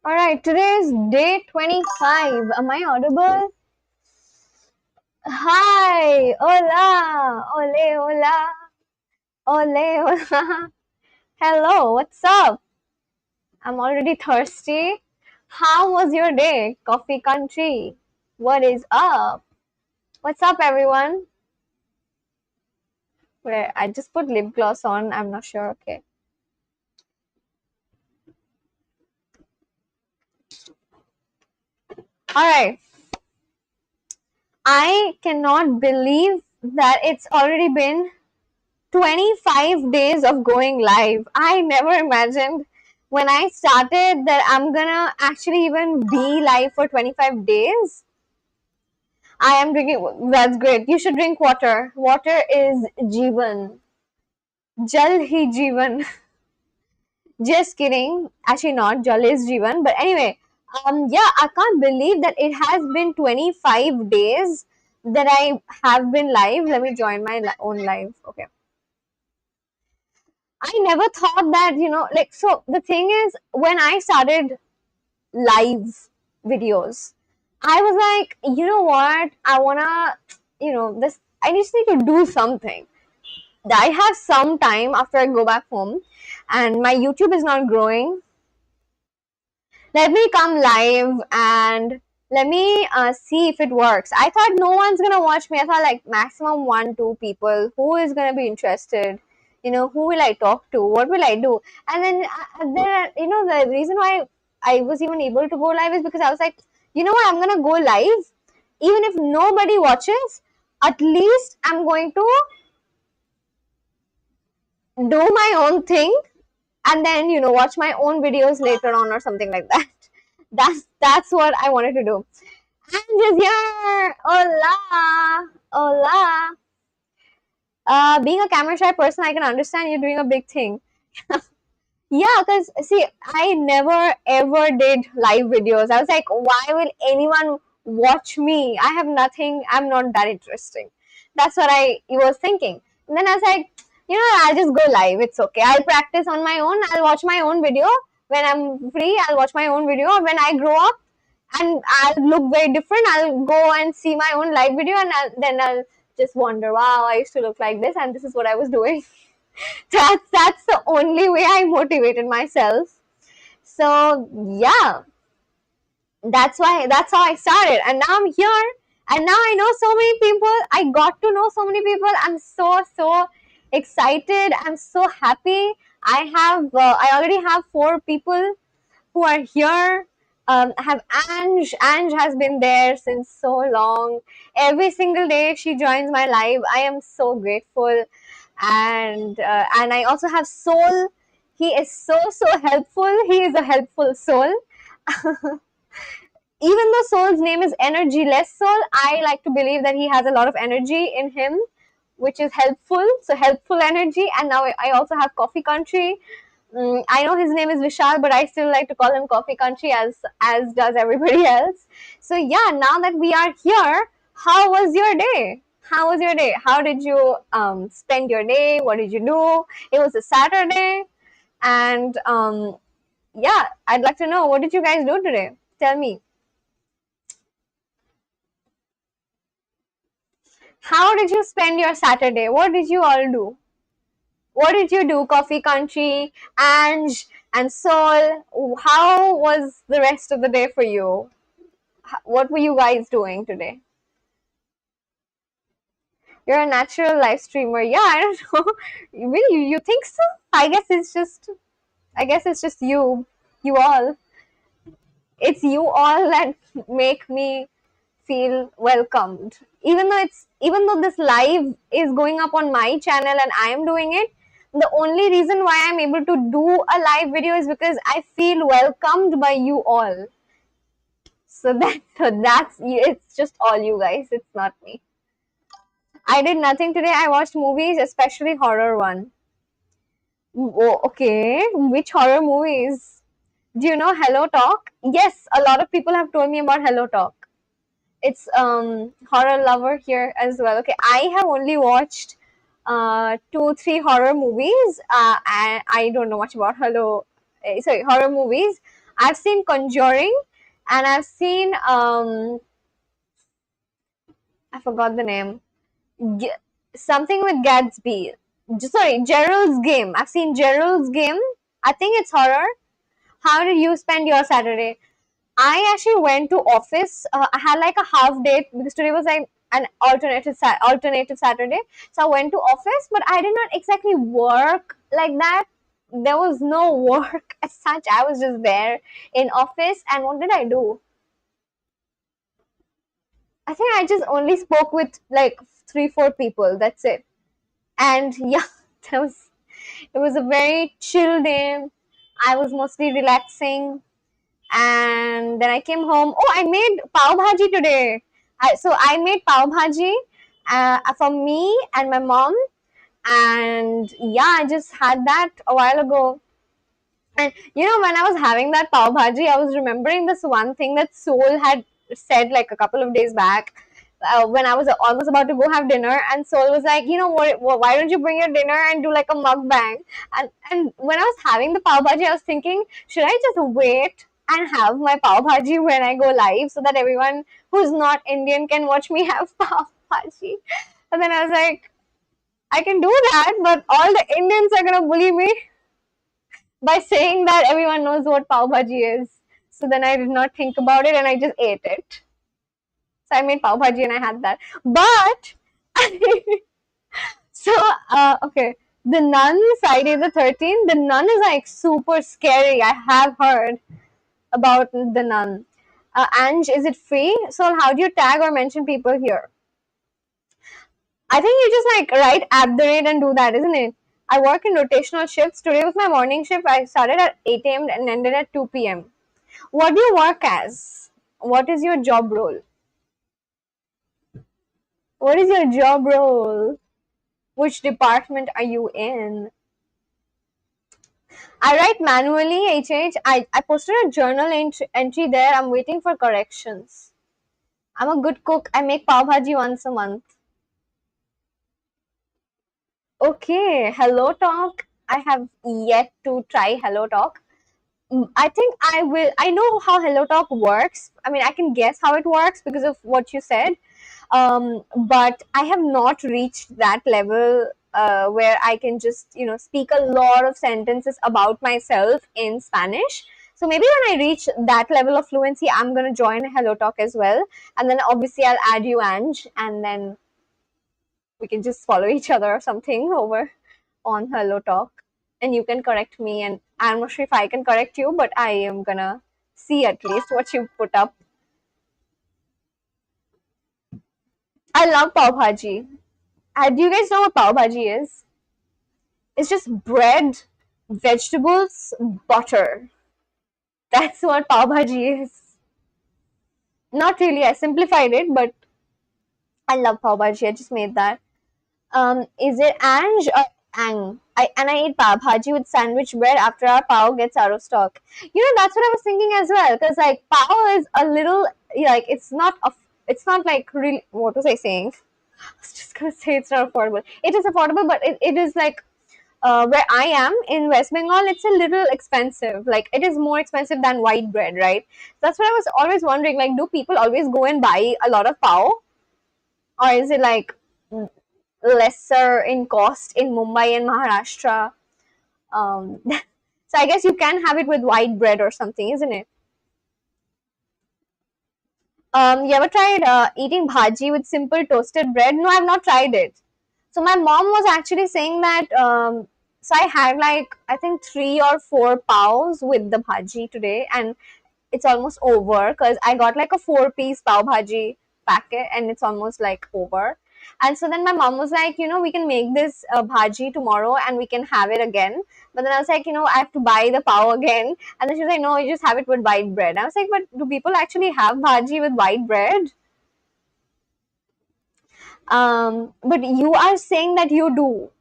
All right, today is day 25. Am I audible? Hi, hola, ole, hola, ole, hola. Hello, what's up? I'm already thirsty. How was your day, coffee country? What is up? What's up, everyone? Wait, I just put lip gloss on. I'm not sure. Okay. All right. I cannot believe that it's already been 25 days of going live. I never imagined when I started that I'm gonna actually even be live for 25 days. I am drinking, that's great. You should drink water. Water is Jeevan. Jal hi Jeevan. Just kidding. Actually, not. Jal is Jeevan. But anyway, yeah, I can't believe that it has been 25 days that I have been live. Let me join my own live. Okay. I never thought that, like, so the thing is, when I started live videos, I was like, you know what? I wanna, I just need to do something. I have some time after I go back home and my YouTube is not growing. Let me come live and let me see if it works. I thought no one's gonna watch me. I thought like maximum one, two people. Who is gonna be interested? Who will I talk to? What will I do? And then the reason why I was even able to go live is because I was like, you know what? I'm gonna go live, even if nobody watches. At least I'm going to do my own thing and then watch my own videos later on or something like that. That's what I wanted to do. I'm just here. Hola, hola. Being a camera shy person, I can understand you're doing a big thing. Yeah, because see, I never ever did live videos. I was like, why will anyone watch me? I have nothing. I'm not that interesting. That's what I was thinking. And then I was like, I'll just go live. It's okay. I'll practice on my own. I'll watch my own video when I'm free. I'll watch my own video. When I grow up and I'll look very different, I'll go and see my own live video, and then I'll just wonder, wow, I used to look like this, and this is what I was doing. That's the only way I motivated myself. So yeah, that's how I started, and now I'm here, and now I know so many people. I got to know so many people. I'm so excited. I'm so happy. I already have 4 people who are here. I have Ange. Ange has been there since so long. Every single day she joins my live. I am so grateful, and I also have Soul. He is so helpful. He is a helpful soul. Even though Soul's name is Energyless Soul, I like to believe that he has a lot of energy in him, which is helpful. So helpful energy. And now I also have Coffee Country. I know his name is Vishal, but I still like to call him Coffee Country, as does everybody else. So yeah, now that we are here, how was your day? How was your day? How did you spend your day? What did you do? It was a Saturday, and yeah, I'd like to know, what did you guys do today? Tell me. How did you spend your Saturday? What did you all do? What did you do, Coffee Country, Ange, and Sol? How was the rest of the day for you? What were you guys doing today? You're a natural live streamer. Yeah, I don't know. Really, you think so? I guess it's just you. You all. It's you all that make me feel welcomed. Even though this live is going up on my channel and I am doing it, the only reason why I'm able to do a live video is because I feel welcomed by you all. So that's it's just all you guys. It's not me. I did nothing today. I watched movies, especially horror one. Oh, okay. Which horror movies? Do you know Hello Talk? Yes, a lot of people have told me about Hello Talk. It's horror lover here as well. Okay, I have only watched 2-3 horror movies. I don't know much about horror movies. I've seen Conjuring, and I've seen I forgot the name. G- Something with Gatsby. Sorry, Gerald's Game. I've seen Gerald's Game. I think it's horror. How did you spend your Saturday? I actually went to office. I had like a half day because today was like an alternative Saturday. So I went to office, but I did not exactly work like that. There was no work as such. I was just there in office, and what did I do? I think I just only spoke with like 3 4 people. That's it. And yeah, that was it was a very chill day. I was mostly relaxing, and then I came home. Oh, I made pav bhaji today. I made pav bhaji for me and my mom, and yeah, I just had that a while ago. And when I was having that pav bhaji, I was remembering this one thing that Soul had said like a couple of days back. When I was almost about to go have dinner, and Soul was like, what, why don't you bring your dinner and do like a mukbang? And when I was having the pav bhaji, I was thinking, should I just wait and have my pav bhaji when I go live so that everyone who's not Indian can watch me have pav bhaji? And then I was like, I can do that, but all the Indians are gonna bully me by saying that everyone knows what pav bhaji is. So then I did not think about it and I just ate it. So I made pav bhaji and I had that. But so okay, the Nun Friday the 13th. The Nun is like super scary. I have heard about the Nun. Ange, is it free? So how do you tag or mention people here? I think you just like write at the rate and do that, isn't it? I work in rotational shifts. Today was my morning shift. I started at 8 a.m. and ended at 2 p.m. What do you work as? What is your job role? What is your job role? Which department are you in? I write manually, HH. I posted a journal entry there. I'm waiting for corrections. I'm a good cook. I make pav bhaji once a month. Okay, Hello Talk. I have yet to try Hello Talk. I think I will. I know how Hello Talk works. I mean, I can guess how it works because of what you said. But I have not reached that level where I can just speak a lot of sentences about myself in Spanish. So maybe when I reach that level of fluency, I'm gonna join Hello Talk as well, and then obviously I'll add you, Ange, and then we can just follow each other or something over on Hello Talk, and you can correct me, and I'm not sure if I can correct you, but I am gonna see at least what you put up. I love pav bhaji. Do you guys know what pav bhaji is? It's just bread, vegetables, butter. That's what pav bhaji is. Not really. I simplified it, but I love pav bhaji. I just made that. Is it Ange or Ang? I eat pav bhaji with sandwich bread after our pav gets out of stock. That's what I was thinking as well. Because like pav is a little like it's not like really. What was I saying? I was just gonna say it's not affordable. It is affordable, but it is like where I am in West Bengal, it's a little expensive. Like it is more expensive than white bread, right? That's what I was always wondering. Like, do people always go and buy a lot of pav, or is it like lesser in cost in Mumbai and Maharashtra? So I guess you can have it with white bread or something, isn't it? You ever tried eating bhaji with simple toasted bread? No, I've not tried it. So my mom was actually saying that. So I had like I think 3 or 4 paos with the bhaji today, and it's almost over because I got like a 4 piece pav bhaji packet, and it's almost like over. And so then my mom was like, we can make this bhaji tomorrow and we can have it again. But then I was like, I have to buy the pav again. And then she was like, no, you just have it with white bread. I was like, but do people actually have bhaji with white bread? But you are saying that you do.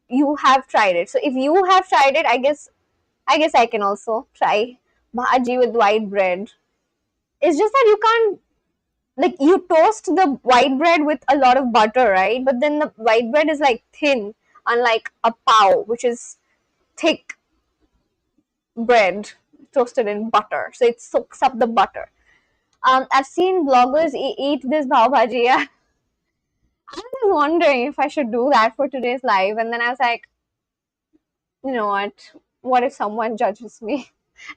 You have tried it. So if you have tried it, I guess I can also try bhaji with white bread. It's just that you can't like you toast the white bread with a lot of butter, right? But then the white bread is like thin, unlike a pav, which is thick bread. toasted in butter, so it soaks up the butter. I've seen bloggers eat this bhav bhaji. Yeah. I was wondering if I should do that for today's live, and then I was like, you know what? What if someone judges me?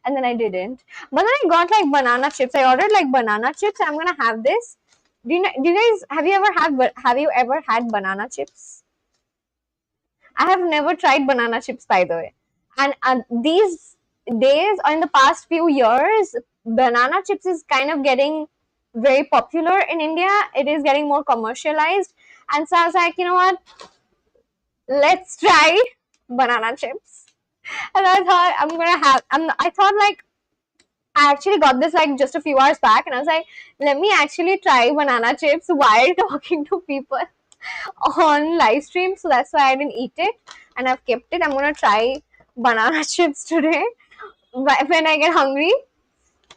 And then I didn't. But then I got like banana chips. I ordered like banana chips. I'm gonna have this. Do you guys have you ever had banana chips? I have never tried banana chips, by the way. And these days, or in the past few years, banana chips is kind of getting very popular in India. It is getting more commercialized. And so I was like, you know what? Let's try banana chips. And I thought I thought like, I actually got this like just a few hours back, and I was like, let me actually try banana chips while talking to people on live stream. So that's why I didn't eat it, and I've kept it. I'm gonna try banana chips today when I get hungry.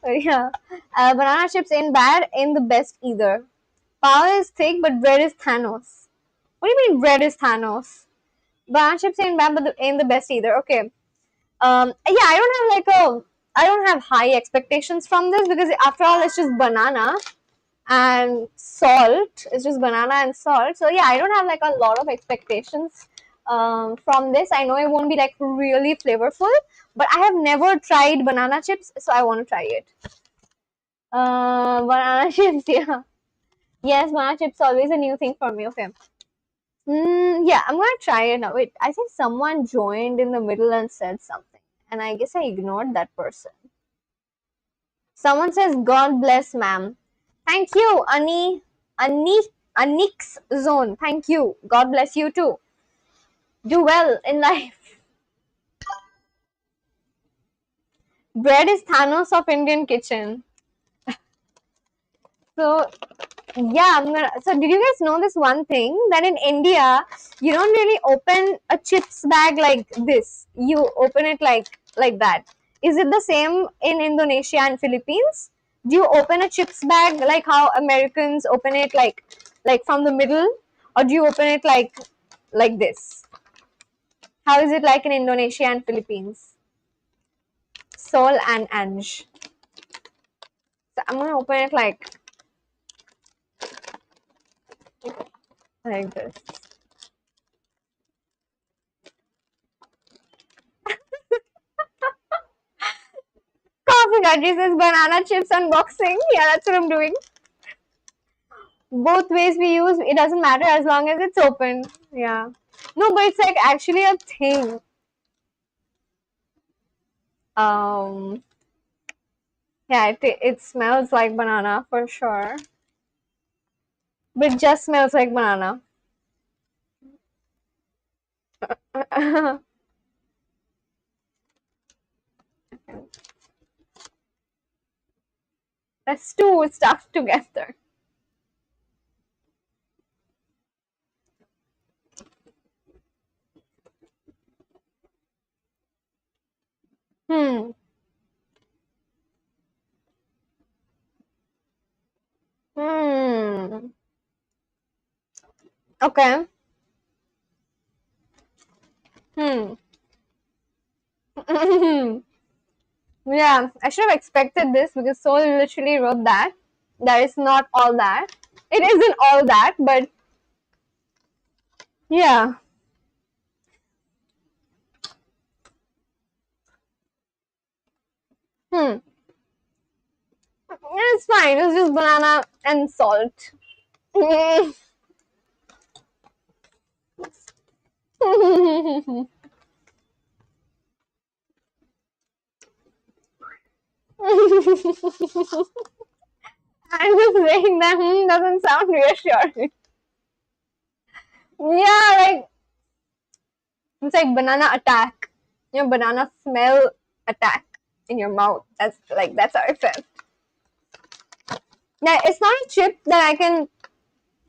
Yeah, banana chips ain't bad, ain't the best either. Power is thick, but bread is Thanos. What do you mean bread is Thanos? Banana chips ain't bad, but ain't the best either. Okay. Yeah, I don't have high expectations from this, because after all, it's just banana and salt. It's just banana and salt. So yeah, I don't have like a lot of expectations from this. I know it won't be like really flavorful, but I have never tried banana chips, so I want to try it. Banana chips, yeah. Yes, banana chips always a new thing for me. Okay. Yeah, I'm gonna try it now. Wait, I think someone joined in the middle and said something, and I guess I ignored that person. Someone says, "God bless, ma'am." Thank you, Ani, Anix Zone. Thank you. God bless you too. Do well in life. Bread is Thanos of Indian kitchen. So yeah, so did you guys know this one thing, that in India you don't really open a chips bag like this. You open it like that. Is it the same in Indonesia and Philippines? Do you open a chips bag like how Americans open it, like from the middle, or do you open it like this? How is it like in Indonesia and Philippines? Sol and Anj. So I'm gonna open it like this. Coffee Country says banana chips unboxing. Yeah, that's what I'm doing. Both ways we use, it doesn't matter as long as it's open. Yeah. No, but it's like actually a thing. Um, yeah, it smells like banana for sure. But it just smells like banana. That's two stuff together. Hmm. Hmm. Okay. Hmm. Yeah, I should have expected this, because Soul literally wrote that. That is not all that. It isn't all that, but yeah. Hmm. It's fine. It's just banana and salt. I'm just saying that doesn't sound reassuring. Yeah, like it's like banana attack. Your banana smell attack in your mouth. That's how it felt. Yeah, it's not a chip that I can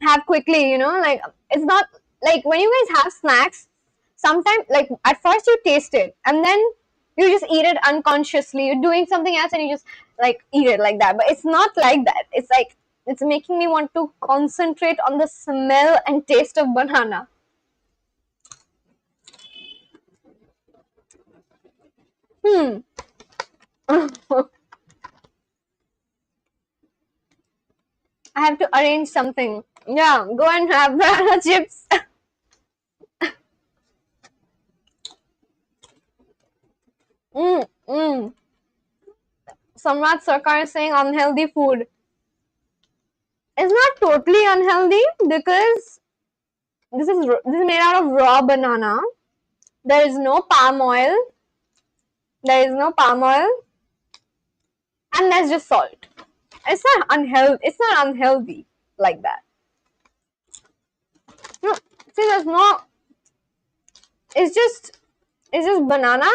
have quickly, like it's not like when you guys have snacks, sometimes like at first you taste it and then you just eat it unconsciously. You're doing something else and you just like eat it like that, but it's not like that. It's like it's making me want to concentrate on the smell and taste of banana. Hmm. I have to arrange something. Yeah, go and have banana chips. Mm. Samrat Sarkar is saying unhealthy food. It's not totally unhealthy because this is made out of raw banana. There is no palm oil. There is no palm oil, and there's just salt. It's not unhealthy. It's not unhealthy like that. No, see, there's no. It's just banana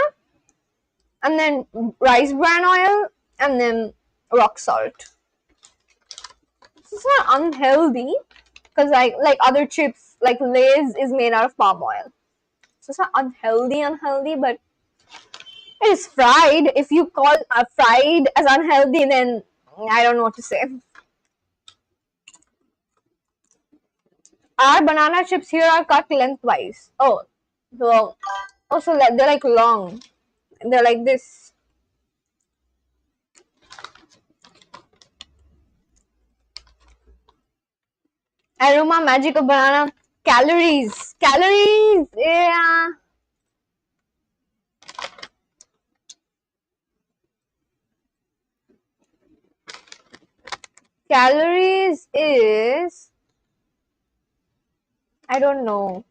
and then rice bran oil and then rock salt. It's not unhealthy because like other chips like Lay's is made out of palm oil. So it's not unhealthy, but it is fried. If you call fried as unhealthy, then I don't know what to say. Our banana chips here are cut lengthwise. Oh, so also they're like long. They're like this. Aroma magic of banana. Calories. Calories. Yeah. Calories is, I don't know.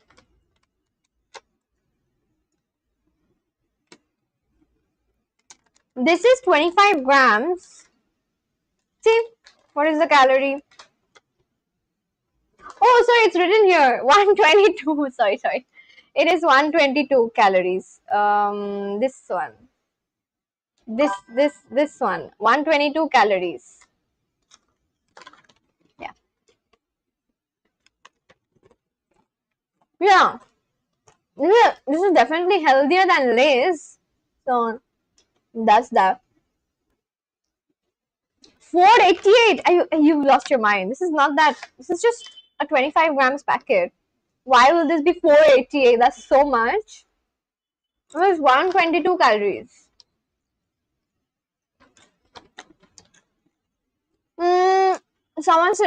This is 25 grams. See, what is the calorie? Oh, sorry, it's written here. 122. Sorry. It is 122 calories. This one. This one. 122 calories. Yeah. Yeah. This is definitely healthier than Lay's. So that's that. 488. You've lost your mind. This is not that. This is just a 25 grams packet. Why will this be 488? That's so much. It was 122 calories. Someone's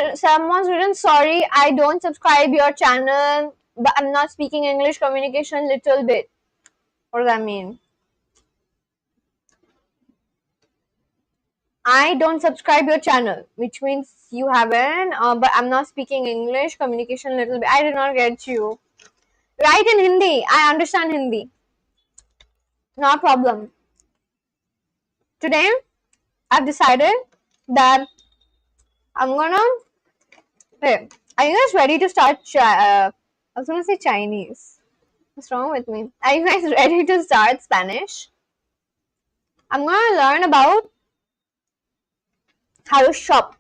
written, sorry, I don't subscribe your channel, but I'm not speaking English communication little bit. What does that mean? I don't subscribe your channel, which means you haven't, but I'm not speaking English communication little bit. I did not get you. Write in Hindi. I understand Hindi. No problem. Today, I've decided that I'm gonna. Hey, are you guys ready to start? I was gonna say Chinese. What's wrong with me? Are you guys ready to start Spanish? I'm gonna learn about how to shop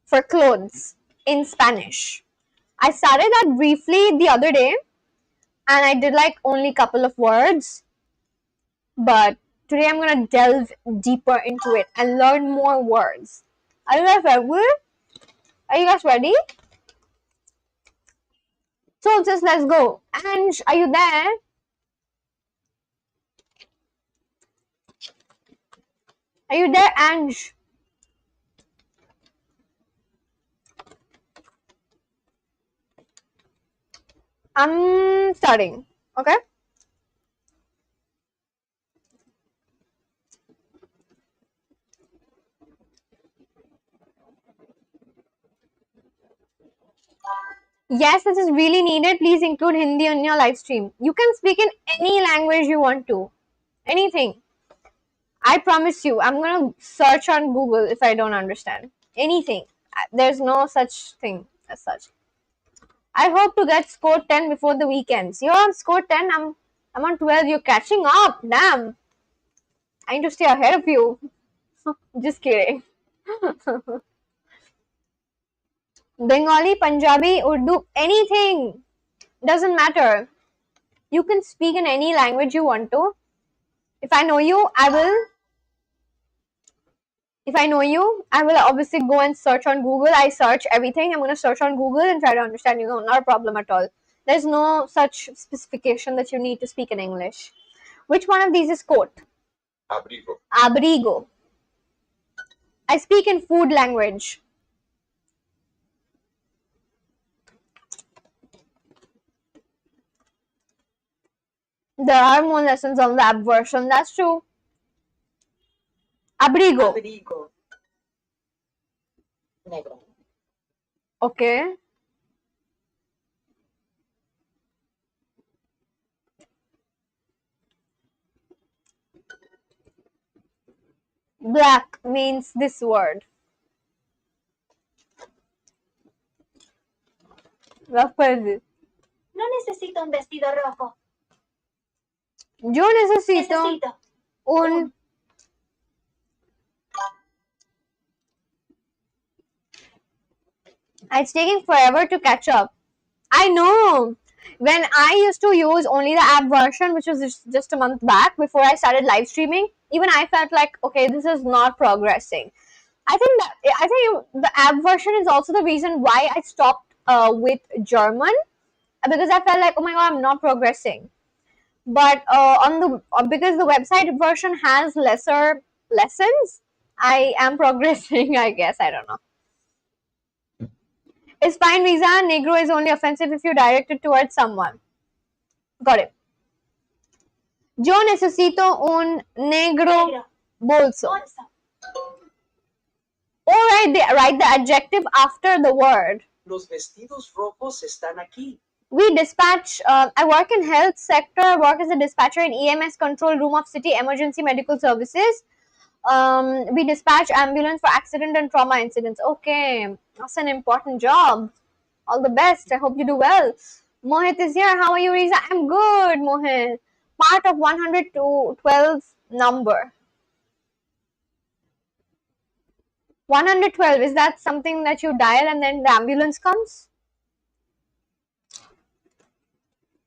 for clothes in Spanish. I started that briefly the other day and I did like only a couple of words, but today I'm gonna delve deeper into it and learn more words. Are you guys ready? Are you guys ready? So just let's go. Ange, are you there? Are you there, Ange? I'm starting. Okay. Yes, this is really needed. Please include Hindi on your live stream. You can speak in any language you want to. Anything. I promise you, I'm gonna search on Google if I don't understand. Anything. There's no such thing as such. I hope to get score 10 before the weekends. You're on score 10, I'm on 12. You're catching up. Damn. I need to stay ahead of you. Just kidding. Bengali, Punjabi, Urdu, anything. Doesn't matter. You can speak in any language you want to. If I know you, I will obviously go and search on Google. I search everything. I'm going to search on Google and try to understand you. Not a problem at all. There's no such specification that you need to speak in English. Which one of these is quote? Abrigo. Abrigo. I speak in food language. There are more lessons on the app version. That's true. Abrigo. Abrigo. Negro. Okay. Black means this word. Rough Perdi. No necesito un vestido rojo. Yo necesito un. It's taking forever to catch up. I know. When I used to use only the app version, which was just a month back before I started live streaming, even I felt like, okay, this is not progressing. I think the app version is also the reason why I stopped with German, because I felt like, oh my god, I'm not progressing. But on the because the website version has lesser lessons, I am progressing. I guess, I don't know. It's fine, Riza. Negro is only offensive if you direct it towards someone. Got it. Yo necesito un negro bolso. Alright, they write the adjective after the word. Los vestidos rojos están aquí. We dispatch, I work in health sector, I work as a dispatcher in EMS control room of city emergency medical services. We dispatch ambulance for accident and trauma incidents. Okay, that's an important job. All the best. I hope you do well. Mohit is here. How are you, Riza? I'm good, Mohit. Part of 112 number. 112, is that something that you dial and then the ambulance comes?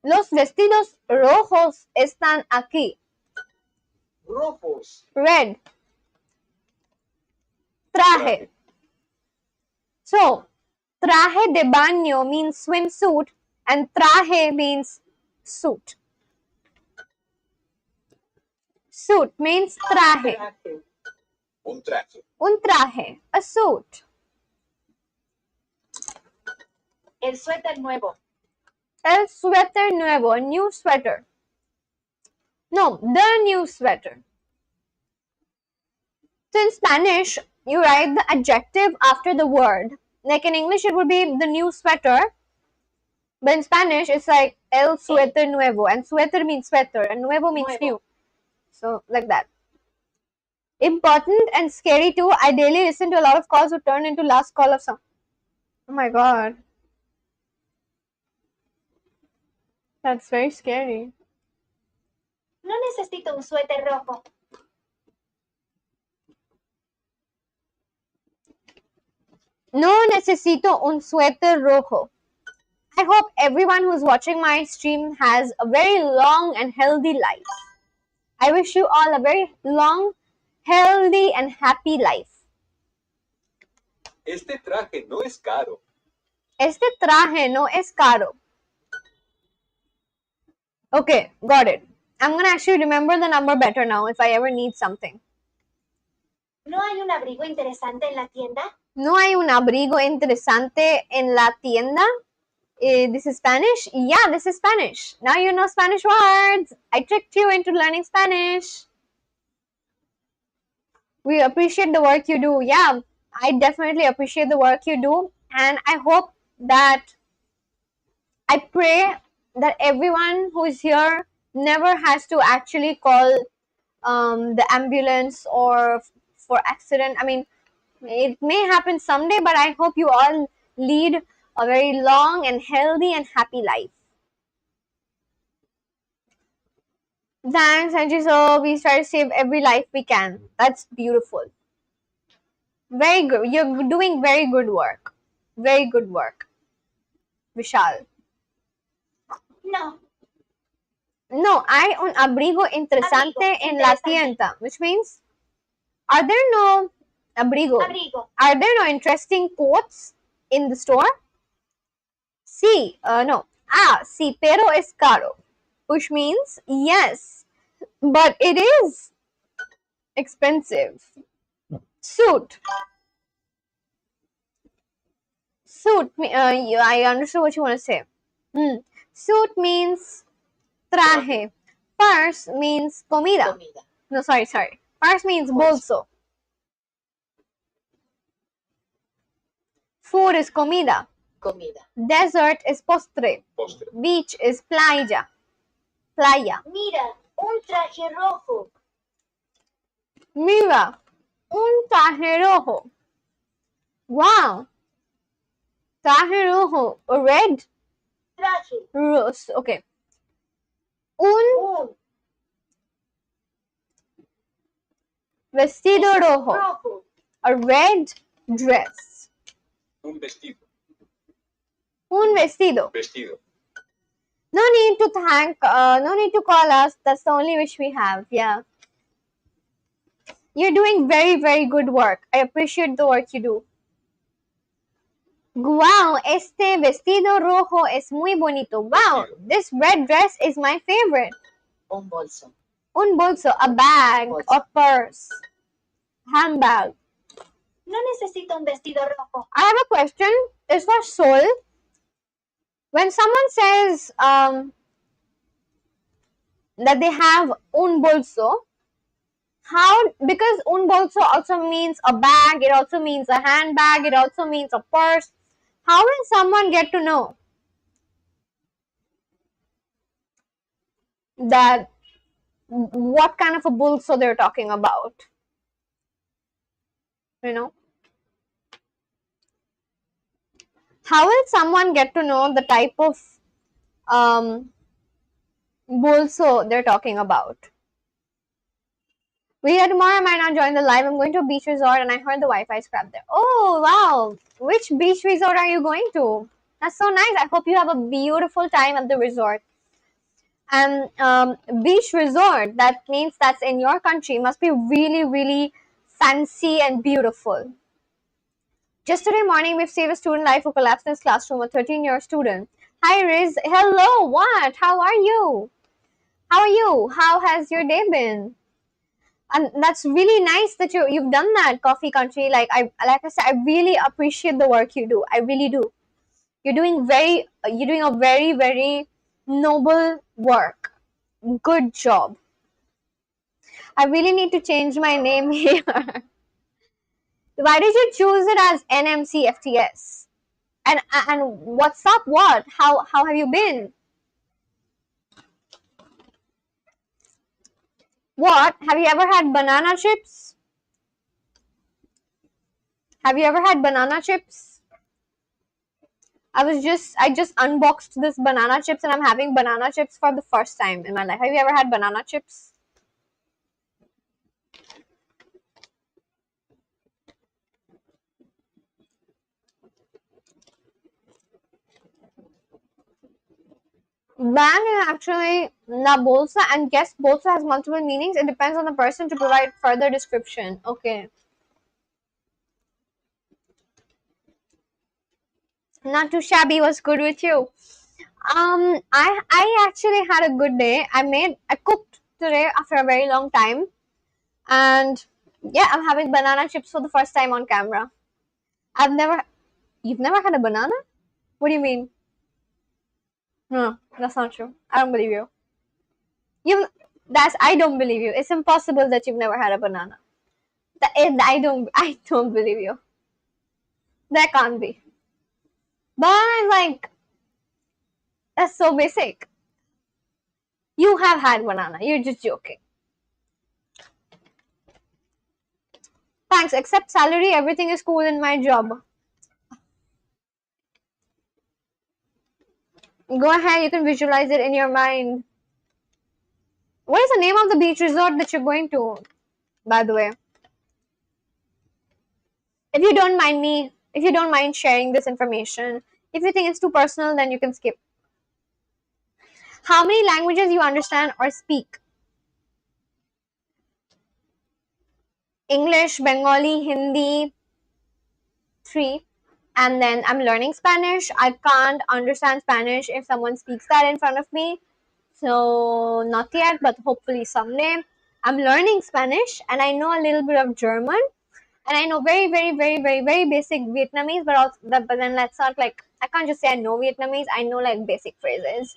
Los vestidos rojos están aquí. Rojos. Red. Traje. So, traje de baño means swimsuit and traje means suit. Suit means traje. Un traje. Un traje, a suit. El suéter nuevo. El suéter nuevo, a new sweater. No, the new sweater. So in Spanish, you write the adjective after the word. Like in English, it would be the new sweater. But in Spanish, it's like el suéter nuevo. And suéter means sweater. And nuevo means new. So, like that. Important and scary too. I daily listen to a lot of calls who turn into last call of some. Oh my god. That's very scary. No necesito un suéter rojo. No necesito un suéter rojo. I hope everyone who's watching my stream has a very long and healthy life. I wish you all a very long, healthy, and happy life. Este traje no es caro. Este traje no es caro. Okay, got it. I'm gonna actually remember the number better now if I ever need something. ¿No hay un abrigo interesante en la tienda? No hay un abrigo interesante en la tienda. This is Spanish? Yeah, this is Spanish. Now you know Spanish words. I tricked you into learning Spanish. We appreciate the work you do. Yeah, I definitely appreciate the work you do. And I hope that, I pray that everyone who is here never has to actually call the ambulance or for accident. I mean, it may happen someday, but I hope you all lead a very long and healthy and happy life. Thanks, Angie. So we try to save every life we can. That's beautiful. Very good. You're doing very good work. Very good work, Vishal. No. No, hay un abrigo interesante en la tienda, which means, are there no abrigo? Are there no interesting coats in the store? Sí, no. Sí, pero es caro, which means yes, but it is. expensive. Suit. Suit. I understood what you want to say. Suit means traje. Purse means comida. No, sorry. Purse means bolso. Food is comida. Desert is postre. Beach is playa. Mira, un traje rojo. Mira, un traje rojo. Wow. Traje rojo. Red. Traje. Rose. Okay. Un vestido rojo. A red dress. Un vestido. Un vestido. No need to thank, no need to call us. That's the only wish we have. Yeah. You're doing very, very good work. I appreciate the work you do. Wow, este vestido rojo es muy bonito. Wow, this red dress is my favorite. Un bolso. Un bolso, a bag or purse. Handbag. No necesito un vestido rojo. I have a question. Is for Sol. When someone says that they have un bolso, how, because un bolso also means a bag, it also means a handbag, it also means a purse. How will someone get to know that what kind of a bolso they're talking about? You know? How will someone get to know the type of bolso they're talking about? We here tomorrow. I might not join the live. I'm going to a beach resort and I heard the Wi-Fi is crap there. Oh wow! Which beach resort are you going to? That's so nice. I hope you have a beautiful time at the resort. And beach resort, that means that's in your country, must be really, really fancy and beautiful. Just today morning, we've saved a student life who collapsed in his classroom, a 13-year student. Hi, Riz. Hello. What? How are you? How are you? How has your day been? And that's really nice that you've done that, Coffee Country. Like I said, I really appreciate the work you do. I really do. You're doing a very, very noble work. Good job. I really need to change my name here. Why did you choose it as NMCFTS? And what's up? What? How have you been? What? Have you ever had banana chips? Have you ever had banana chips? I just unboxed this banana chips and I'm having banana chips for the first time in my life. Have you ever had banana chips? Bang is actually na bolsa, and yes, bolsa has multiple meanings. It depends on the person to provide further description. Okay. Not too shabby. Was good with you. I actually had a good day. I cooked today after a very long time, and yeah, I'm having banana chips for the first time on camera. You've never had a banana? What do you mean? No, that's not true. I don't believe you. I don't believe you. It's impossible that you've never had a banana. I don't believe you. That can't be. Banana is like, that's so basic. You have had banana. You're just joking. Thanks. Except salary, everything is cool in my job. Go ahead. You can visualize it in your mind. What is the name of the beach resort that you're going to, by the way? If you don't mind sharing this information, if you think it's too personal, then you can skip. How many languages you understand or speak? English, Bengali, Hindi, 3. And then I'm learning Spanish. I can't understand Spanish if someone speaks that in front of me. So not yet, but hopefully someday. I'm learning Spanish and I know a little bit of German and I know very, very, very, very, very basic Vietnamese, but also, but then let's not like, I can't just say I know Vietnamese. I know like basic phrases.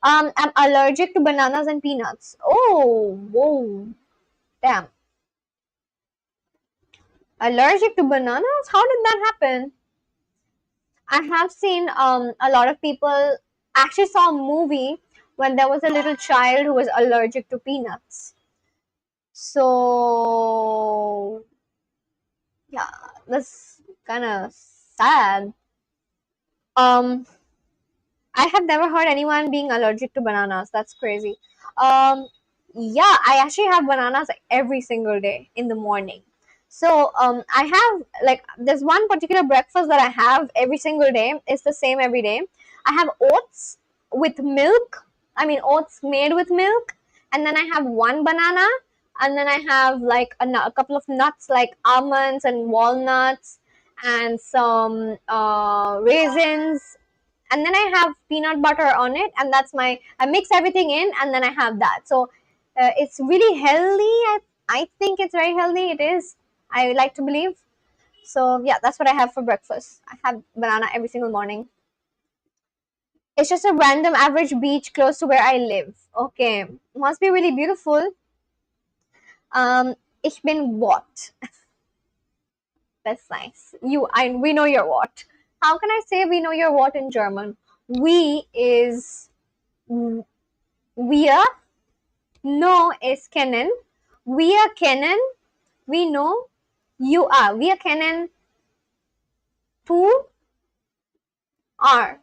I'm allergic to bananas and peanuts. Oh, whoa, damn. Allergic to bananas? How did that happen? I have seen a lot of people actually saw a movie when there was a little child who was allergic to peanuts. So yeah, that's kind of sad. Um, I have never heard anyone being allergic to bananas. That's crazy. Um, yeah, I actually have bananas every single day in the morning. So I have like there's one particular breakfast that I have every single day. It's the same every day. I have oats with milk. I mean oats made with milk, and then I have one banana, and then I have like a couple of nuts like almonds and walnuts, and some raisins, and then I have peanut butter on it, and that's my I mix everything in, and then I have that. So it's really healthy. I think it's very healthy. It is. I like to believe. So yeah, that's what I have for breakfast. I have banana every single morning. It's just a random average beach close to where I live. Okay, must be really beautiful. Ich bin what? That's nice. We know you're what. How can I say we know you're what in German? We is wir. No is kennen. Wir kennen. We know. You are. Wir kennen. Du are.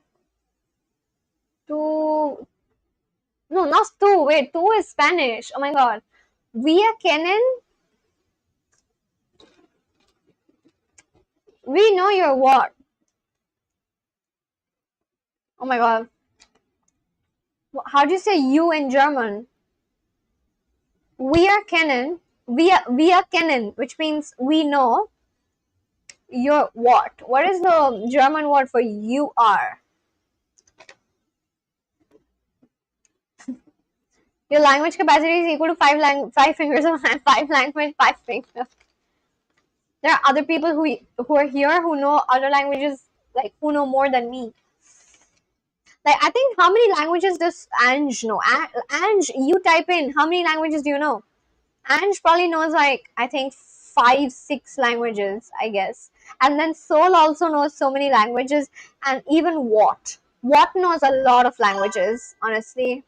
Du. No, not tu. Wait, tu is Spanish. Oh my god. Wir kennen. We know your what? Oh my god. How do you say you in German? Wir kennen. Wir kennen, which means we know your what. What is the German word for you are? Your language capacity is equal to five fingers of hand. Five language, five fingers. There are other people who are here who know other languages, like who know more than me. Like I think how many languages does Ange know? Ange, you type in how many languages do you know? Ange probably knows like I think 5, 6 languages, I guess. And then Sol also knows so many languages, and even What knows a lot of languages, honestly.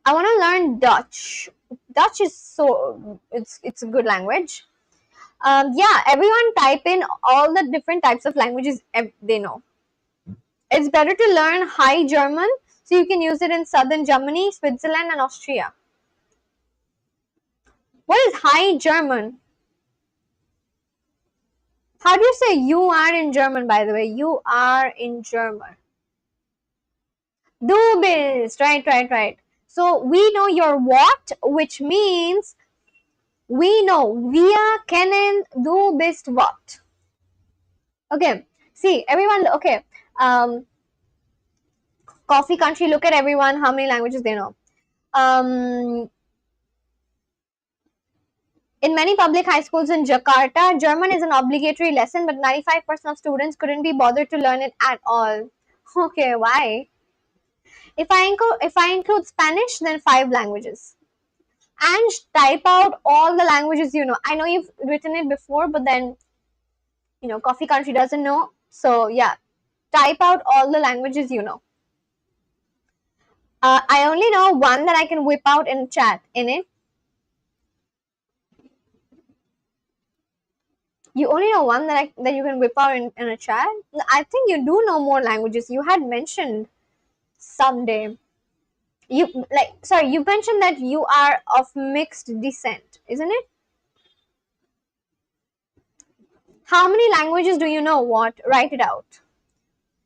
I want to learn Dutch. Dutch is so it's a good language. Yeah, everyone type in all the different types of languages they know. It's better to learn High German so you can use it in southern Germany, Switzerland, and Austria. What is High German? How do you say you are in German, by the way? You are in German. Du bist. Right, right, right. So we know your what, which means we know wir kennen du bist what. Okay. See, everyone, okay. Coffee country, look at everyone, how many languages they know. Um, in many public high schools in Jakarta, German is an obligatory lesson, but 95% of students couldn't be bothered to learn it at all. Okay, why? If I include Spanish, then 5 languages. And type out all the languages you know. I know you've written it before, but then Coffee Country doesn't know. So yeah, type out all the languages you know. I only know one that I can whip out in chat. In it, you only know one that you can whip out in a chat. I think you do know more languages. You had mentioned someday. You mentioned that you are of mixed descent, isn't it? How many languages do you know? What? Write it out.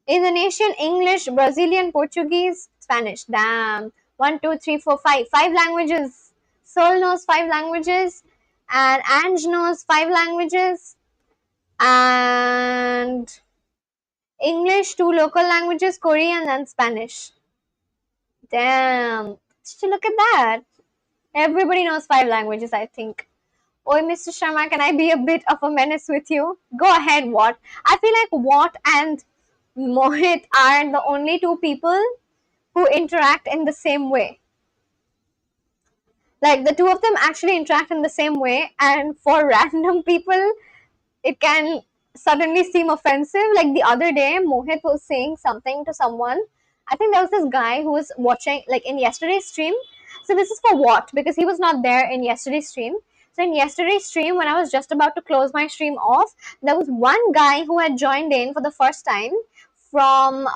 Indonesian, English, Brazilian, Portuguese, Spanish. Damn. One, two, three, four, five. 5 languages. Sol knows 5 languages. And Ange knows 5 languages. And English, 2 local languages, Korean and Spanish. Damn. Look at that. Everybody knows 5 languages, I think. Oi, Mr. Sharma, can I be a bit of a menace with you? Go ahead, what? I feel like What and Mohit are the only two people who interact in the same way. Like the two of them actually interact in the same way, and for random people, it can suddenly seem offensive. Like the other day, Mohit was saying something to someone. I think there was this guy who was watching, like in yesterday's stream. So this is for what? Because he was not there in yesterday's stream. So in yesterday's stream, when I was just about to close my stream off, there was one guy who had joined in for the first time from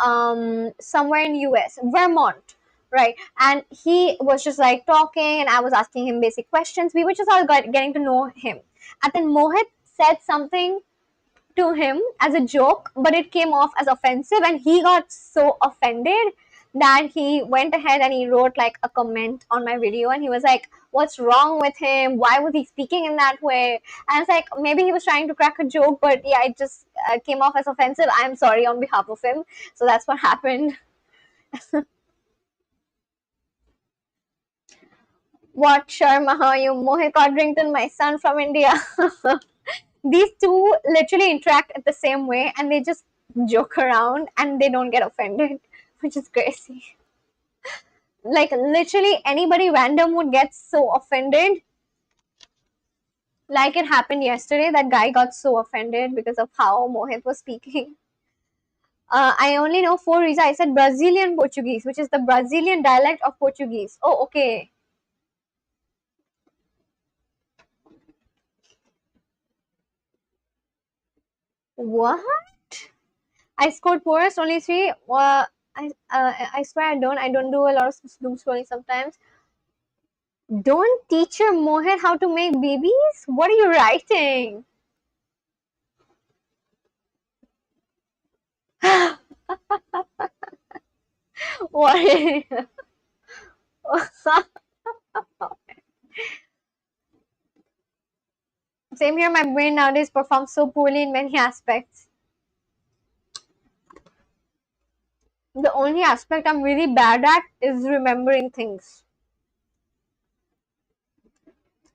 somewhere in US, Vermont, right? And he was just like talking, and I was asking him basic questions. We were just all getting to know him. And then Mohit said something to him as a joke, but it came off as offensive, and he got so offended that he went ahead and he wrote like a comment on my video, and he was like, what's wrong with him? Why was he speaking in that way? And it's like, maybe he was trying to crack a joke, but yeah, it just came off as offensive. I'm sorry on behalf of him. So that's what happened. What, Sharma, how are you? Mohit Codrington, my son from India. These two literally interact at the same way, and they just joke around and they don't get offended, which is crazy. Like literally anybody random would get so offended. Like it happened yesterday, that guy got so offended because of how Mohit was speaking. I only know 4 Riza. I said Brazilian Portuguese, which is the Brazilian dialect of Portuguese. Oh, okay. What? I scored poorest, only 3. I swear I don't. I don't do a lot of doom scrolling sometimes. Don't teach your Mohit how to make babies? What are you writing? What? Same here, my brain nowadays performs so poorly in many aspects. The only aspect I'm really bad at is remembering things.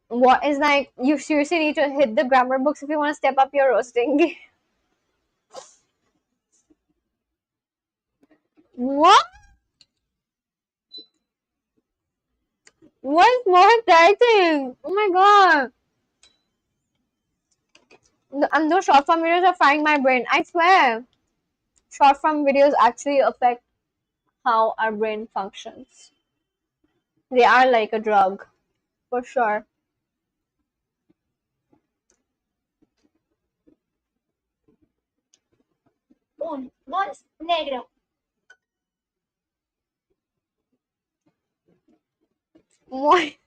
What is like, you seriously need to hit the grammar books if you want to step up your roasting. What? What's more writing? Oh my god. And those short form videos are frying my brain. I swear. Short form videos actually affect how our brain functions. They are like a drug, for sure. Un mons negro. Why?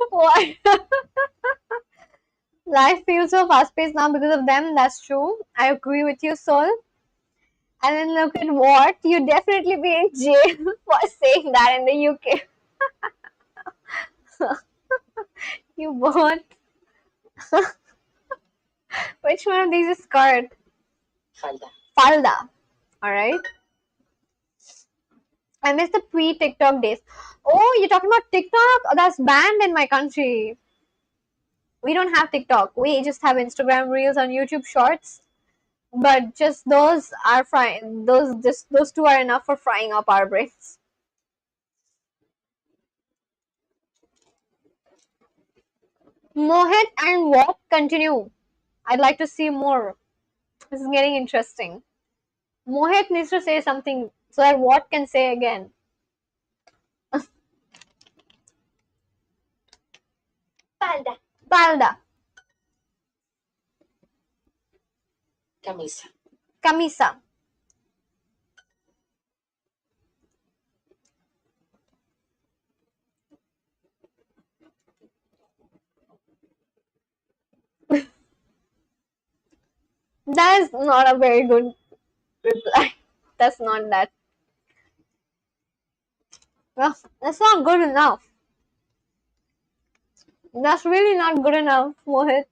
Why? Life feels so fast paced now because of them. That's true. I agree with you, Soul. And then look at what? You definitely be in jail for saying that in the UK. You both. Which one of these is skirt? Falda. Falda. Alright. I miss the pre TikTok days. Oh, you're talking about TikTok? Oh, that's banned in my country. We don't have TikTok. We just have Instagram Reels on YouTube Shorts. But just those are frying. Those two are enough for frying up our brains. Mohit and what continue? I'd like to see more. This is getting interesting. Mohit needs to say something so that what can say again. Falda. Palda. Camisa. Camisa. That is not a very good reply. That's not that. Well, that's not good enough. That's really not good enough, Mohit.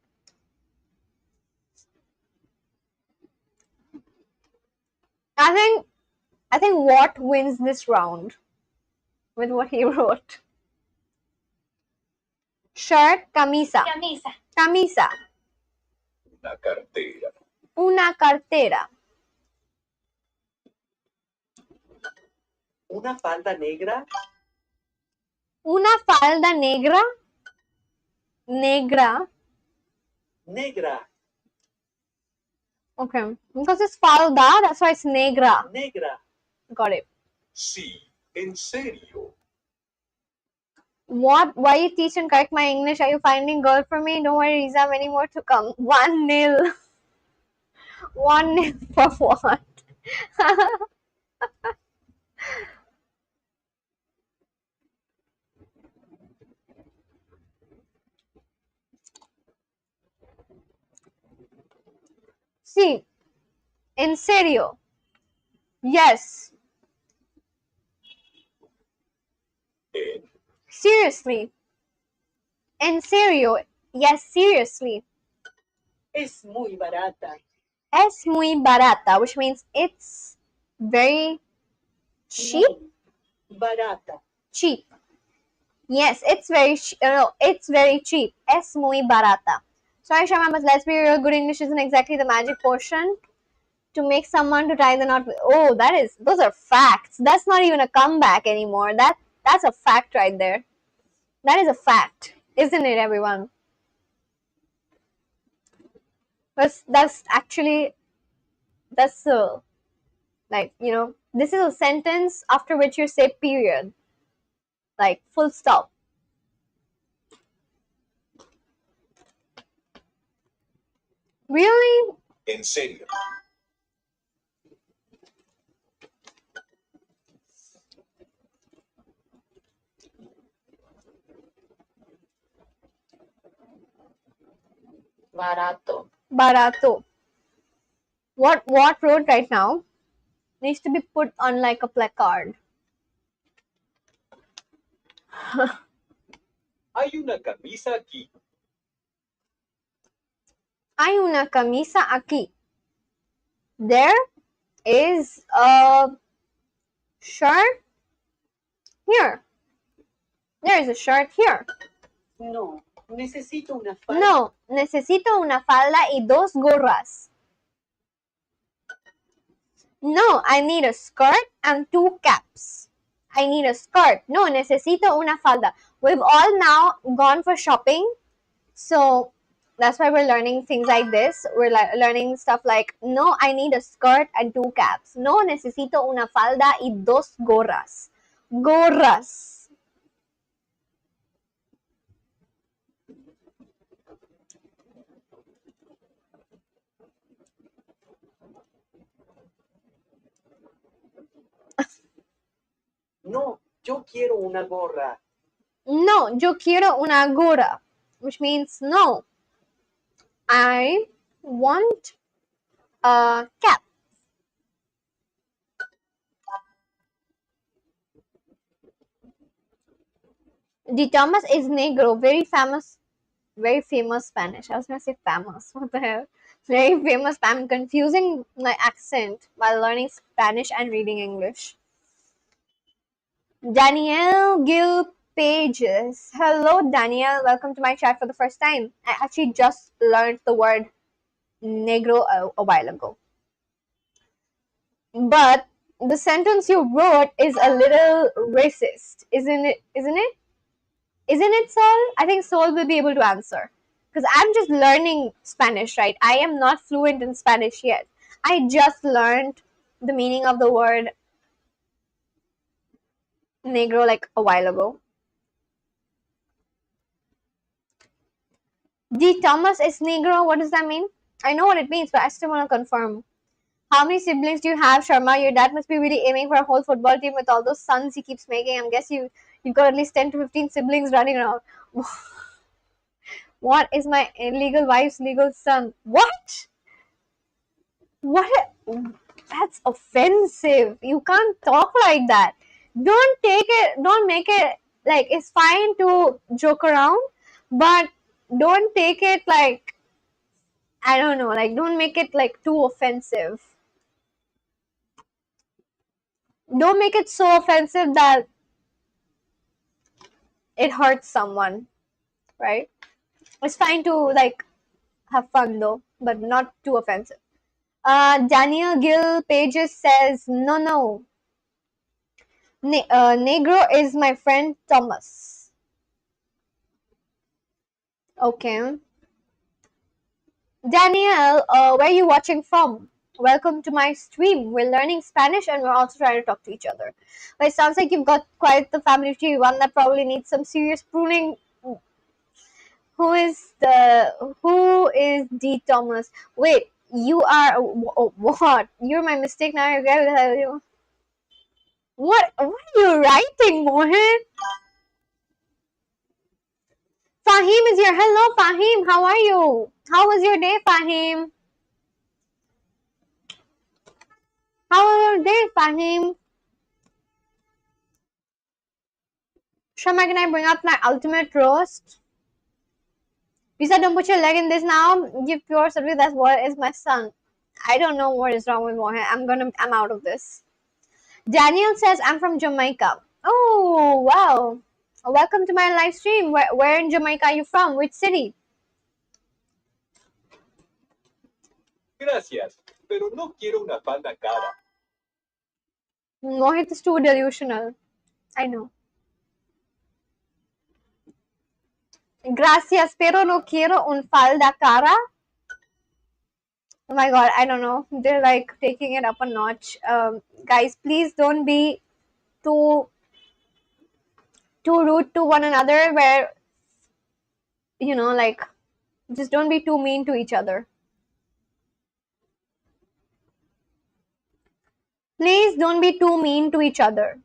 I think think what wins this round with what he wrote. Shirt, camisa. Camisa. Camisa. Una cartera. Una cartera. Una falda negra. Una falda negra. Negra. Negra. Okay. Because it's falda, that's why it's negra. Negra. Got it. Sí, en serio. What? Why you teach and correct my English? Are you finding girl for me? Don't worry, Riza, many more to come. 1-0. 1-0 for what? See, en serio. Yes. En Seriously. En serio. Yes, seriously. es muy barata. Es muy barata, which means it's very cheap. Barata. Cheap. Yes, it's very it's very cheap. Es muy barata. Sorry, Shama, but let's be real. Good English isn't exactly the magic potion to make someone to tie the knot with. Oh, those are facts. That's not even a comeback anymore. That's a fact right there. That is a fact, isn't it, everyone? That's actually like, this is a sentence after which you say period, like full stop. Really? En serio. Barato. Barato. What wrote right now needs to be put on like a placard. Hay una camisa aquí. Hay una camisa aquí. There is a shirt here. There is a shirt here. No, necesito una falda. No, necesito una falda y dos gorras. No, I need a skirt and two caps. I need a skirt. No, necesito una falda. We've all now gone for shopping. So that's why we're learning things like this. We're learning stuff like, no, I need a skirt and two caps. No, necesito una falda y dos gorras. Gorras. No, yo quiero una gorra. No, yo quiero una gorra, which means no. I want a cap. The Thomas is negro, very famous Spanish. I was gonna say famous. What the hell? Very famous. I'm confusing my accent while learning Spanish and reading English. Danielle Gil Pages. Hello, Danielle. Welcome to my chat for the first time. I actually just learned the word negro a while ago. But the sentence you wrote is a little racist, isn't it? Isn't it, Sol? I think Sol will be able to answer. Because I'm just learning Spanish, right? I am not fluent in Spanish yet. I just learned the meaning of the word negro like a while ago. D. Thomas is negro. What does that mean? I know what it means, but I still want to confirm. How many siblings do you have, Sharma? Your dad must be really aiming for a whole football team with all those sons he keeps making. I guess you've got at least 10 to 15 siblings running around. What is my illegal wife's legal son? What? What? That's offensive. You can't talk like that. Don't make it like it's fine to joke around, but don't take it like, I don't know, like don't make it like too offensive. Don't make it so offensive that it hurts someone, right? It's fine to like have fun though, but not too offensive. Daniel Gill Pages says, no. Negro is my friend Thomas. Okay. Danielle, where are you watching from? Welcome to my stream. We're learning Spanish and we're also trying to talk to each other. But it sounds like you've got quite the family tree, one that probably needs some serious pruning. Who is D Thomas? Wait, you are what? You're my mistake now. What are you writing, Mohan? Fahim is here. Hello, Fahim. How are you? How was your day, Fahim? How was your day, Fahim? Shama, can I bring up my ultimate roast? Riza, don't put your leg in this now. Give pure service. That's what is my son. I don't know what is wrong with Mohan. I'm out of this. Daniel says, I'm from Jamaica. Oh, wow. Welcome to my live stream. Where in Jamaica are you from? Which city? Gracias, pero no quiero una falda cara. Mohit is too delusional. I know. Gracias, pero no quiero un falda cara. Oh my god, I don't know. They're like taking it up a notch. Guys, please don't be too rude to one another. Where like, just don't be too mean to each other. Please don't be too mean to each other.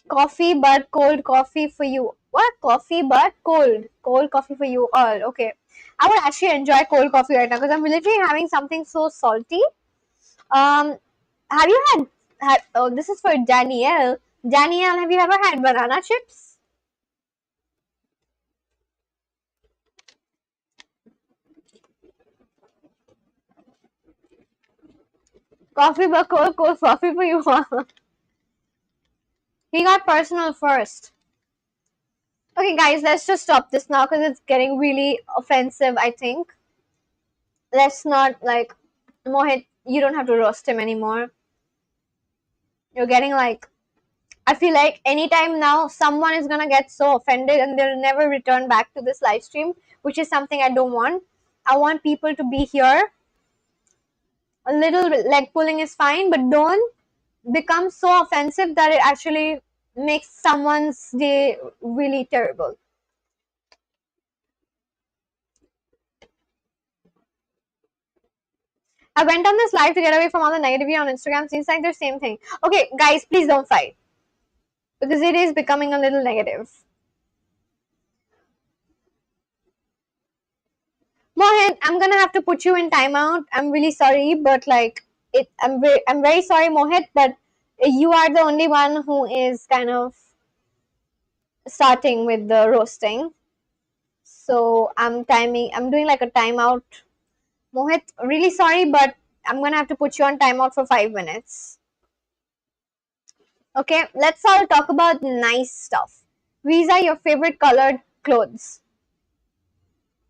Coffee but cold coffee for you. What? Coffee but cold. Cold coffee for you all. Okay. I would actually enjoy cold coffee right now because I'm literally having something so salty. Have you had oh, this is for Danielle. Danielle, have you ever had banana chips? Coffee but cold coffee for you all. He got personal first. Okay, guys, let's just stop this now because it's getting really offensive, I think. Let's not, like, Mohit, you don't have to roast him anymore. You're getting, like, I feel like anytime now someone is gonna get so offended and they'll never return back to this live stream, which is something I don't want. I want people to be here. A little leg pulling is fine, but don't become so offensive that it actually makes someone's day really terrible. I went on this live to get away from all the negativity on Instagram. Seems like the same thing. Okay, guys, please don't fight. Because it is becoming a little negative. Mohan, I'm gonna have to put you in timeout. I'm really sorry, but like I'm very sorry, Mohit, but you are the only one who is kind of starting with the roasting. So I'm doing like a timeout. Mohit, really sorry, but I'm gonna have to put you on timeout for 5 minutes. Okay, let's all talk about nice stuff. Riza, your favorite colored clothes.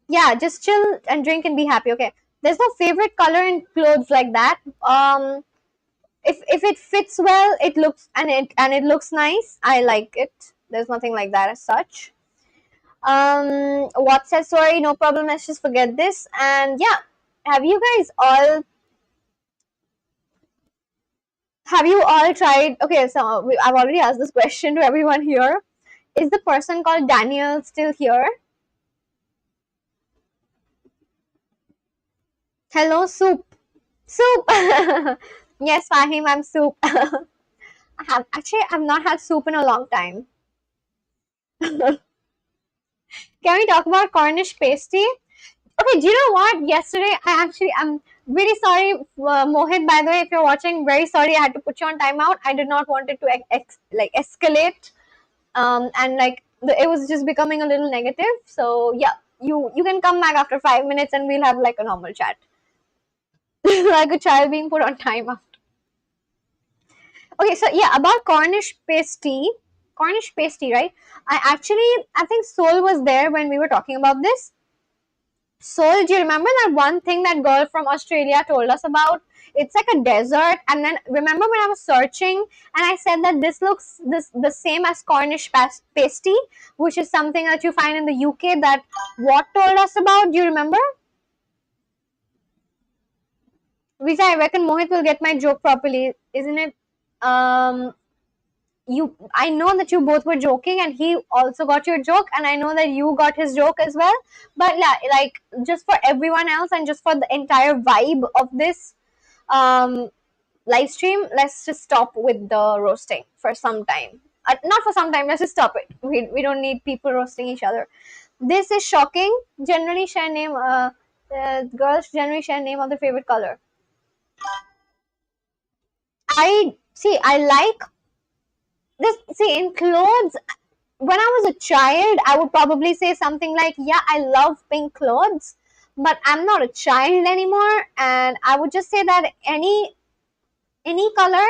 Yeah, just chill and drink and be happy. Okay, there's no favorite color in clothes like that. If it fits well, it looks nice, I like it. There's nothing like that as such. What says sorry? No problem. Let's just forget this. And yeah, have you all tried? Okay, so I've already asked this question to everyone here. Is the person called Daniel still here? Hello, Soup. Soup. Yes, Fahim, I'm Soup. I've not had soup in a long time. Can we talk about Cornish pasty? Okay, do you know what? Yesterday, I'm really sorry, Mohit. By the way, if you're watching, very sorry. I had to put you on timeout. I did not want it to escalate, and like it was just becoming a little negative. So yeah, you can come back after 5 minutes, and we'll have like a normal chat. like a child being put on timeout. Okay, so yeah, about Cornish pasty. Cornish pasty, right? I think Sol was there when we were talking about this. Sol, do you remember that one thing that girl from Australia told us about? It's like a desert, and then remember when I was searching and I said that this looks the same as Cornish pasty, which is something that you find in the UK. That what told us about? Do you remember? Riza, I reckon Mohit will get my joke properly, isn't it? Um, I know that you both were joking and he also got your joke, and I know that you got his joke as well, but yeah, like just for everyone else and just for the entire vibe of this live stream, let's just stop with the roasting for some time. Not for some time, let's just stop it. We don't need people roasting each other. This is shocking. Generally share name, girls generally share name of their favorite color. I like this. See, in clothes, when I was a child, I would probably say something like, yeah, I love pink clothes, but I'm not a child anymore, and I would just say that any color,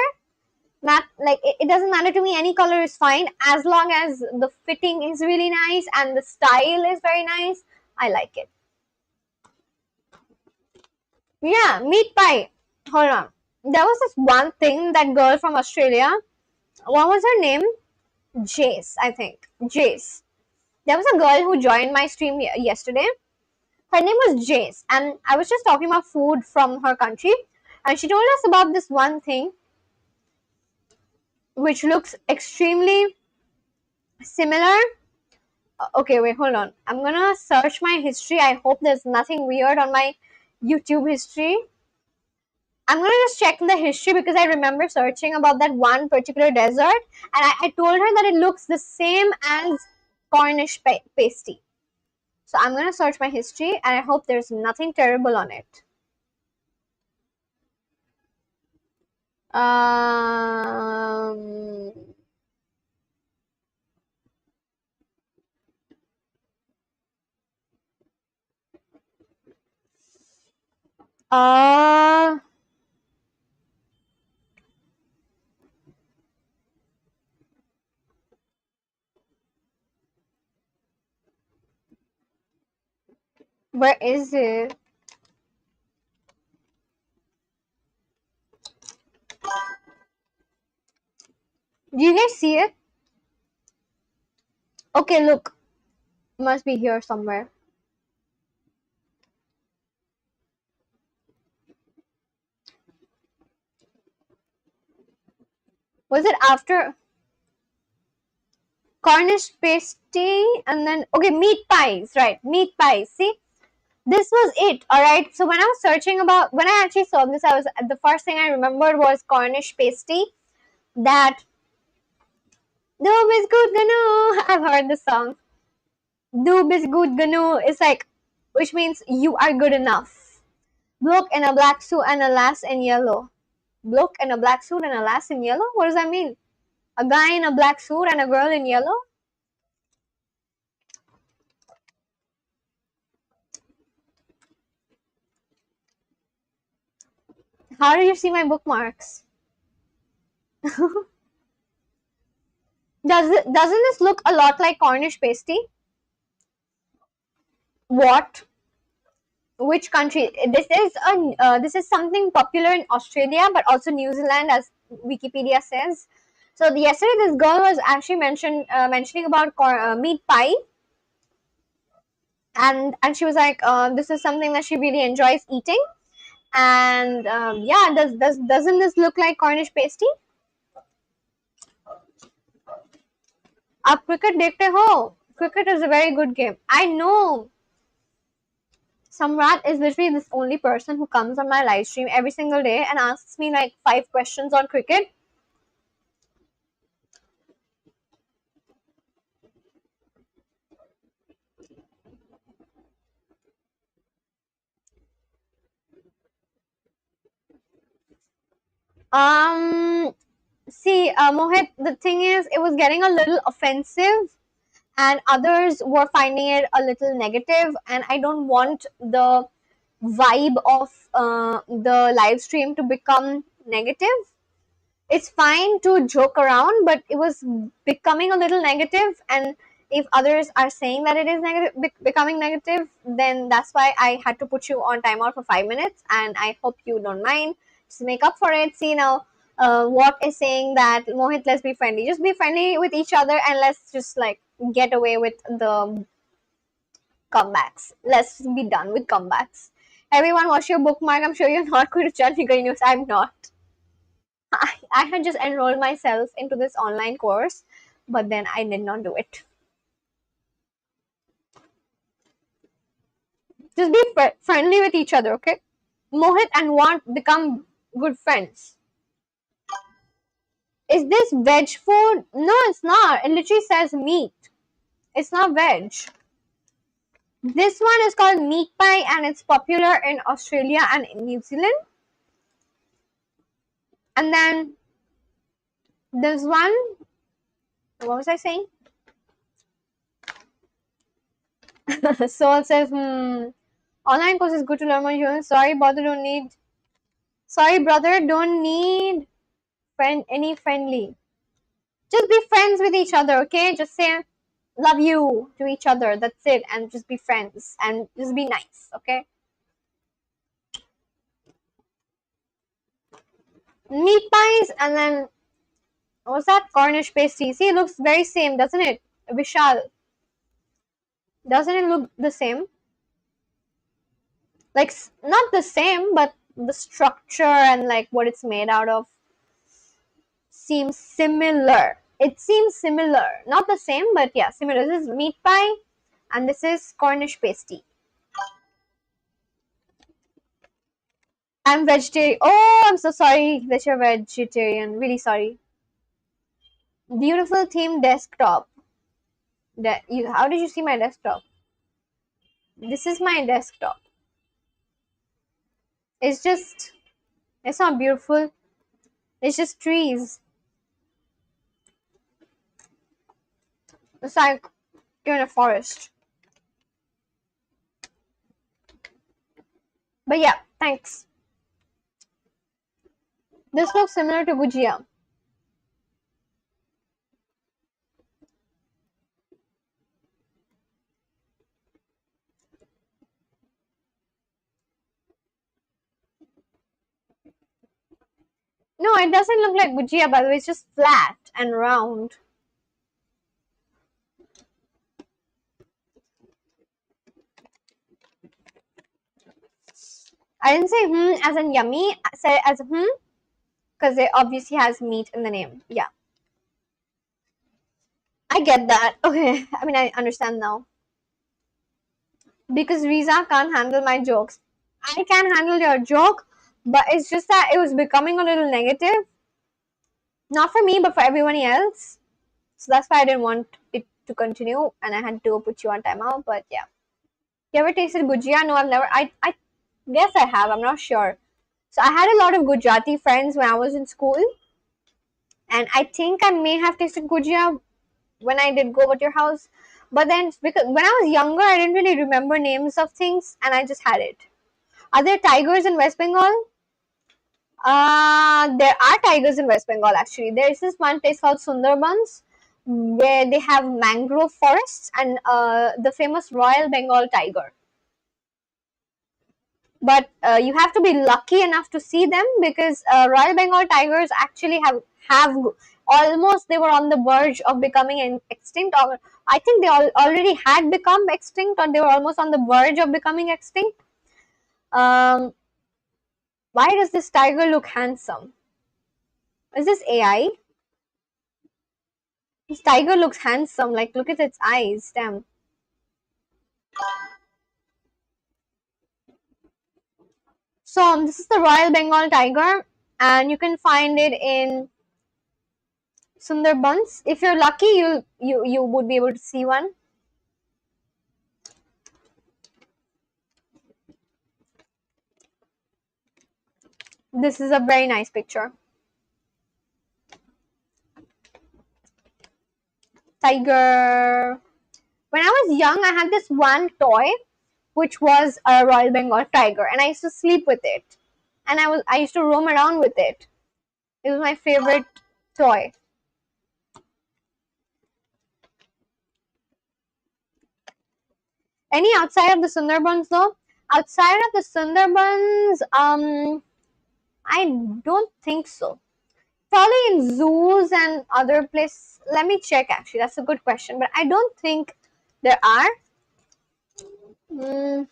like it doesn't matter to me, any color is fine as long as the fitting is really nice and the style is very nice. I like it. Yeah, meat pie. Hold on. There was this one thing, that girl from Australia. What was her name? Jace, I think. Jace. There was a girl who joined my stream yesterday. Her name was Jace, and I was just talking about food from her country, and she told us about this one thing which looks extremely similar. Okay, wait, hold on. I'm gonna search my history. I hope there's nothing weird on my YouTube history. I'm gonna just check the history because I remember searching about that one particular dessert, and I told her that it looks the same as Cornish pasty. So I'm gonna search my history, and I hope there's nothing terrible on it. Um. Uh. Where is it? Do you guys see it? Okay, look. Must be here somewhere. Was it after Cornish pasty and then okay, meat pies, right? Meat pies. See, this was it. All right. So when I was searching about, when I actually saw this, I was the first thing I remembered was Cornish pasty. That Doob is good ganu. I've heard the song. Doob is good ganu. It's like, which means you are good enough. Bloke in a black suit and a lass in yellow. Bloke in a black suit and a lass in yellow. What does that mean? A guy in a black suit and a girl in yellow? How did you see my bookmarks? Doesn't this look a lot like Cornish pasty? What? Which country? This is something popular in Australia, but also New Zealand, as Wikipedia says. So yesterday, this girl was actually mentioning about meat pie, and she was like, this is something that she really enjoys eating. And yeah, doesn't this look like Cornish pasty? आप cricket देखते हो? Cricket is a very good game. I know. Samrat is literally this only person who comes on my live stream every single day and asks me like 5 questions on cricket. See, Mohit, the thing is, it was getting a little offensive, and others were finding it a little negative, and I don't want the vibe of the live stream to become negative. It's fine to joke around, but it was becoming a little negative, and if others are saying that it is negative, becoming negative, then that's why I had to put you on timeout for 5 minutes, and I hope you don't mind. Just make up for it. See now, what is saying that Mohit, let's be friendly. Just be friendly with each other, and let's just like get away with the comebacks. Let's be done with comebacks. Everyone, watch your bookmark. I'm sure you're not going to judge me, news. I'm not. I had just enrolled myself into this online course, but then I did not do it. Just be friendly with each other, okay? Mohit and Want become good friends. Is this veg food? No, it's not. It literally says meat. It's not veg. This one is called meat pie and it's popular in Australia and in New Zealand. And then this one, what was I saying? So it says, online course is good to learn more humans. Sorry, brother, don't need any friendly. Just be friends with each other, okay? Just say love you to each other. That's it. And just be friends and just be nice, okay? Meat pies and then what's that? Cornish pasty. See, it looks very same, doesn't it? Vishal. Doesn't it look the same? Like, not the same, but the structure and like what it's made out of seems similar. It seems similar. Not the same, but yeah, similar. This is meat pie and this is Cornish pasty. I'm vegetarian. Oh, I'm so sorry that you're vegetarian. Really sorry. Beautiful theme desktop. How did you see my desktop? This is my desktop. It's not beautiful. It's just trees. It's like you're in a forest. But yeah, thanks. This looks similar to Gujia. No, it doesn't look like Gujia, by the way. It's just flat and round. I didn't say as in yummy. I said as because it obviously has meat in the name. Yeah. I get that. Okay. I mean, I understand now. Because Riza can't handle my jokes. I can handle your joke, but it's just that it was becoming a little negative. Not for me, but for everyone else. So that's why I didn't want it to continue and I had to put you on timeout. But yeah. You ever tasted Gujia? No, I've never. I guess I have. I'm not sure. So I had a lot of Gujarati friends when I was in school. And I think I may have tasted Gujia when I did go over to your house. But then, because when I was younger, I didn't really remember names of things and I just had it. Are there tigers in West Bengal? There are tigers in West Bengal actually. There is this one place called Sundarbans where they have mangrove forests and the famous Royal Bengal tiger. But you have to be lucky enough to see them because Royal Bengal tigers actually have almost they were on the verge of becoming extinct. Or I think they already had become extinct, or they were almost on the verge of becoming extinct. Why does this tiger look handsome? Is this AI? This tiger looks handsome. Like, look at its eyes. Damn. So, this is the Royal Bengal tiger, and you can find it in Sundarbans. If you're lucky, you would be able to see one. This is a very nice picture. Tiger. When I was young, I had this one toy which was a Royal Bengal tiger, and I used to sleep with it, and I used to roam around with it. It was my favorite toy. Any outside of the Sundarbans though? Outside of the Sundarbans, I don't think so. Probably in zoos and other places. Let me check. Actually, that's a good question, but I don't think there are. Mm,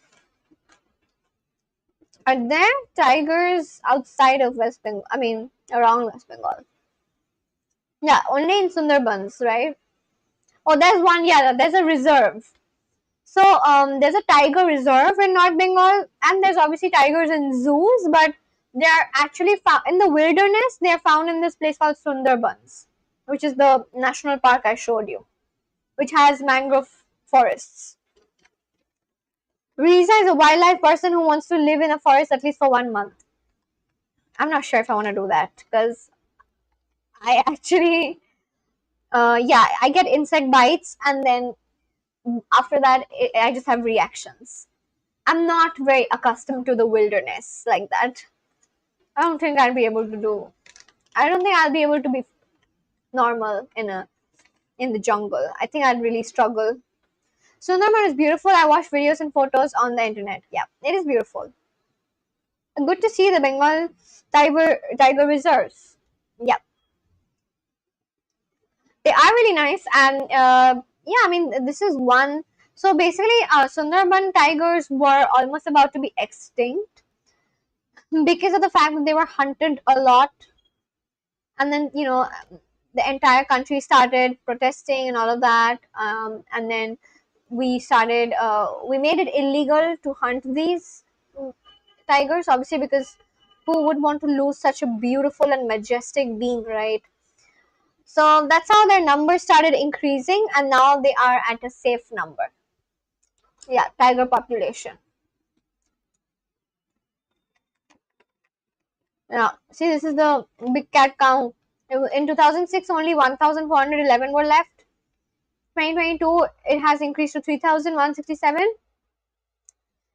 are there tigers outside of West Bengal? I mean, around West Bengal? Yeah, only in Sundarbans, right? Oh, there's one. Yeah, there's a reserve. So there's a tiger reserve in North Bengal, and there's obviously tigers in zoos, but they are actually found in the wilderness. They are found in this place called Sundarbans, which is the national park I showed you, which has mangrove forests. Riza is a wildlife person who wants to live in a forest at least for 1 month. I'm not sure if I want to do that because I actually, yeah, I get insect bites, and then after that, I just have reactions. I'm not very accustomed to the wilderness like that. I don't think I'll be able to do. I don't think I'll be able to be normal in the jungle. I think I'd really struggle. Sundarban is beautiful. I watch videos and photos on the internet. Yeah, it is beautiful. Good to see the Bengal tiger reserves. Yeah, they are really nice, and yeah, I mean this is one. So basically, Sundarban tigers were almost about to be extinct because of the fact that they were hunted a lot, and then the entire country started protesting and all of that, and then we made it illegal to hunt these tigers, obviously, because who would want to lose such a beautiful and majestic being, right? So that's how their numbers started increasing, and now they are at a safe number. Yeah, tiger population. Now, see, this is the big cat count. In 2006, only 1,411 were left. 2022, it has increased to 3,167.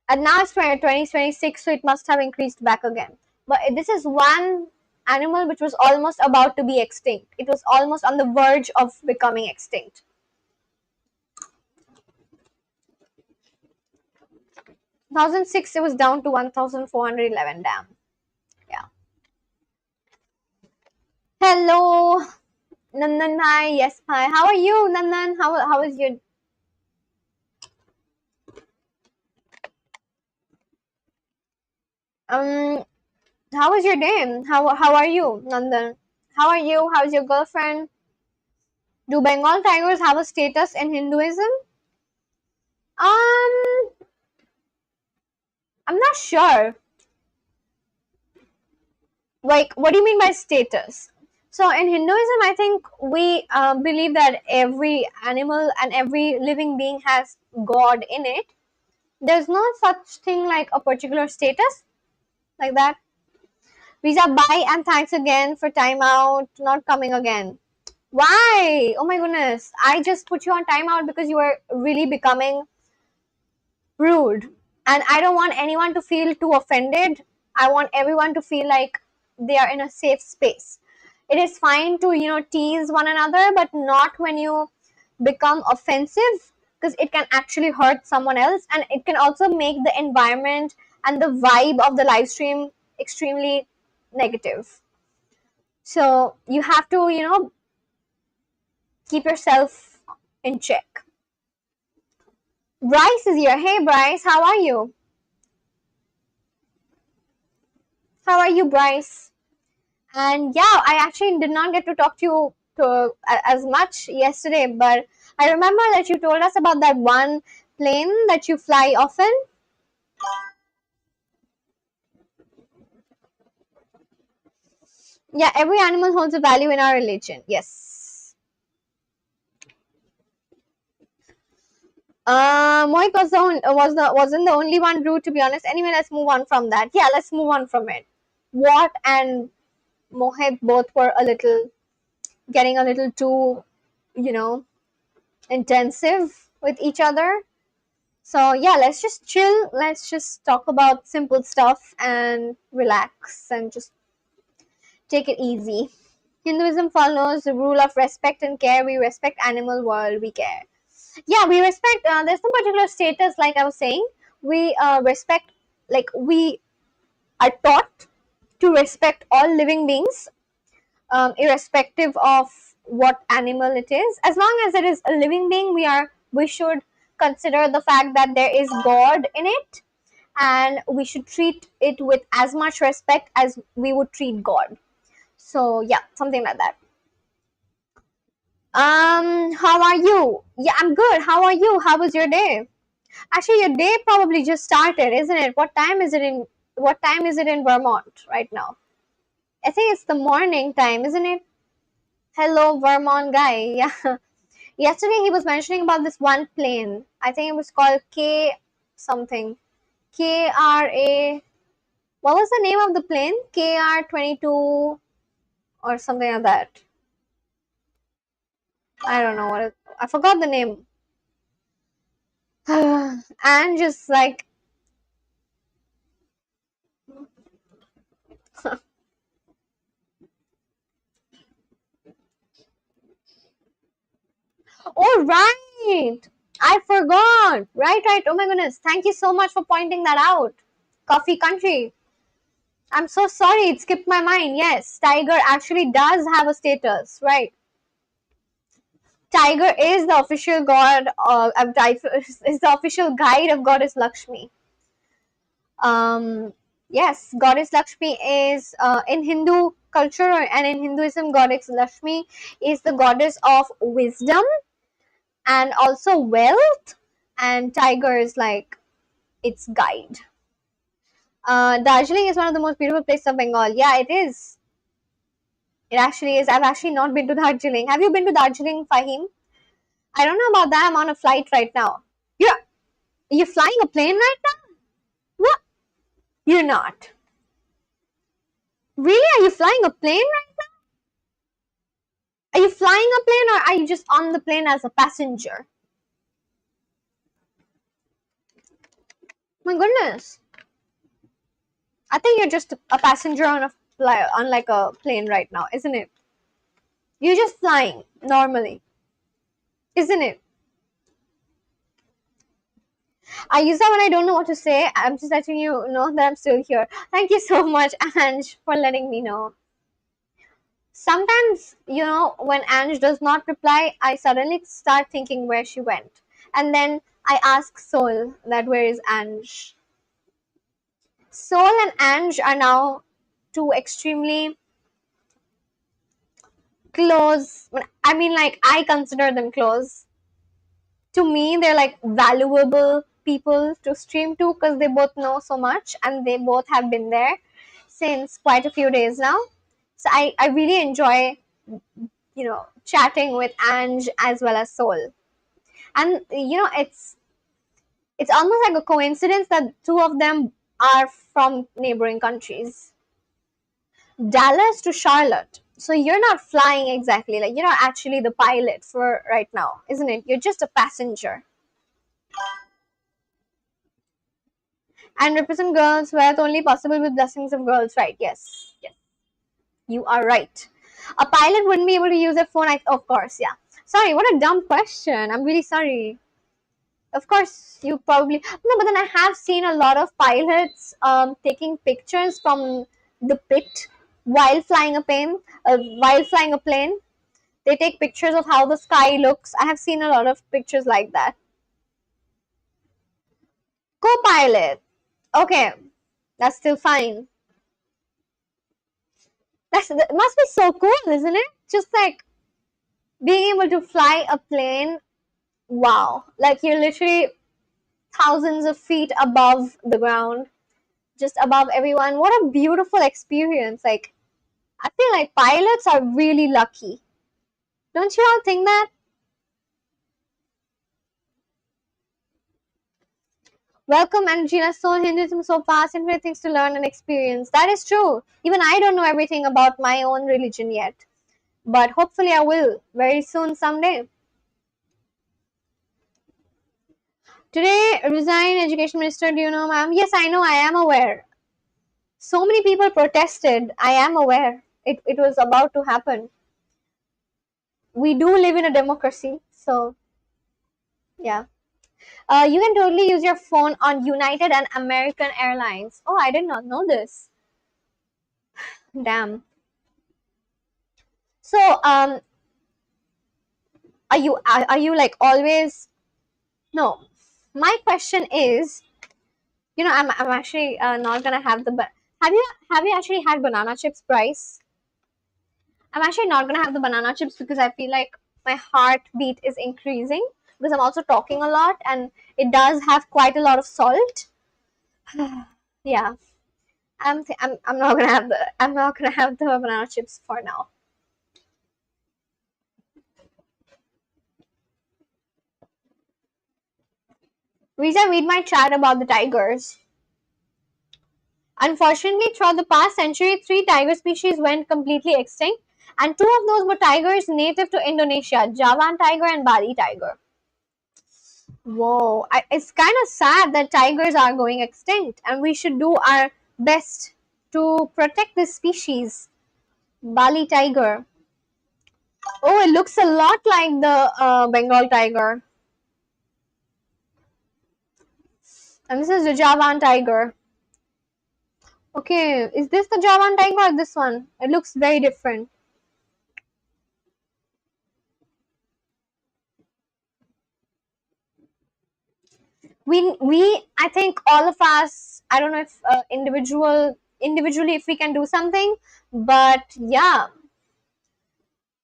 And now it's 2026, so it must have increased back again. But this is one animal which was almost about to be extinct. It was almost on the verge of becoming extinct. 2006, it was down to 1,411. Damn. Yeah. Hello, Nandan Bhai. Yes, hi. How are you, Nandan? How is your um? How was your day? How are you, Nandan? How are you? How's your girlfriend? Do Bengal tigers have a status in Hinduism? Um, I'm not sure. Like, what do you mean by status? So in Hinduism, I think we believe that every animal and every living being has God in it. There's no such thing like a particular status like that. Riza, bye and thanks again for timeout not coming again. Why? Oh my goodness. I just put you on timeout because you were really becoming rude. And I don't want anyone to feel too offended. I want everyone to feel like they are in a safe space. It is fine to, tease one another, but not when you become offensive, because it can actually hurt someone else, and it can also make the environment and the vibe of the live stream extremely negative. So you have to, keep yourself in check. Bryce is here. Hey Bryce, how are you? How are you, Bryce? And yeah, I actually did not get to talk to you as much yesterday, but I remember that you told us about that one plane that you fly often. Yeah, every animal holds a value in our religion. Yes. Mohit wasn't the only one rude, to be honest. Anyway, let's move on from that. Yeah, let's move on from it. What and Mohit both were getting a little too, you know, intensive with each other. So yeah, let's just chill. Let's just talk about simple stuff and relax and just take it easy. Hinduism follows the rule of respect and care. We respect animal world. We care. Yeah, we respect. There's no particular status, like I was saying. We respect, like we are taught to respect all living beings, irrespective of what animal it is. As long as it is a living being, we should consider the fact that there is God in it, and we should treat it with as much respect as we would treat God. So yeah, something like that. How are you? Yeah, I'm good. How are you? How was your day? Actually, your day probably just started, isn't it? What time is it in Vermont right now? I think it's the morning time, isn't it? Hello, Vermont guy. Yeah. Yesterday he was mentioning about this one plane. I think it was called K something. KRA. What was the name of the plane? KR-22 or something like that. I don't know what it, I forgot the name. And just like, oh right, I forgot. Right. Oh my goodness. Thank you so much for pointing that out. Coffee Country. I'm so sorry, it skipped my mind. Yes, Tiger actually does have a status, right? Tiger is the official god is the official guide of goddess Lakshmi. Um, yes, goddess Lakshmi is in Hindu culture and in Hinduism, goddess Lakshmi is the goddess of wisdom and also wealth, and tiger is like its guide. Darjeeling is one of the most beautiful places of Bengal. Yeah, it is. It actually is. I've actually not been to Darjeeling. Have you been to Darjeeling, Fahim? I don't know about that. I'm on a flight right now. You're flying a plane right now? What? You're not. Really? Are you flying a plane right now? Are you flying a plane or are you just on the plane as a passenger? My goodness. I think you're just a passenger on on like a plane right now, isn't it? You're just flying normally, isn't it? I use that when I don't know what to say. I'm just letting you know that I'm still here. Thank you so much, Ange, for letting me know. Sometimes, when Ange does not reply, I suddenly start thinking where she went. And then I ask Soul that where is Ange? Soul and Ange are now two extremely close. I mean, like, I consider them close. To me, they're like valuable people to stream to because they both know so much and they both have been there since quite a few days now. So I really enjoy, chatting with Ange as well as Soul. And, it's almost like a coincidence that two of them are from neighboring countries. Dallas to Charlotte. So you're not flying exactly, like you're not actually the pilot for right now, isn't it? You're just a passenger. And represent girls' wealth only possible with blessings of girls, right? Yes. Yes. You are right. A pilot wouldn't be able to use a phone, of course, yeah. Sorry, what a dumb question. I'm really sorry. Of course, you probably no, but then I have seen a lot of pilots taking pictures from the pit while flying a plane. While flying a plane, they take pictures of how the sky looks. I have seen a lot of pictures like that. Co-pilot, okay, that's still fine. That must be so cool, isn't it? Just like being able to fly a plane. Wow, like you're literally thousands of feet above the ground, just above everyone. What a beautiful experience. Like, I feel like pilots are really lucky. Don't you all think that? Welcome, Angela. So Hinduism so fast, infinite things to learn and experience. That is true. Even I don't know everything about my own religion yet. But hopefully I will very soon someday. Today, resign education minister. Do you know, ma'am? Yes, I know. I am aware. So many people protested. I am aware. It was about to happen. We do live in a democracy, so yeah. You can totally use your phone on United and American Airlines. Oh, I did not know this. Damn. So, are you like always? No. My question is, I'm actually not gonna have the. Have you actually had banana chips, Bryce? I'm actually not gonna have the banana chips because I feel like my heartbeat is increasing because I'm also talking a lot and it does have quite a lot of salt. Yeah, I'm not gonna have the banana chips for now. Riza, read my chat about the tigers. Unfortunately, throughout the past century, 3 tiger species went completely extinct, and 2 of those were tigers native to Indonesia: Javan tiger and Bali tiger. Whoa, it's kind of sad that tigers are going extinct, and we should do our best to protect this species. Bali tiger. Oh, it looks a lot like the Bengal tiger. And this is the Javan tiger. Okay, is this the Javan tiger or this one? It looks very different. We I think all of us, I don't know if individually if we can do something, but yeah,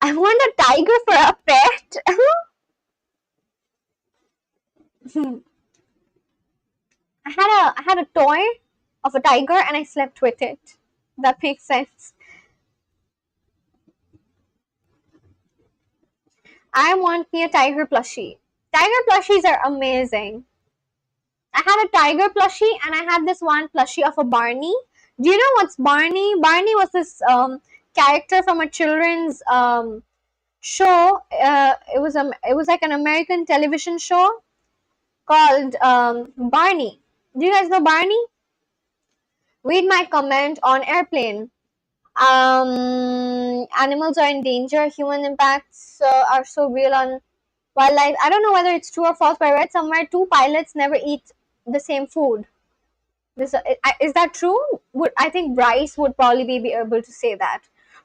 I want a tiger for a pet. I had a toy of a tiger and I slept with it. That makes sense. I want me a tiger plushie. Tiger plushies are amazing. I had a tiger plushie and I had this one plushie of a Barney. Do you know what's Barney? Barney was this character from a children's show. It was like an American television show called Barney. Do you guys know Barney? Read my comment on airplane. Animals are in danger. Human impacts are so real on wildlife. I don't know whether it's true or false, but I read somewhere 2 pilots never eat the same food. Is that true? I think Bryce would probably be able to say that.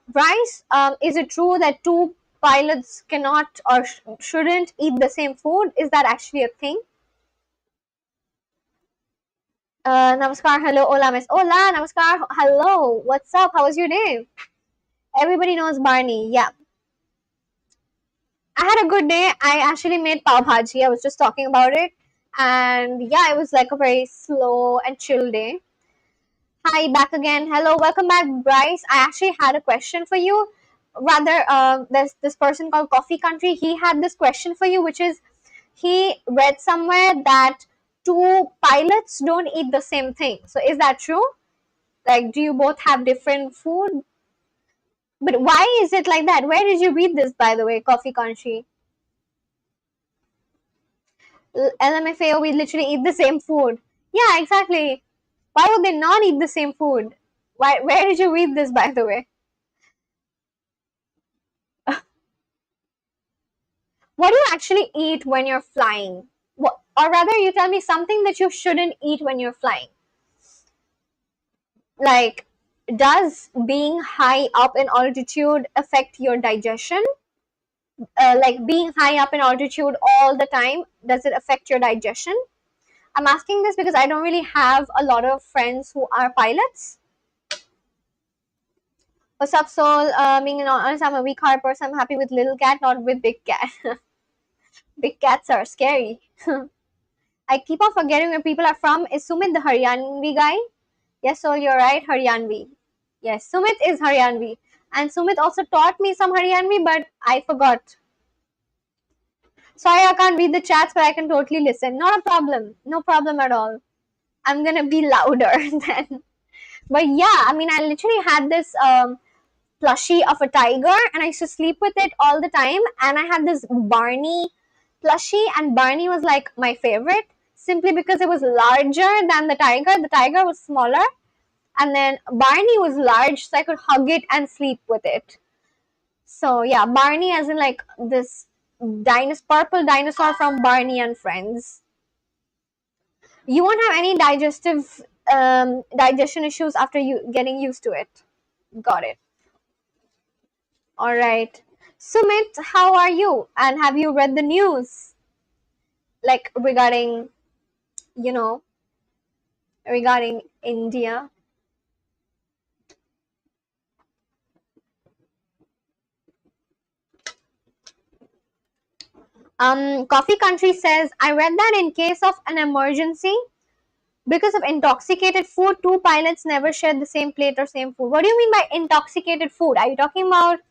Bryce, is it true that 2 pilots cannot or shouldn't eat the same food? Is that actually a thing? Namaskar, hello, hola, miss. Hola, namaskar, hello. What's up? How was your day? Everybody knows Barney. Yeah. I had a good day. I actually made pav bhaji. I was just talking about it. And yeah, it was like a very slow and chill day. Hi, back again. Hello, welcome back, Bryce. I actually had a question for you. Rather, there's this person called Coffee Country. He had this question for you, which is he read somewhere that 2 pilots don't eat the same thing. So, is that true? Like, do you both have different food? But why is it like that? Where did you read this, by the way, Coffee Country? LMFAO, we literally eat the same food. Yeah, exactly. Why would they not eat the same food? Where did you read this, by the way? What do you actually eat when you're flying? Or rather, you tell me something that you shouldn't eat when you're flying. Like, does being high up in altitude affect your digestion? Like being high up in altitude all the time, does it affect your digestion? I'm asking this because I don't really have a lot of friends who are pilots. What's up, Soul? Being honest, I'm a weak heart person. I'm happy with little cat, not with big cat. Big cats are scary. I keep on forgetting where people are from. Is Sumit the Haryanvi guy? Yes, Soul, you're right. Haryanvi. Yes, Sumit is Haryanvi. And Sumit also taught me some Haryanvi, but I forgot. Sorry, I can't read the chats, but I can totally listen. Not a problem. No problem at all. I'm gonna be louder then. But yeah, I mean, I literally had this plushie of a tiger and I used to sleep with it all the time. And I had this Barney plushie, and Barney was like my favorite. simply because it was larger than the tiger. The tiger was smaller, and then Barney was large, so I could hug it and sleep with it. So yeah, Barney as in like this purple dinosaur from Barney and Friends. You won't have any digestion issues after you getting used to it. Got it. All right. Sumit, how are you? And have you read the news? Like regarding, you know, regarding India? Coffee Country says, I read that in case of an emergency, because of intoxicated food, two pilots never shared the same plate or same food. What do you mean by intoxicated food? Are you talking about?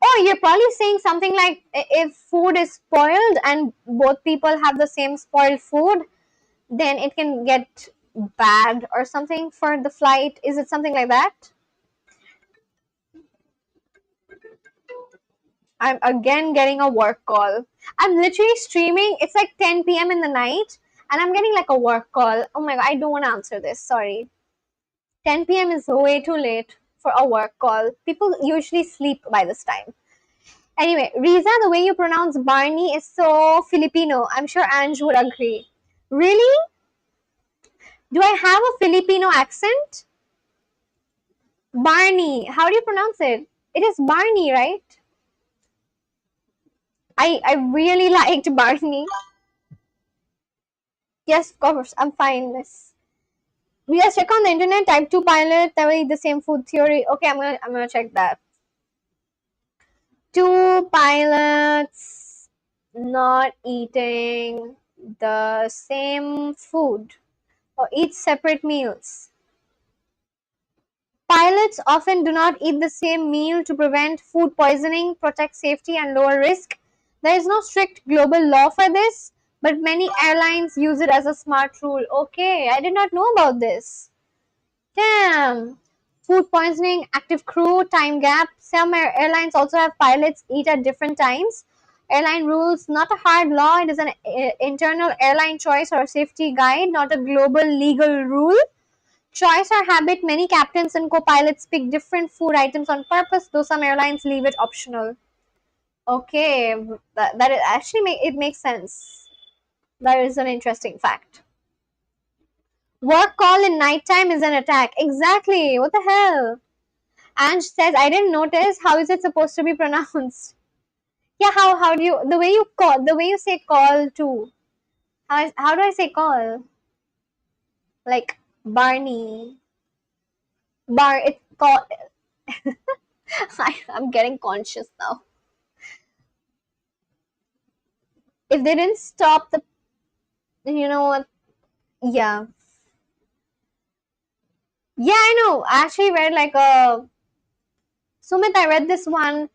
Oh, you're probably saying something like if food is spoiled and both people have the same spoiled food, then it can get bad or something for the flight. Is it something like that? I'm again getting a work call. I'm literally streaming. It's like 10 p.m. in the night, and I'm getting like a work call. Oh my god, I don't want to answer this. Sorry. 10 p.m. is way too late for a work call. People usually sleep by this time. Anyway, Riza, the way you pronounce Barney is so Filipino. I'm sure Ange would agree. Really? Do I have a Filipino accent? Barney. How do you pronounce it? It is Barney, right? I really liked Barney. Yes, of course. I'm fine. This. Yes, check on the internet. Type 2 pilot. That way the same food theory. Okay, I'm gonna check that. Two pilots not eating the same food or eat separate meals. Pilots often do not eat the same meal to prevent food poisoning, protect safety, and lower risk. There is no strict global law for this, but many airlines use it as a smart rule. Okay, I did not know about this. Damn. Food poisoning, active crew, time gap. Some airlines also have pilots eat at different times. Airline rules, not a hard law. It is an internal airline choice or a safety guide, not a global legal rule. Choice or habit, many captains and co-pilots pick different food items on purpose, though some airlines leave it optional. Okay, that is actually it makes sense. That is an interesting fact. Work call in nighttime is an attack. Exactly. What the hell? Ange says, I didn't notice. How is it supposed to be pronounced? Yeah, how do you, the way you say call too. How do I say call? Like Barney. It's call. I'm getting conscious now. If they didn't stop the, you know what? Yeah. Yeah, I know. I actually read like a, Sumit, I read this one,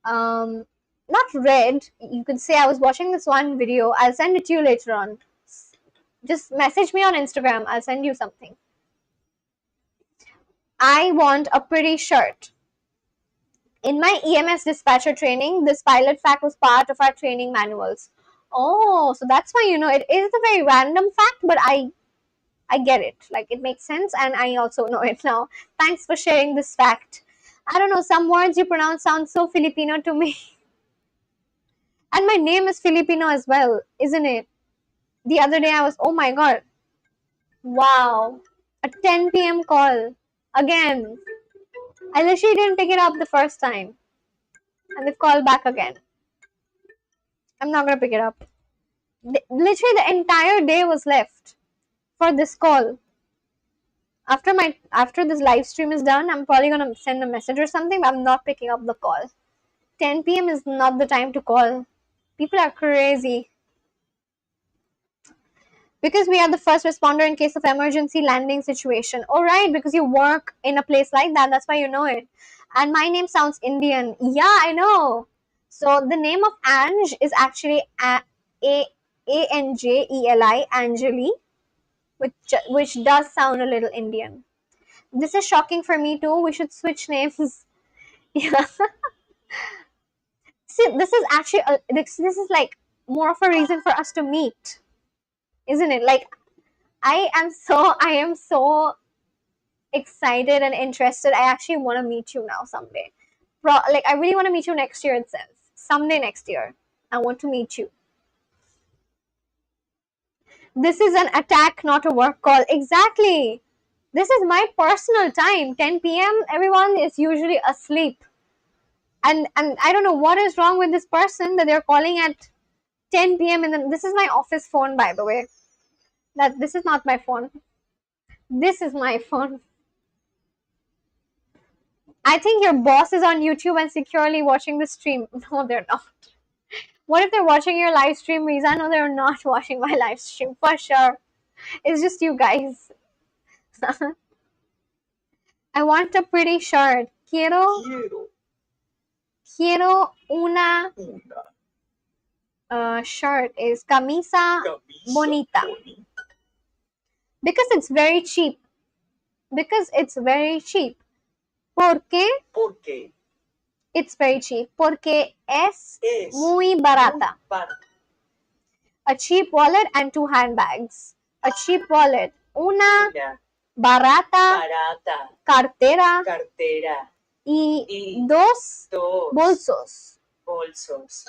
um, not read, you could say I was watching this one video. I'll send it to you later on. Just message me on Instagram. I'll send you something. I want a pretty shirt. In my EMS dispatcher training, this pilot fact was part of our training manuals. Oh, so that's why it is a very random fact, but I get it. Like it makes sense, and I also know it now. Thanks for sharing this fact. I don't know, some words you pronounce sound so Filipino to me. And my name is Filipino as well, isn't it? The other day I was, oh my god, wow, a 10 p.m. call. Again. I literally didn't pick it up the first time. And they've called back again. I'm not gonna pick it up. Literally the entire day was left for this call. After this live stream is done, I'm probably gonna send a message or something, but I'm not picking up the call. 10 p.m. is not the time to call. People are crazy. Because we are the first responder in case of emergency landing situation. All right, because you work in a place like that, that's why you know it. And my name sounds Indian. Yeah, I know. So the name of Ange is actually Anjeli, Angeli, which does sound a little Indian. This is shocking for me too. We should switch names. Yeah. See, this is actually this is like more of a reason for us to meet. isn't it? Like, I am so excited and interested. I actually want to meet you now someday. Like, I really want to meet you next year itself. Someday next year, I want to meet you. This is an attack, not a work call. Exactly. This is my personal time. 10 p.m. Everyone is usually asleep. And I don't know what is wrong with this person that they're calling at 10 p.m. and then this is my office phone, by the way. That this is not my phone. This is my phone. I think your boss is on YouTube and securely watching the stream. No, they're not. What if they're watching your live stream, Riza? No, they're not watching my live stream for sure. It's just you guys. I want a pretty shirt. Quiero Quiero una una shirt is camisa camisa bonita. bonita. Because it's very cheap. Because it's very cheap. Porque Porque it's very cheap. Porque es es muy barata. muy barata. A cheap wallet and 2 handbags. A cheap wallet. Una Una barata barata cartera cartera y y dos dos bolsos. bolsos.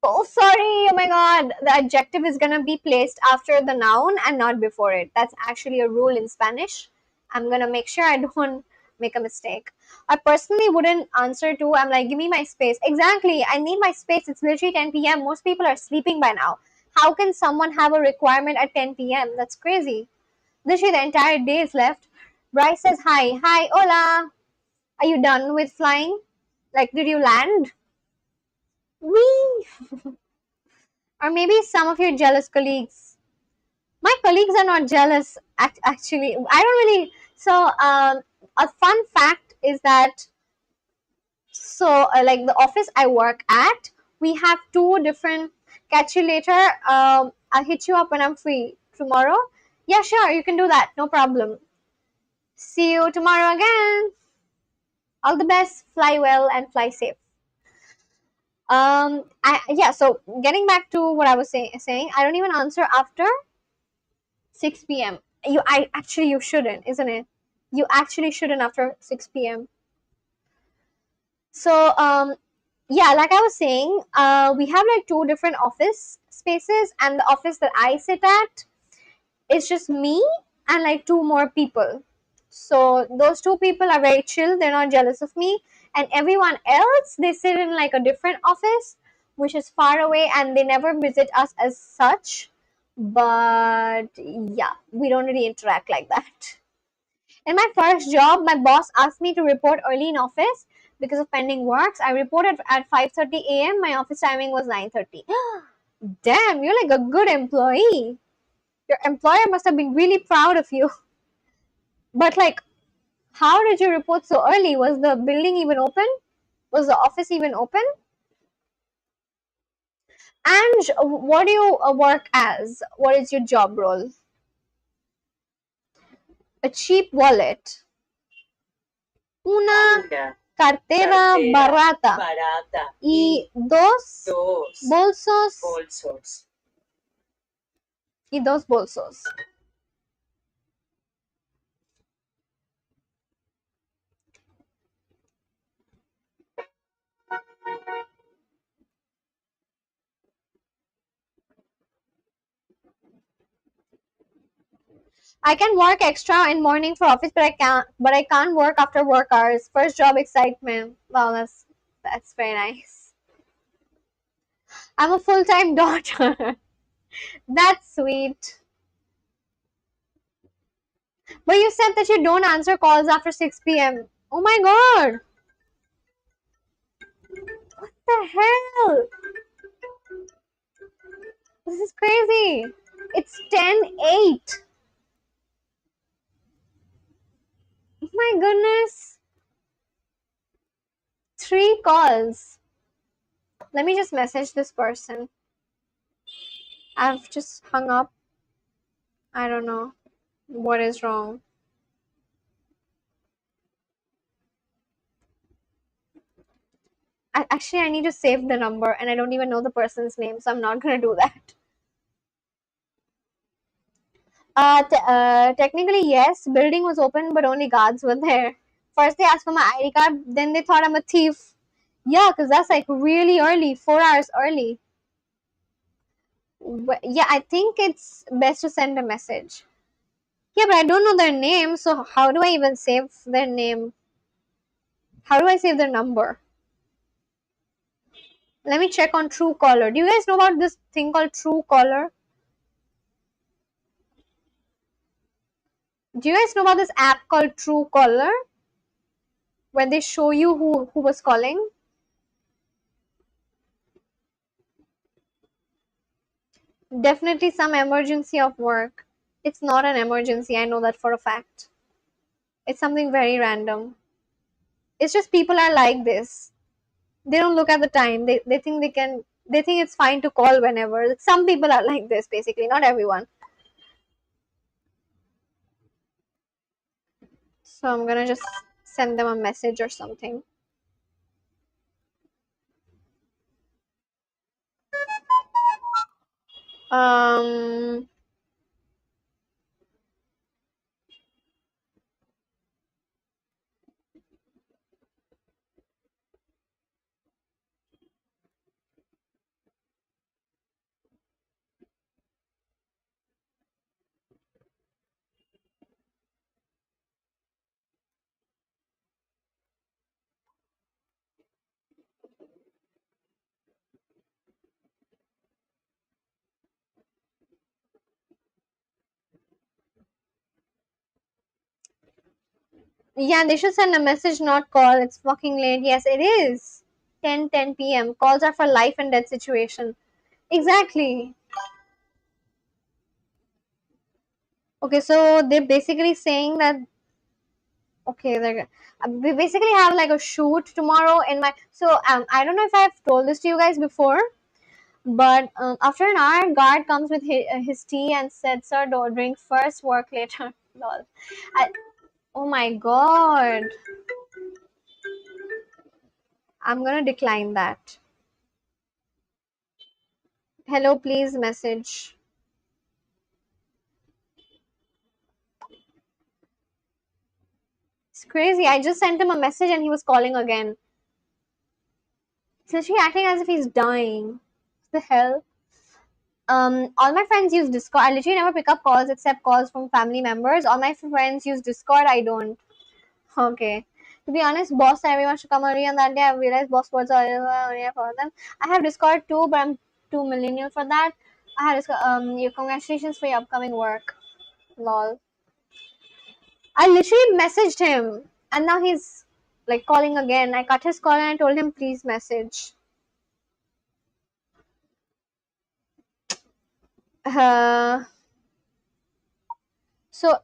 Oh, sorry. Oh my god. The adjective is gonna be placed after the noun and not before it. That's actually a rule in Spanish. I'm gonna make sure I don't make a mistake. I personally wouldn't answer to. I'm like, give me my space. Exactly. I need my space. It's literally 10 p.m. Most people are sleeping by now. How can someone have a requirement at 10 p.m.? That's crazy. Literally, the entire day is left. Bryce says, hi. Hi, hola. Are you done with flying? Like, did you land? Wee! Or maybe some of your jealous colleagues. My colleagues are not jealous, actually. I don't really. So, a fun fact is that, like the office I work at, we have 2 different. Catch you later. I'll hit you up when I'm free tomorrow. Yeah, sure, you can do that. No problem. See you tomorrow again. All the best. Fly well and fly safe. Yeah. So getting back to what I was saying, I don't even answer after 6 p.m. You shouldn't, isn't it? You actually shouldn't after 6 p.m. So yeah, like I was saying, we have like 2 different office spaces, and the office that I sit at, it's just me and like 2 more people. So those 2 people are very chill, they're not jealous of me, and everyone else, they sit in like a different office which is far away, and they never visit us as such. But yeah, we don't really interact like that. In my first job, my boss asked me to report early in office because of pending works. I reported at 5:30 a.m. My office timing was 9:30. Damn, you're like a good employee. Your employer must have been really proud of you. But like, how did you report so early? Was the building even open? Was the office even open? And what do you work as? What is your job role? A cheap wallet. Una Una cartera cartera barata. barata Y dos dos bolsos. bolsos. Y dos bolsos. I can work extra in morning for office, but I can't work after work hours. First job excitement. Wow, that's very nice. I'm a full-time daughter. That's sweet. But you said that you don't answer calls after 6 p.m. Oh my god. What the hell? This is crazy. It's 10:08. Oh my goodness. 3 calls. Let me just message this person. I've just hung up. I don't know what is wrong. Actually, I need to save the number and I don't even know the person's name, so I'm not gonna do that. Technically, yes. Building was open, but only guards were there. First, they asked for my ID card. Then they thought I'm a thief. Yeah, because that's like really early, 4 hours early. Yeah, I think it's best to send a message. Yeah, but I don't know their name, so how do I even save their name? How do I save their number? Let me check on Truecaller. Do you guys know about this thing called Truecaller? Do you guys know about this app called Truecaller? Where they show you who was calling? Definitely some emergency of work. It's not an emergency, I know that for a fact. It's something very random. It's just people are like this. They don't look at the time. They think they think it's fine to call whenever. Some people are like this basically, not everyone. So I'm gonna just send them a message or something. Um yeah, they should send a message, not call. It's fucking late. Yes, it is. 10 p.m. Calls are for life and death situation. Exactly. Okay, so they're basically saying that okay, they're we basically have like a shoot tomorrow in my I don't know if I've told this to you guys before, but after an hour, guard comes with his tea and said, "Sir, don't drink first, work later." Lol. I, oh my god, I'm gonna decline that. Hello, please message. It's crazy. I just sent him a message and he was calling again. It's literally acting as if he's dying. What the hell? All my friends use Discord. I literally never pick up calls except calls from family members. All my friends use Discord. I don't. Okay. To be honest, boss said everyone should come early on that day. I realized boss words are only for them. I have Discord too, but I'm too millennial for that. I had Discord. You congratulations for your upcoming work. Lol. I literally messaged him, and now he's like calling again. I cut his call and I told him please message. Uh, so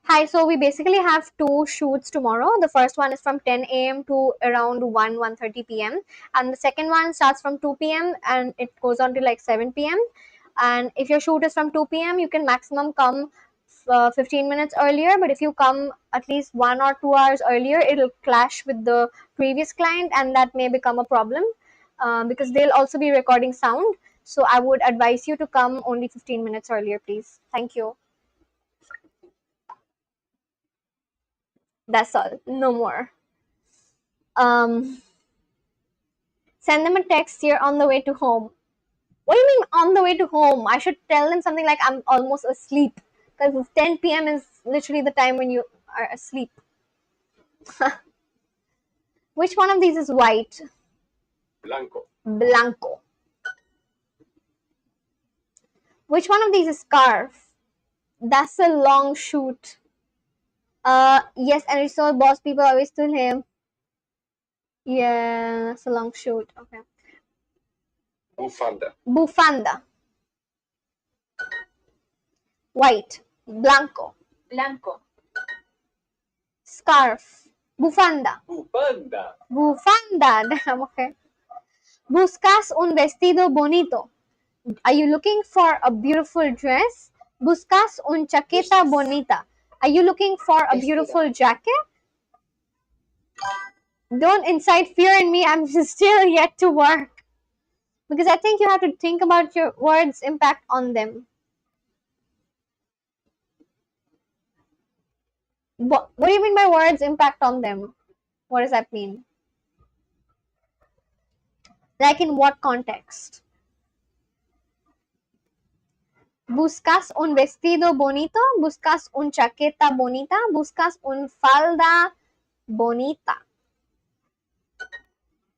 Hi, so we basically have two shoots tomorrow. The first one is from 10 a.m. to around 1:30 p.m. And the second one starts from 2 p.m. and it goes on to like 7 p.m. And if your shoot is from 2 p.m., you can maximum come 15 minutes earlier. But if you come at least 1 or 2 hours earlier, it'll clash with the previous client and that may become a problem because they'll also be recording sound. So I would advise you to come only 15 minutes earlier, please. Thank you. That's all. No more. Um, Send them a text here on the way to home. What do you mean on the way to home? I should tell them something like I'm almost asleep. Because 10 p.m. is literally the time when you are asleep. Which one of these is white? Blanco. Blanco. Which one of these is scarf? That's a long shoot. Yes, and it's so boss people always tell him. Yeah, that's a long shoot. Okay. Bufanda. Bufanda. White. Blanco. Blanco. Scarf. Bufanda. Bufanda. Bufanda. Damn, okay. Buscas un vestido bonito. Are you looking for a beautiful dress? Buscas un chaqueta bonita. Are you looking for a beautiful jacket? Don't incite fear in me. I'm still yet to work. Because I think you have to think about your words' impact on them. What do you mean by words' impact on them? What does that mean? Like in what context? Buscas un vestido bonito, buscas un chaqueta bonita, buscas un falda bonita.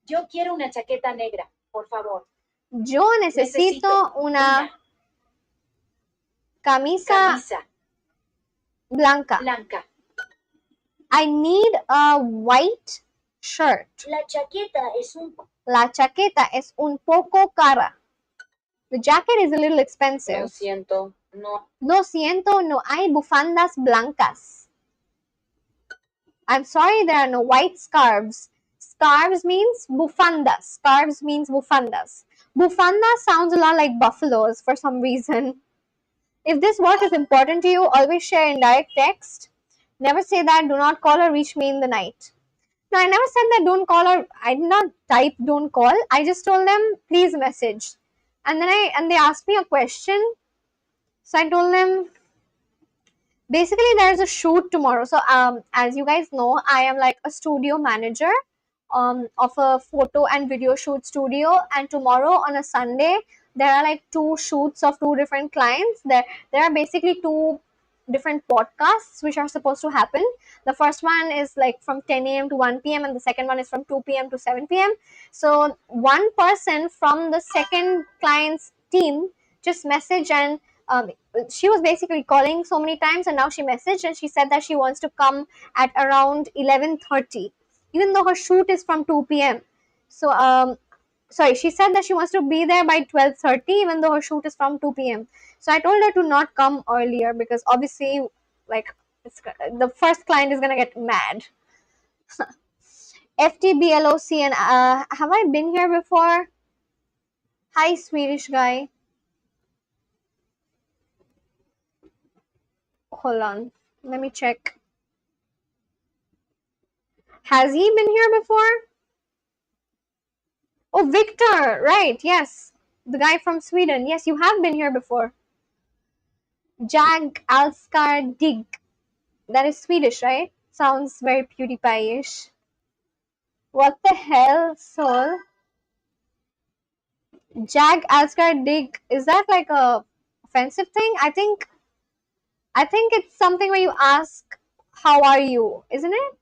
Yo quiero una chaqueta negra, por favor. Yo necesito una camisa blanca. I need a white shirt. La chaqueta es un poco cara. The jacket is a little expensive. Lo siento, no. Lo siento, no hay bufandas blancas. I'm sorry, there are no white scarves. Scarves means bufandas. Scarves means bufandas. Bufanda sounds a lot like buffaloes for some reason. If this work is important to you, always share in direct text. Never say that, do not call or reach me in the night. No, I never said that don't call, or I did not type don't call. I just told them please message. And then they asked me a question. So I told them basically there's a shoot tomorrow. So as you guys know, I am like a studio manager of a photo and video shoot studio, and tomorrow on a Sunday there are like two shoots of two different clients. There are basically two different podcasts which are supposed to happen. The first one is like from 10 a.m. to 1 p.m. and the second one is from 2 p.m. to 7 p.m. So one person from the second client's team just messaged, and she was basically calling so many times, and now she messaged and she said that she wants to come at around 11:30, even though her shoot is from 2 p.m. So sorry, she said that she wants to be there by 12:30 even though her shoot is from 2 p.m. So I told her to not come earlier because obviously like the first client is gonna get mad. FTBLOC, and have I been here before? Hi, Swedish guy. Hold on, let me check. Has he been here before? Oh, Victor, right, yes. The guy from Sweden. Yes, you have been here before. Jag Alskar Dig. That is Swedish, right? Sounds very PewDiePie-ish. What the hell, Soul? Jag Alskar Dig. Is that like a offensive thing? I think it's something where you ask, how are you? Isn't it?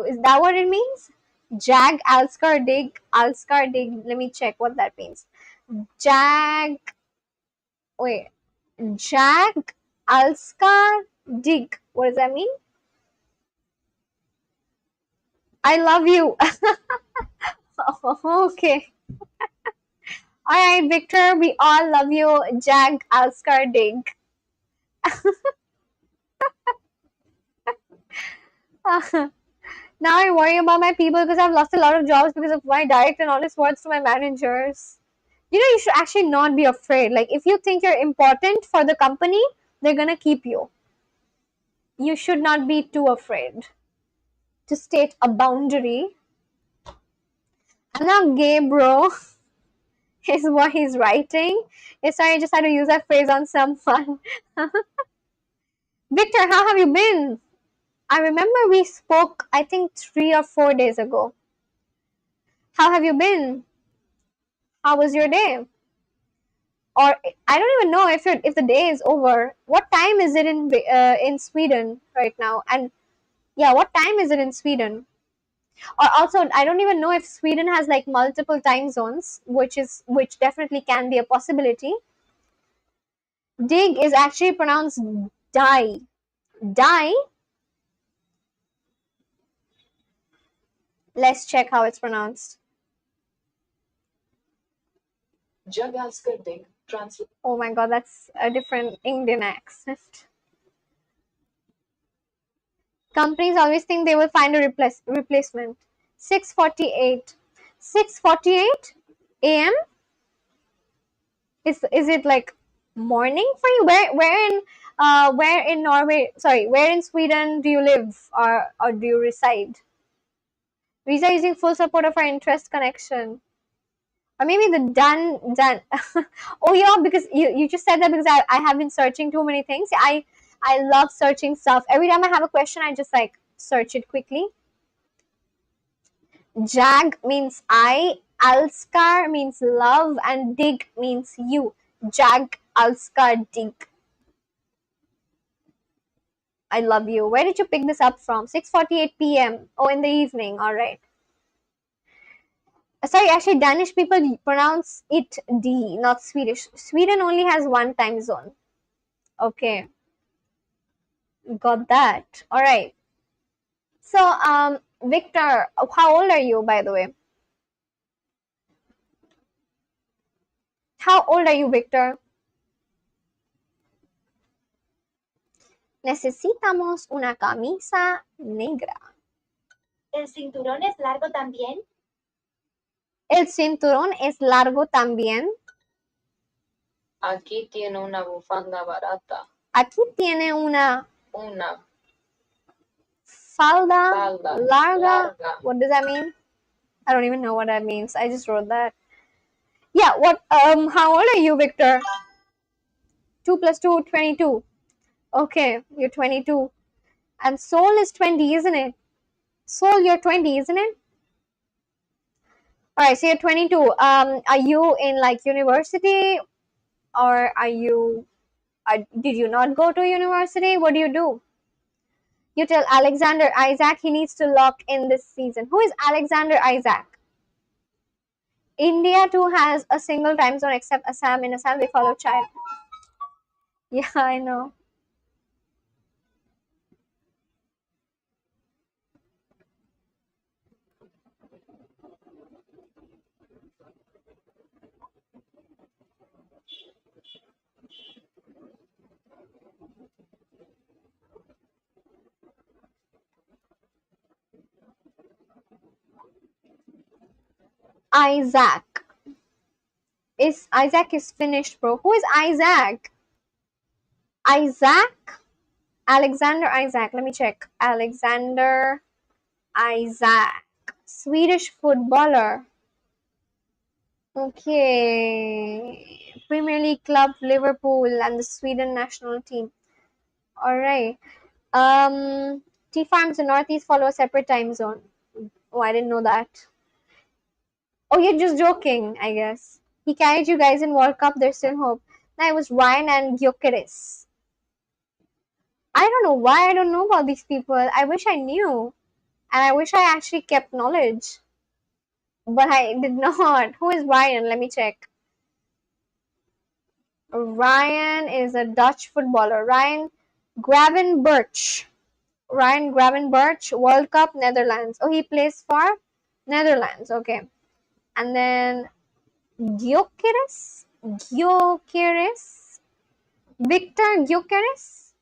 Is that what it means? Jag Alskar Dig. Alskar Dig. Let me check what that means. Jag. Wait. Jag Alskar Dig. What does that mean? I love you. Okay. All right, Victor, we all love you. Jag Alskar Dig. Now I worry about my people because I've lost a lot of jobs because of my direct and honest words to my managers. You know, you should actually not be afraid. Like, if you think you're important for the company, they're gonna keep you. You should not be too afraid to state a boundary. I'm not gay, bro. Is what he's writing. Sorry, I just had to use that phrase on someone. Victor, how have you been? I remember we spoke, I think 3 or 4 days ago. How have you been? How was your day? Or I don't even know if the day is over. What time is it in Sweden right now? And yeah, what time is it in Sweden? Or also, I don't even know if Sweden has like multiple time zones, which definitely can be a possibility. Dig is actually pronounced die. Die. Let's check how it's pronounced. Oh my god, that's a different Indian accent. Companies always think they will find a replacement. 6:48. 6:48 a.m. Is it like morning for you? Where in Norway? Sorry, where in Sweden do you live or do you reside? Riza using full support of our interest connection. Or maybe the done. Oh yeah, because you just said that because I have been searching too many things. I love searching stuff. Every time I have a question, I just like search it quickly. Jag means I, Alskar means love, and dig means you. Jag, Alskar, dig. I love you. Where did you pick this up from? 6:48 p.m. Oh, in the evening. All right. Sorry, actually, Danish people pronounce it D, not Swedish. Sweden only has one time zone. Okay, got that. All right. So, Victor, how old are you, by the way? How old are you, Victor? Necesitamos una camisa negra. ¿El cinturón es largo también? El cinturón es largo también. Aquí tiene una bufanda barata. Aquí tiene una Una falda falda larga. larga. What does that mean? I don't even know what that means. I just wrote that. Yeah, what how old are you, Victor? 2 plus 2, 22. Okay, you're 22. And Soul is 20, isn't it? Soul, you're 20, isn't it? Alright, so you're 22. Are you in like university, or are you did you not go to university? What do you do? You tell Alexander Isaac he needs to lock in this season. Who is Alexander Isaac? India too has a single time zone except Assam. In Assam, they follow child. Yeah, I know. Isaac. Isaac is finished, bro. Who is Isaac? Isaac? Alexander Isaac. Let me check. Alexander Isaac. Swedish footballer. Okay. Premier League club Liverpool and the Sweden national team. Alright. Tea farms in Northeast follow a separate time zone. Oh, I didn't know that. Oh, you're just joking, I guess. He carried you guys in World Cup, there's still hope. Now it was Ryan and Gyökeres. I don't know why I don't know about these people. I wish I knew. And I wish I actually kept knowledge. But I did not. Who is Ryan? Let me check. Ryan is a Dutch footballer. Ryan Gravenberch. Ryan Gravenberch, World Cup, Netherlands. Oh, he plays for Netherlands. Okay. And then Gyökeres? Gyökeres? Victor Gyökeres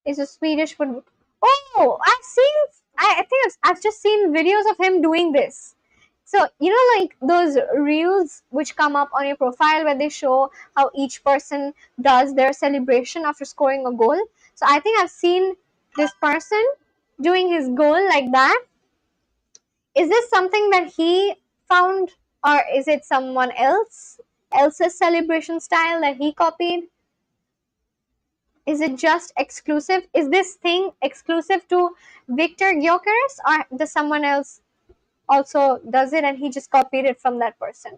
is a Swedish footballer. Oh, I think I've just seen videos of him doing this. So, you know, like those reels which come up on your profile where they show how each person does their celebration after scoring a goal. So, I think I've seen this person doing his goal like that. Is this something that he found, or is it someone else's celebration style that he copied? Is it just exclusive? Is this thing exclusive to Victor Gyökeres, or does someone else also does it and he just copied it from that person?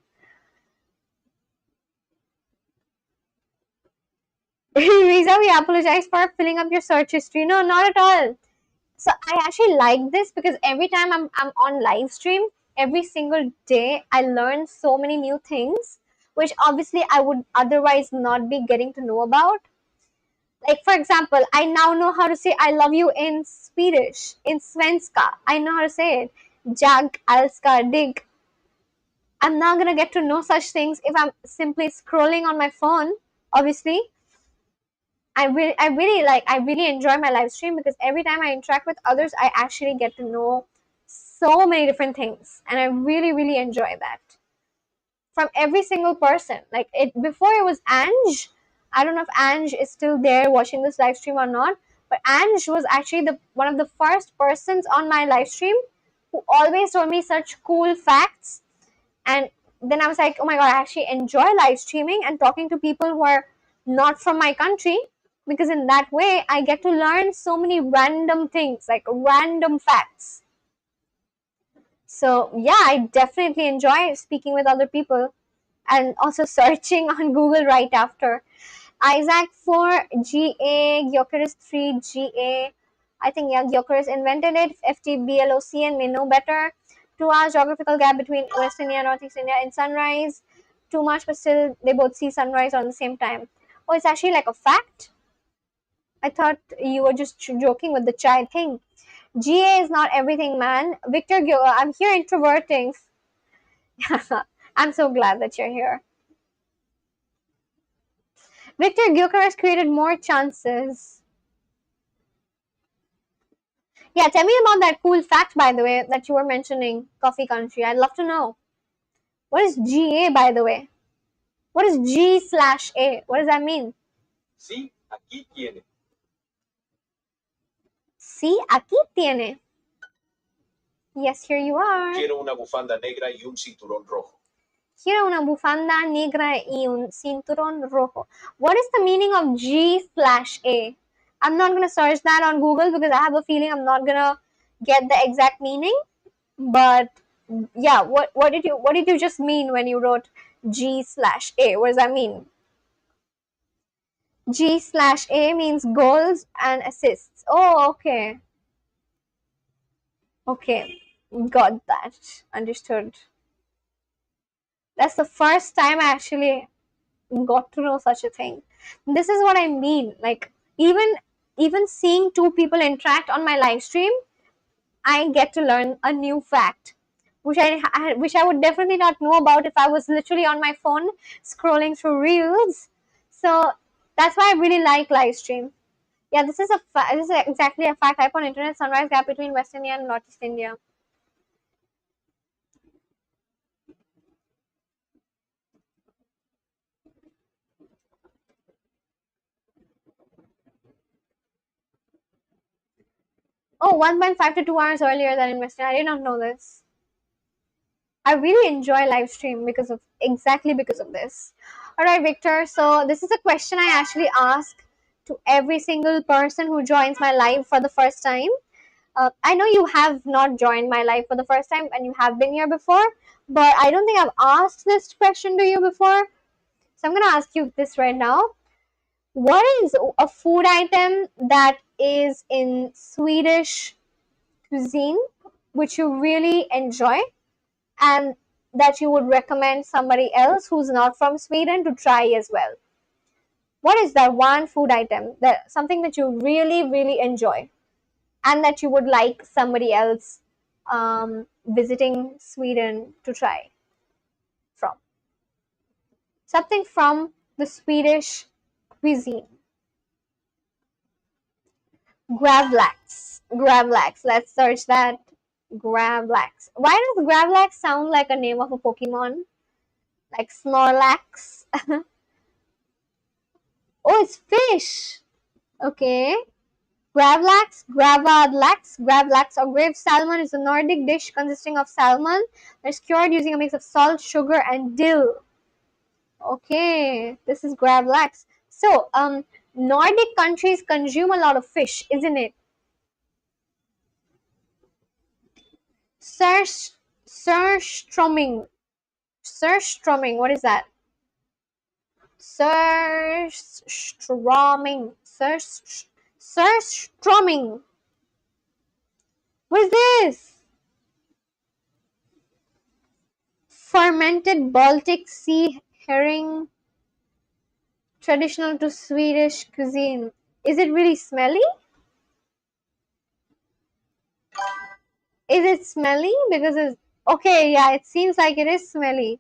Riza, we apologize for filling up your search history. No, not at all. So I actually like this because every time I'm on live stream, every single day, I learn so many new things, which obviously I would otherwise not be getting to know about. Like, for example, I now know how to say I love you in Swedish, in Svenska. I know how to say it. Jag, älskar, dig. I'm not gonna get to know such things if I'm simply scrolling on my phone, obviously. I really enjoy my live stream because every time I interact with others, I actually get to know so many different things, and I really enjoy that from every single person. Like it before, it was Ange. I don't know if Ange is still there watching this live stream or not, but Ange was actually the one of the first persons on my live stream who always told me such cool facts. And then I was like, oh my god, I actually enjoy live streaming and talking to people who are not from my country, because in that way I get to learn so many random things, like random facts. So yeah, I definitely enjoy speaking with other people and also searching on Google right after. Isaac 4 GA, Gyökeres 3 GA. I think yeah, Gyökeres invented it. FTBLOCN may know better. 2 hours geographical gap between West India and Northeast India in sunrise. Too much, but still they both see sunrise on the same time. Oh, it's actually like a fact. I thought you were just joking with the chai thing. GA is not everything, man. Victor, I'm here introverting. I'm so glad that you're here. Victor Gyökeres created more chances. Yeah, tell me about that cool fact, by the way, that you were mentioning, Coffee Country. I'd love to know. What is GA, by the way? What is G/A? What does that mean? Sí, aquí tiene. Sí, aquí tiene. Yes, here you are. Quiero una bufanda negra y un cinturón rojo. Quiero una bufanda negra y un cinturón rojo. What is the meaning of G/A? I'm not going to search that on Google because I have a feeling I'm not going to get the exact meaning. But yeah, what did you just mean when you wrote G/A? What does that mean? G/A means goals and assists. Oh, okay. Okay, got that. Understood. That's the first time I actually got to know such a thing. This is what I mean. Like even seeing two people interact on my live stream, I get to learn a new fact, which I would definitely not know about if I was literally on my phone scrolling through reels. So that's why I really like live stream. Yeah, this is exactly a fact. Type on internet: sunrise gap between West India and Northeast India. Oh, 1.5 to 2 hours earlier than in West India. I did not know this. I really enjoy live stream because of this. All right, Victor. So this is a question I actually ask to every single person who joins my live for the first time. I know you have not joined my live for the first time and you have been here before, but I don't think I've asked this question to you before. So I'm going to ask you this right now. What is a food item that is in Swedish cuisine which you really enjoy and that you would recommend somebody else who's not from Sweden to try as well? What is that one food item, that something that you really, really enjoy and that you would like somebody else visiting Sweden to try from? Something from the Swedish cuisine. Gravlax. Gravlax. Let's search that. Gravlax. Why does Gravlax sound like a name of a Pokemon? Like Snorlax? Oh, it's fish. Okay. Gravlax or grave salmon is a Nordic dish consisting of salmon that's cured using a mix of salt, sugar, and dill. Okay, this is Gravlax. So, Nordic countries consume a lot of fish, isn't it? Surströmming. Surströmming, what is that? Surströmming. What is this? Fermented Baltic Sea herring, traditional to Swedish cuisine. Is it really smelly? Is it smelly? Because it's okay, yeah, it seems like it is smelly.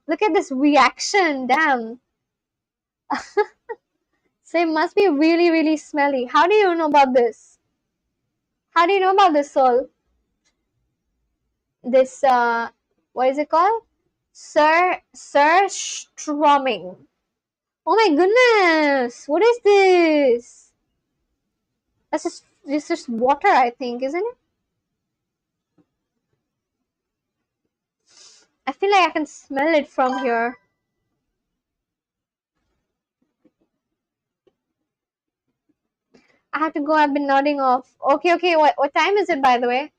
Look at this reaction, damn. So it must be really, really smelly. How do you know about this? How do you know about this, Soul? This what is it called? Surströmming. Oh my goodness! What is this? This is water, I think, isn't it? I feel like I can smell it from here. I have to go. I've been nodding off. Okay, okay. What time is it, by the way,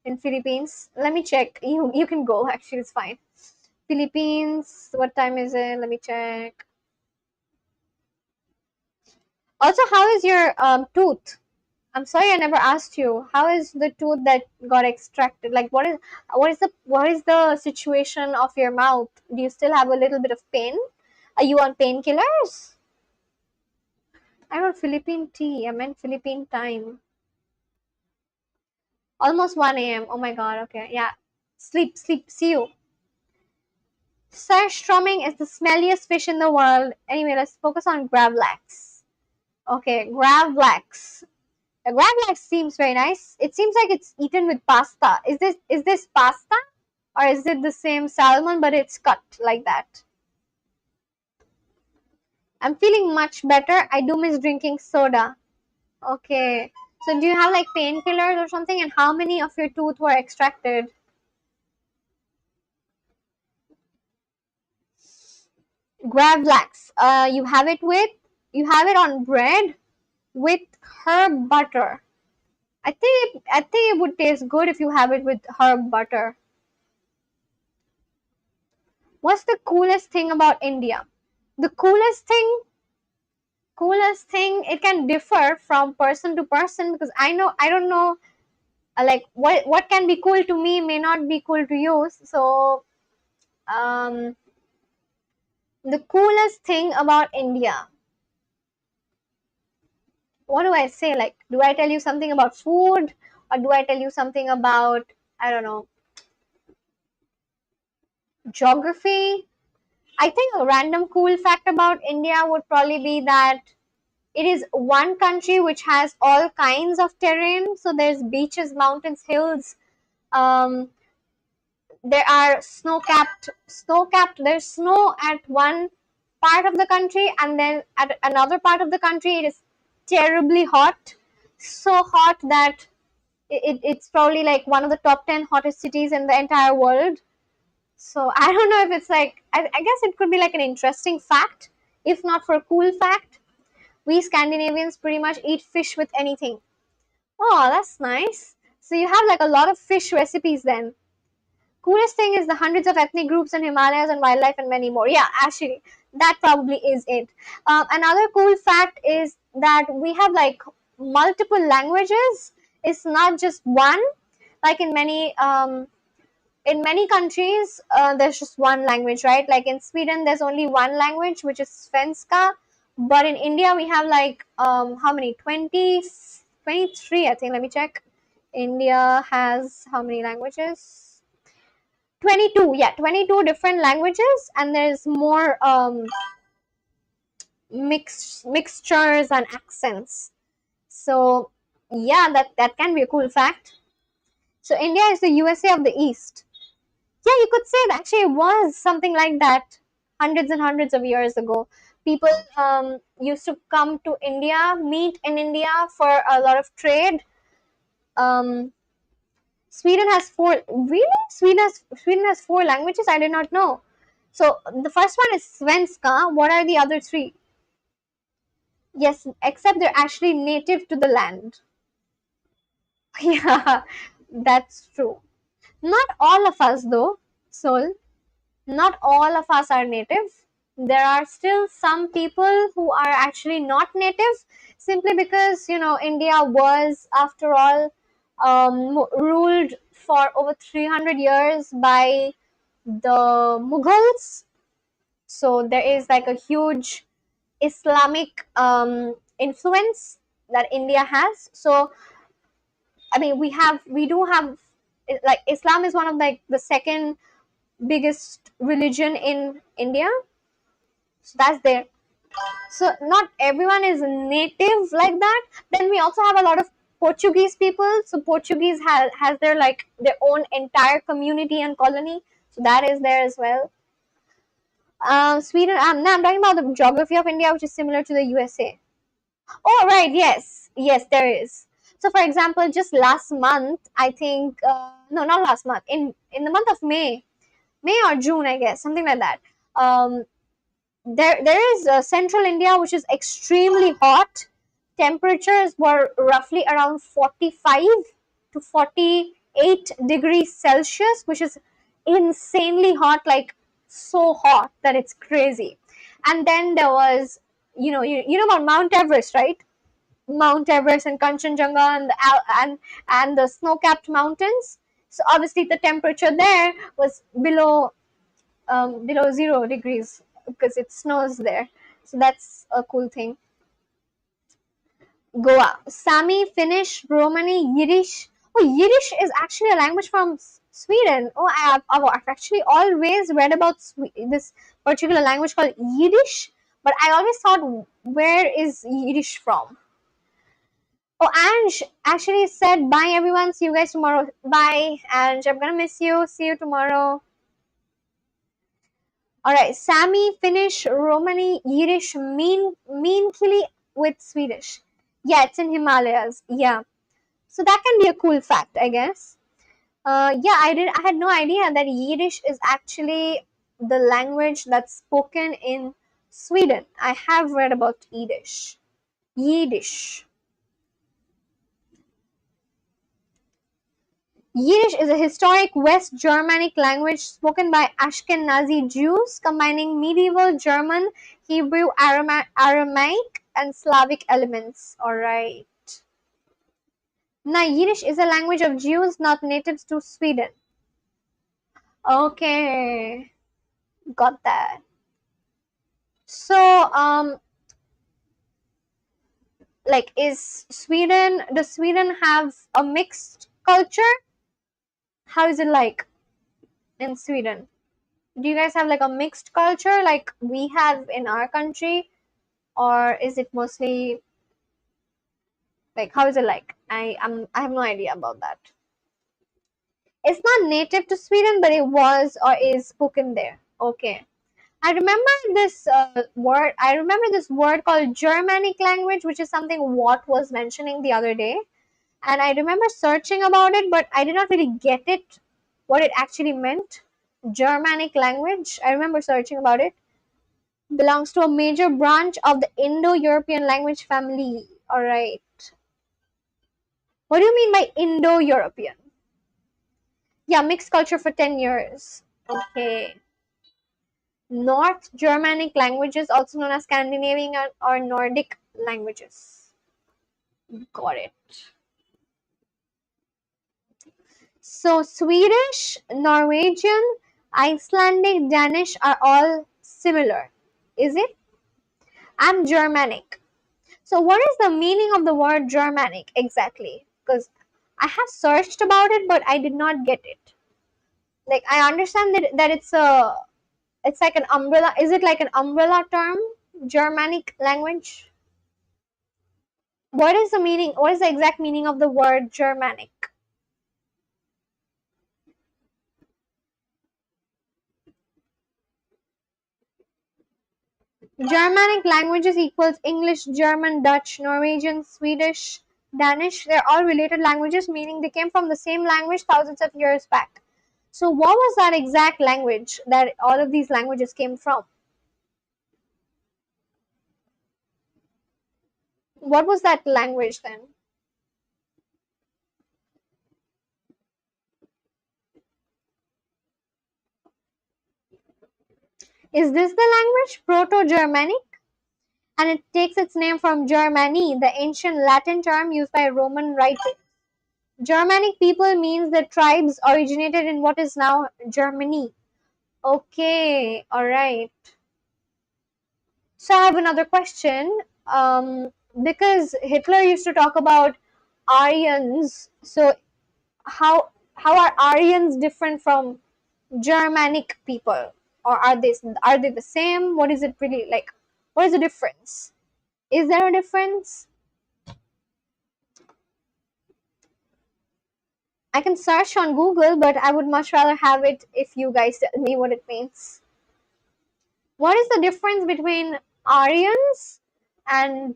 in Philippines? Let me check. You can go. Actually, it's fine. Philippines. What time is it? Let me check. Also, how is your tooth? I'm sorry I never asked you. How is the tooth that got extracted? Like what is the situation of your mouth? Do you still have a little bit of pain? Are you on painkillers? I wrote Philippine tea. I meant Philippine time. Almost 1 a.m. Oh my god, okay. Yeah. Sleep, sleep. See you. Surströmming is the smelliest fish in the world. Anyway, let's focus on gravlax. Okay, gravlax. The gravlax seems very nice. It seems like it's eaten with pasta. Is this pasta? Or is it the same salmon but it's cut like that? I'm feeling much better. I do miss drinking soda. Okay. So do you have like painkillers or something? And how many of your tooth were extracted? Gravlax. You have it on bread with herb butter. I think it would taste good if you have it with herb butter. What's the coolest thing about India? The coolest thing, it can differ from person to person because I don't know, like what can be cool to me may not be cool to you. So um the coolest thing about India, what do I say? Like, do I tell you something about food, or do I tell you something about, I don't know, geography? I think a random cool fact about India would probably be that it is one country which has all kinds of terrain. So there's beaches, mountains, hills. Um, there are snow capped. There's snow at one part of the country, and then at another part of the country, it is terribly hot. So hot that it's probably like one of the top 10 hottest cities in the entire world. So I don't know if it's like, I guess it could be like an interesting fact, if not for a cool fact. We Scandinavians pretty much eat fish with anything. Oh, that's nice. So you have like a lot of fish recipes then. Coolest thing is the hundreds of ethnic groups in Himalayas and wildlife and many more. Yeah, actually, that probably is it. Another cool fact is that we have like multiple languages. It's not just one. Like in many countries, there's just one language, right? Like in Sweden, there's only one language, which is Svenska. But in India, we have like how many? 23, I think. Let me check. India has how many languages? 22. Yeah, 22 different languages, and there's more mixtures and accents. So yeah, that can be a cool fact. So India is the USA of the East. Yeah, you could say it actually was something like that hundreds and hundreds of years ago. People used to come to India, meet in India for a lot of trade. Um, Sweden has four. Really? Sweden has four languages? I did not know. So the first one is Svenska. What are the other three? Yes, except they're actually native to the land. Yeah, that's true. Not all of us, though, Soul. Not all of us are native. There are still some people who are actually not native, simply because India was, after all, ruled for over 300 years by the Mughals. So there is like a huge Islamic influence that India has. So I mean, we do have, like, Islam is one of like the second biggest religion in India. So that's there. So not everyone is native like that. Then we also have a lot of Portuguese people. So Portuguese has their own entire community and colony. So that is there as well. Sweden. Now I'm talking about the geography of India, which is similar to the USA. Oh right, yes, yes, there is. So for example, just last month, I think no, not last month. In the month of May, May or June, I guess, something like that. Um, there is central India, which is extremely hot. Temperatures were roughly around 45 to 48 degrees Celsius, which is insanely hot, like so hot that it's crazy. And then there was, you know about Mount Everest, right? Mount Everest and Kanchenjunga and the snow-capped mountains. So obviously the temperature there was below 0 degrees because it snows there. So that's a cool thing. Goa, Sami, Finnish, Romani, Yiddish. Oh, Yiddish is actually a language from Sweden. Oh, I've actually always read about this particular language called Yiddish, but I always thought, where is Yiddish from? Oh, Ange actually said bye everyone. See you guys tomorrow. Bye, Ange. I'm gonna miss you. See you tomorrow. All right, Sami, Finnish, Romani, Yiddish, mean with Swedish. Yeah, it's in Himalayas. Yeah, so that can be a cool fact, I guess. Yeah, I had no idea that Yiddish is actually the language that's spoken in Sweden. I have read about Yiddish. Yiddish. Yiddish is a historic West Germanic language spoken by Ashkenazi Jews, combining medieval German, Hebrew, Aramaic, and Slavic elements. Alright. Now, Yiddish is a language of Jews, not natives to Sweden. Okay, got that. So, like, does Sweden have a mixed culture? How is it like in Sweden? Do you guys have like a mixed culture like we have in our country, or is it mostly like, how is it like? I have no idea about that. It's not native to Sweden, but it was or is spoken there. Okay. I remember this word. I remember this word called Germanic language, which is something Watt was mentioning the other day. And I remember searching about it, but I did not really get it, what it actually meant. Germanic language. I remember searching about it. Belongs to a major branch of the Indo-European language family. All right. What do you mean by Indo-European? Yeah, mixed culture for 10 years. Okay. North Germanic languages, also known as Scandinavian or Nordic languages. Got it. So Swedish, Norwegian, Icelandic, Danish are all similar. Is it? And Germanic. So what is the meaning of the word Germanic exactly? Because I have searched about it, but I did not get it. Like, I understand that it's like an umbrella. Is it like an umbrella term? Germanic language? What is the meaning? What is the exact meaning of the word Germanic? Germanic languages equals English, German, Dutch, Norwegian, Swedish, Danish. They're all related languages, meaning they came from the same language thousands of years back. So what was that exact language that all of these languages came from? What was that language then? Is this the language Proto-Germanic? And it takes its name from Germany, the ancient Latin term used by Roman writers. Germanic people means the tribes originated in what is now Germany. Okay, alright. So I have another question. Because Hitler used to talk about Aryans, so how are Aryans different from Germanic people, or are they the same? What is it really like? What is the difference? Is there a difference? I can search on Google, but I would much rather have it if you guys tell me what it means. What is the difference between Aryans and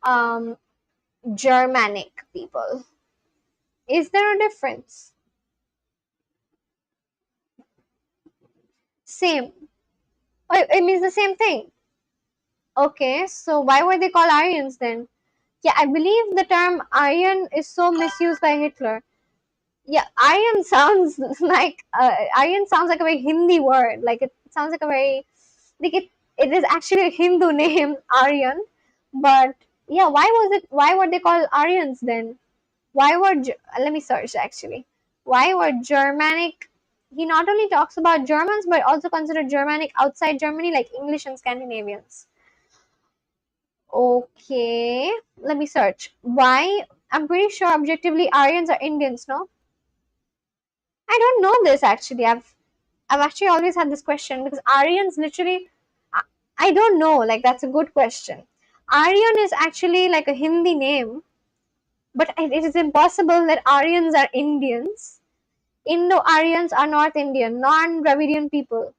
um, Germanic people? Is there a difference? Same. Oh, it means the same thing. Okay, so why were they called Aryans then? Yeah, I believe the term Aryan is so misused by Hitler. Yeah, Aryan sounds like Aryan sounds like a very Hindi word. Like it sounds like a very like it is actually a Hindu name, Aryan. But yeah, why were they called Aryans then? Why were let me search actually. Why were Germanic? He not only talks about Germans but also considered Germanic outside Germany like English and Scandinavians. Okay, let me search. Why? I'm pretty sure objectively Aryans are Indians, no? I don't know this actually. I've actually always had this question because Aryans literally I don't know, like that's a good question. Aryan is actually like a Hindi name, but it is impossible that Aryans are Indians. Indo-Aryans are North Indian, non-Dravidian people.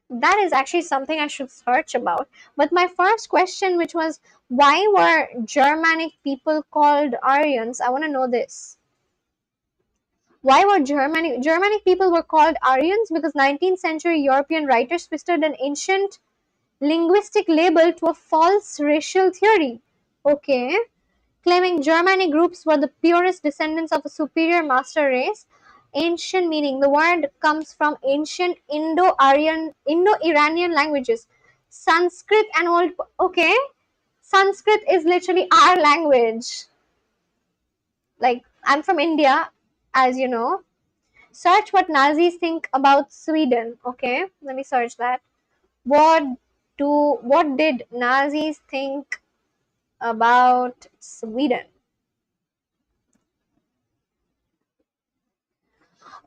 That is actually something I should search about. But my first question, which was why were Germanic people called Aryans? I want to know this. Why were Germanic people were called Aryans? Because 19th century European writers twisted an ancient linguistic label to a false racial theory. Okay. Claiming Germanic groups were the purest descendants of a superior master race. Ancient meaning. The word comes from ancient Indo-Iranian languages. Sanskrit and old. Okay. Sanskrit is literally our language. Like, I'm from India, as you know. Search what Nazis think about Sweden. Okay. Let me search that. What did Nazis think about Sweden?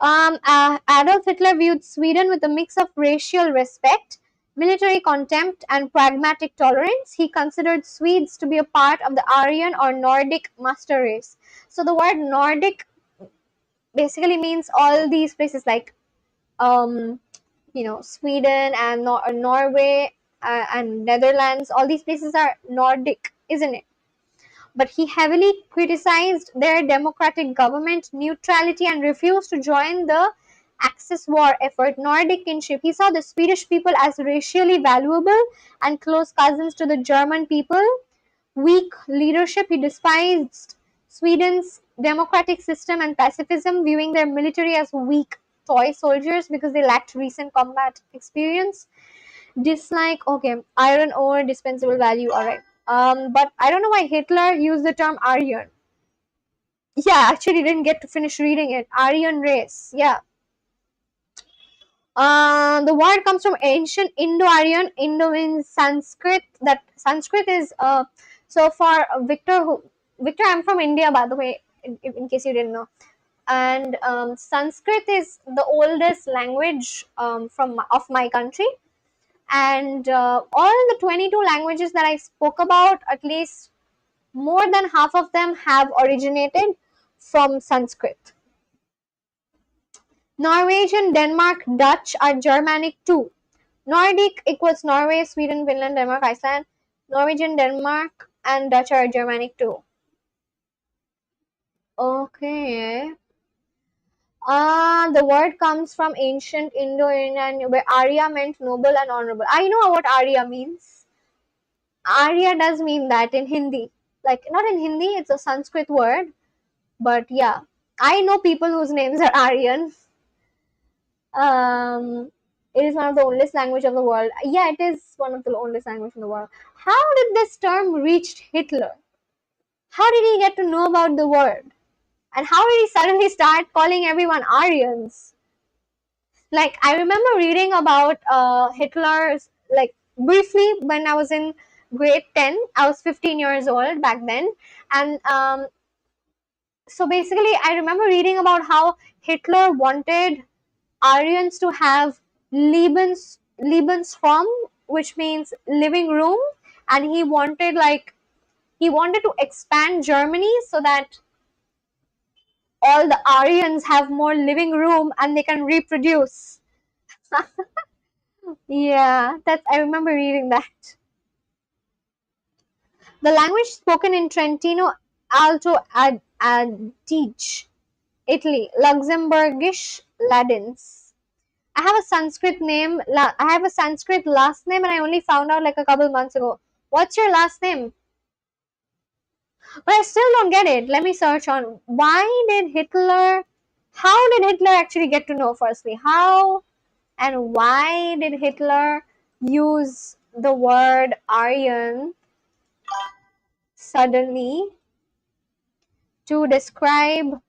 Adolf Hitler viewed Sweden with a mix of racial respect, military contempt, and pragmatic tolerance. He considered Swedes to be a part of the Aryan or Nordic master race. So the word Nordic basically means all these places like um, Sweden and Norway and Netherlands. All these places are Nordic, isn't it? But he heavily criticized their democratic government neutrality and refused to join the Axis war effort. Nordic kinship. He saw the Swedish people as racially valuable and close cousins to the German people. Weak leadership. He despised Sweden's democratic system and pacifism, viewing their military as weak toy soldiers because they lacked recent combat experience. Dislike, okay, iron ore, dispensable value, alright. But I don't know why Hitler used the term Aryan. Yeah, actually didn't get to finish reading it. Aryan race, yeah. The word comes from ancient Indo-Aryan. Indo means Sanskrit. That Sanskrit is so for Victor, I'm from India, by the way, in case you didn't know. And Sanskrit is the oldest language from of my country. And all the 22 languages that I spoke about, at least more than half of them have originated from Sanskrit. Norwegian, Denmark, Dutch are Germanic too. Nordic equals Norway, Sweden, Finland, Denmark, Iceland. Norwegian, Denmark, and Dutch are Germanic too. Okay. The word comes from ancient Indo-Iranian where Arya meant noble and honorable. I know what Arya means. Arya does mean that in Hindi. Like, not in Hindi, it's a Sanskrit word. But yeah, I know people whose names are Aryan. Um, it is one of the oldest language of the world. Yeah, it is one of the oldest language in the world. How did this term reach Hitler? How did he get to know about the word? And how did he suddenly start calling everyone Aryans? Like, I remember reading about Hitler's, like, briefly when I was in grade 10. I was 15 years old back then. And so basically, I remember reading about how Hitler wanted Aryans to have Lebensraum, which means living room, and he wanted to expand Germany so that all the Aryans have more living room and they can reproduce. Yeah, that's I remember reading that. The language spoken in Trentino Alto Adige, Italy, Luxembourgish Ladins. I have a Sanskrit name. I have a Sanskrit last name, and I only found out like a couple months ago. What's your last name? But I still don't get it. Let me search on why did Hitler. How did Hitler actually get to know? Firstly, how and why did Hitler use the word Aryan suddenly to describe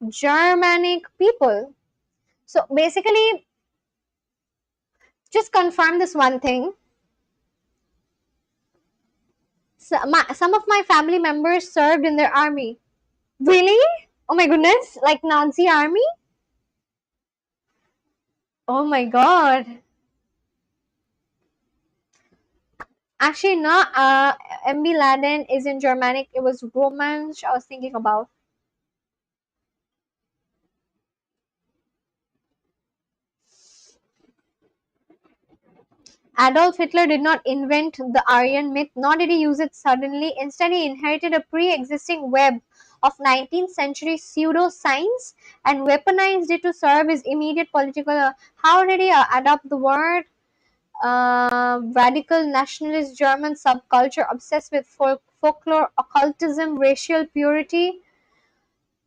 Germanic people? So basically, just confirm this one thing. So some of my family members served in their army. Really? Oh my goodness! Like Nazi army? Oh my god! Actually, not. MB Laden is in Germanic. It was Romance. I was thinking about. Adolf Hitler did not invent the Aryan myth, nor did he use it suddenly. Instead, he inherited a pre-existing web of 19th century pseudoscience and weaponized it to serve his immediate political. How did he adopt the word? Radical nationalist German subculture obsessed with folklore, occultism, racial purity.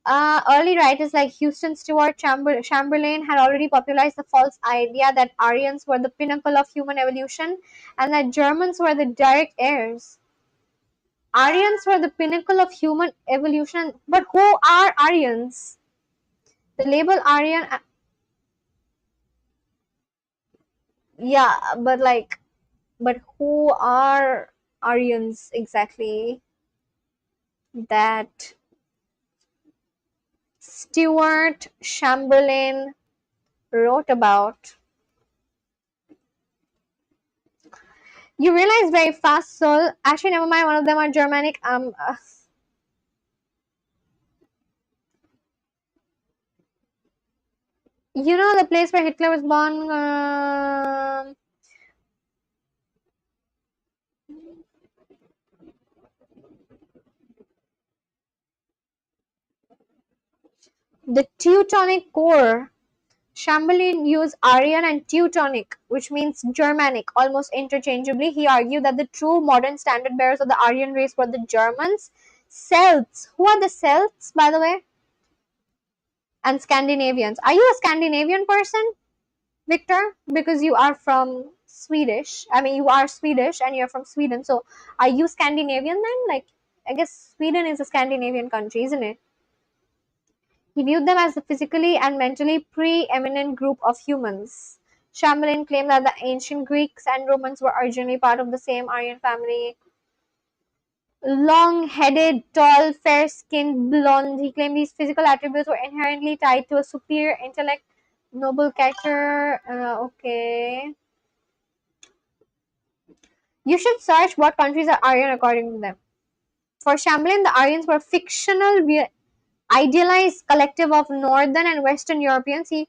Early writers like Houston Stewart Chamberlain had already popularized the false idea that Aryans were the pinnacle of human evolution and that Germans were the direct heirs. Aryans were the pinnacle of human evolution, but who are Aryans? The label Aryan, yeah, but who are Aryans exactly? That Stewart Chamberlain wrote about. You realize very fast, Sol. Actually, never mind. One of them are Germanic. You know the place where Hitler was born. The Teutonic Core. Chamberlain used Aryan and Teutonic, which means Germanic, almost interchangeably. He argued that the true modern standard bearers of the Aryan race were the Germans. Celts. Who are the Celts, by the way? And Scandinavians. Are you a Scandinavian person, Victor? Because you are from Swedish. I mean, you are Swedish and you're from Sweden. So, are you Scandinavian then? Like, I guess Sweden is a Scandinavian country, isn't it? He viewed them as the physically and mentally pre-eminent group of humans. Chamberlain claimed that the ancient Greeks and Romans were originally part of the same Aryan family. Long-headed, tall, fair-skinned, blonde. He claimed these physical attributes were inherently tied to a superior intellect, noble character. Okay. You should search what countries are Aryan according to them. For Chamberlain, the Aryans were fictional, idealized collective of Northern and Western Europeans. He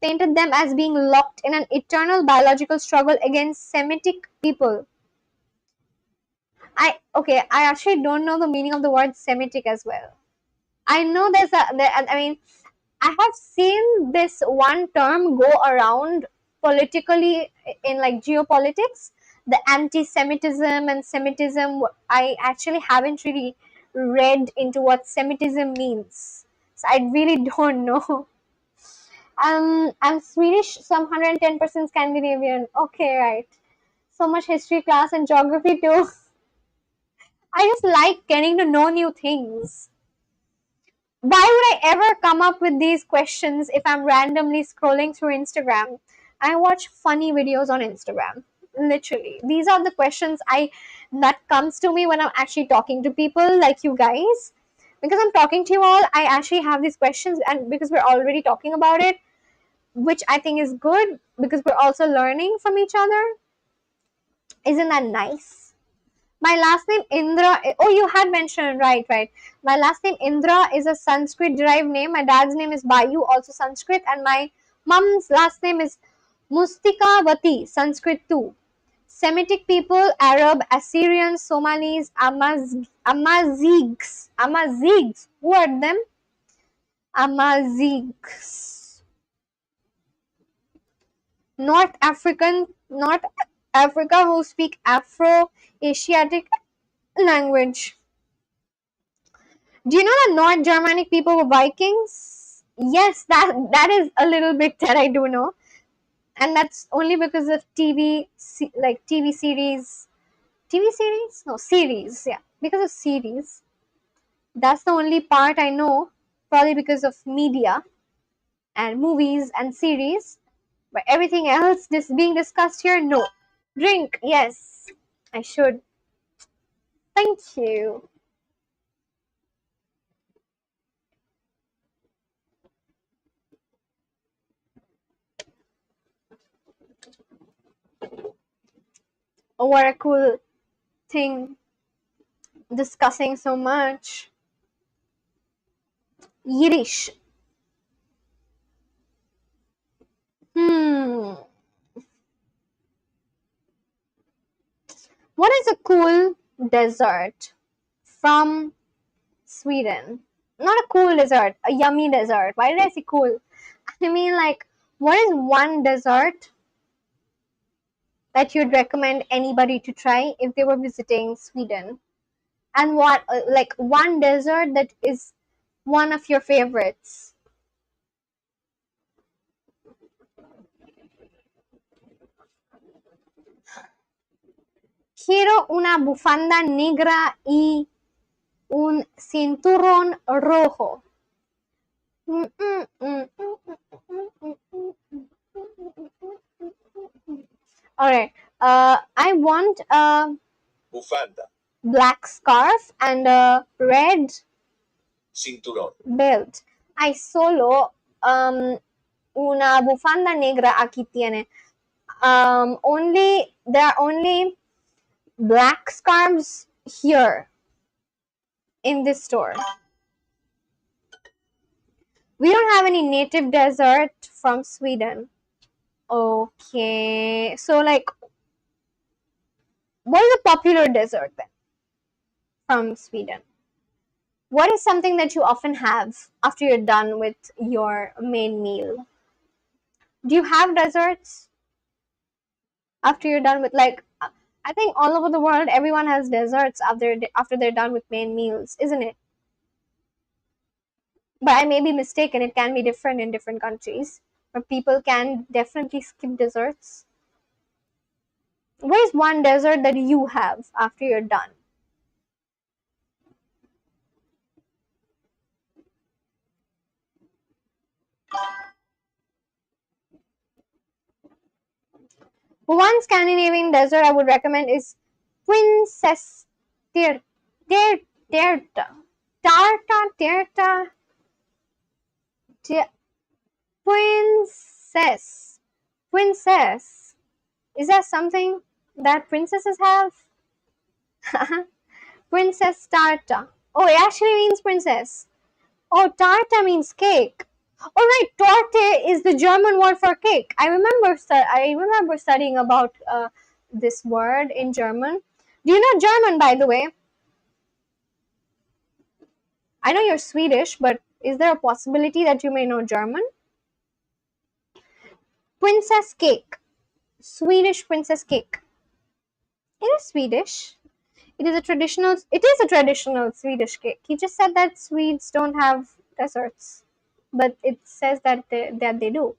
painted them as being locked in an eternal biological struggle against Semitic people. I actually don't know the meaning of the word Semitic as well. I know I mean, I have seen this one term go around politically in like geopolitics, the anti-Semitism and Semitism. I actually haven't really read into what Semitism means, so I really don't know. I'm Swedish, so I'm 110% Scandinavian. Okay, right. So much history class and geography too. I just like getting to know new things. Why would I ever come up with these questions if I'm randomly scrolling through Instagram? I watch funny videos on Instagram. Literally. These are the questions I that comes to me when I'm actually talking to people like you guys. Because I'm talking to you all, I actually have these questions, and because we're already talking about it, which I think is good because we're also learning from each other. Isn't that nice? My last name Indra. Oh, you had mentioned, right, right. My last name Indra is a Sanskrit derived name. My dad's name is Bayu, also Sanskrit, and my mom's last name is Mustikawati, Sanskrit too. Semitic people, Arab, Assyrians, Somalis, Amazigs. Amazigs. Who are them? Amazigs. North Africa who speak Afro-Asiatic language. Do you know that North Germanic people were Vikings? Yes, that is a little bit that I do know, and that's only because of like TV series. TV series? No, series. Yeah, because of series. That's the only part I know. Probably because of media and movies and series. But everything else being discussed here, no. Drink, yes. I should. Thank you. Oh, what a cool thing. Discussing so much. Yiddish. Hmm. What is a cool dessert from Sweden? Not a cool dessert, a yummy dessert. Why did I say cool? I mean, like, what is one dessert that you'd recommend anybody to try if they were visiting Sweden? And what, like, one dessert that is one of your favorites? Quiero una bufanda negra y un cinturón rojo. Alright. I want a Bufanda. black scarf and a red Cinturón. belt. Hay solo una bufanda negra aquí tiene. There are only black scarves here in this store. We don't have any native dessert from Sweden. Okay, so like, what is a popular dessert then from Sweden? What is something that you often have after you're done with your main meal? Do you have desserts after you're done with, like, I think all over the world everyone has desserts after they're done with main meals, isn't it? But I may be mistaken, it can be different in different countries, but people can definitely skip desserts. What is one dessert that you have after you're done? One Scandinavian dessert I would recommend is Princess Terta. Tarta. Princess. Princess. Is that something that princesses have? Princess Tarta. Oh, it actually means princess. Oh, tarta means cake. All right, torte is the German word for cake. I remember studying about this word in German. Do you know German, by the way? I know you're Swedish, but is there a possibility that you may know German? Princess cake. Swedish princess cake. It is Swedish. It is a traditional Swedish cake. He just said that Swedes don't have desserts, but it says that they do.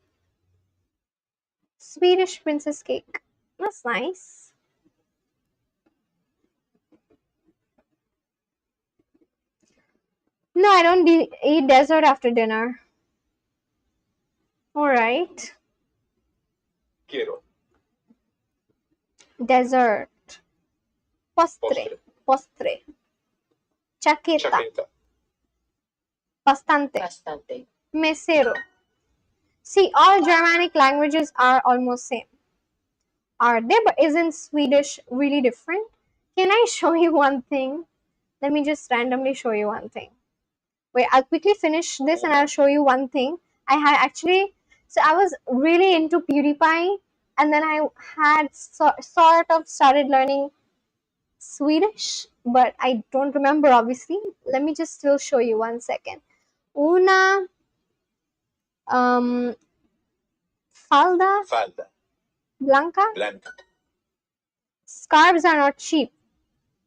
Swedish princess cake. That's nice. No, I don't eat dessert after dinner. All right. Quiero. Dessert. Postre. Postre. Chaqueta. Chaqueta. Bastante. Bastante. Mesero. See, all Germanic languages are almost same. Are they? But isn't Swedish really different? Can I show you one thing? Let me just randomly show you one thing. Wait, I'll quickly finish this and I'll show you one thing. I had actually, so I was really into PewDiePie, and then I had sort of started learning Swedish, but I don't remember obviously. Let me just still show you 1 second. Una falda Falda. Blanca. Blanca. Scarves are not cheap.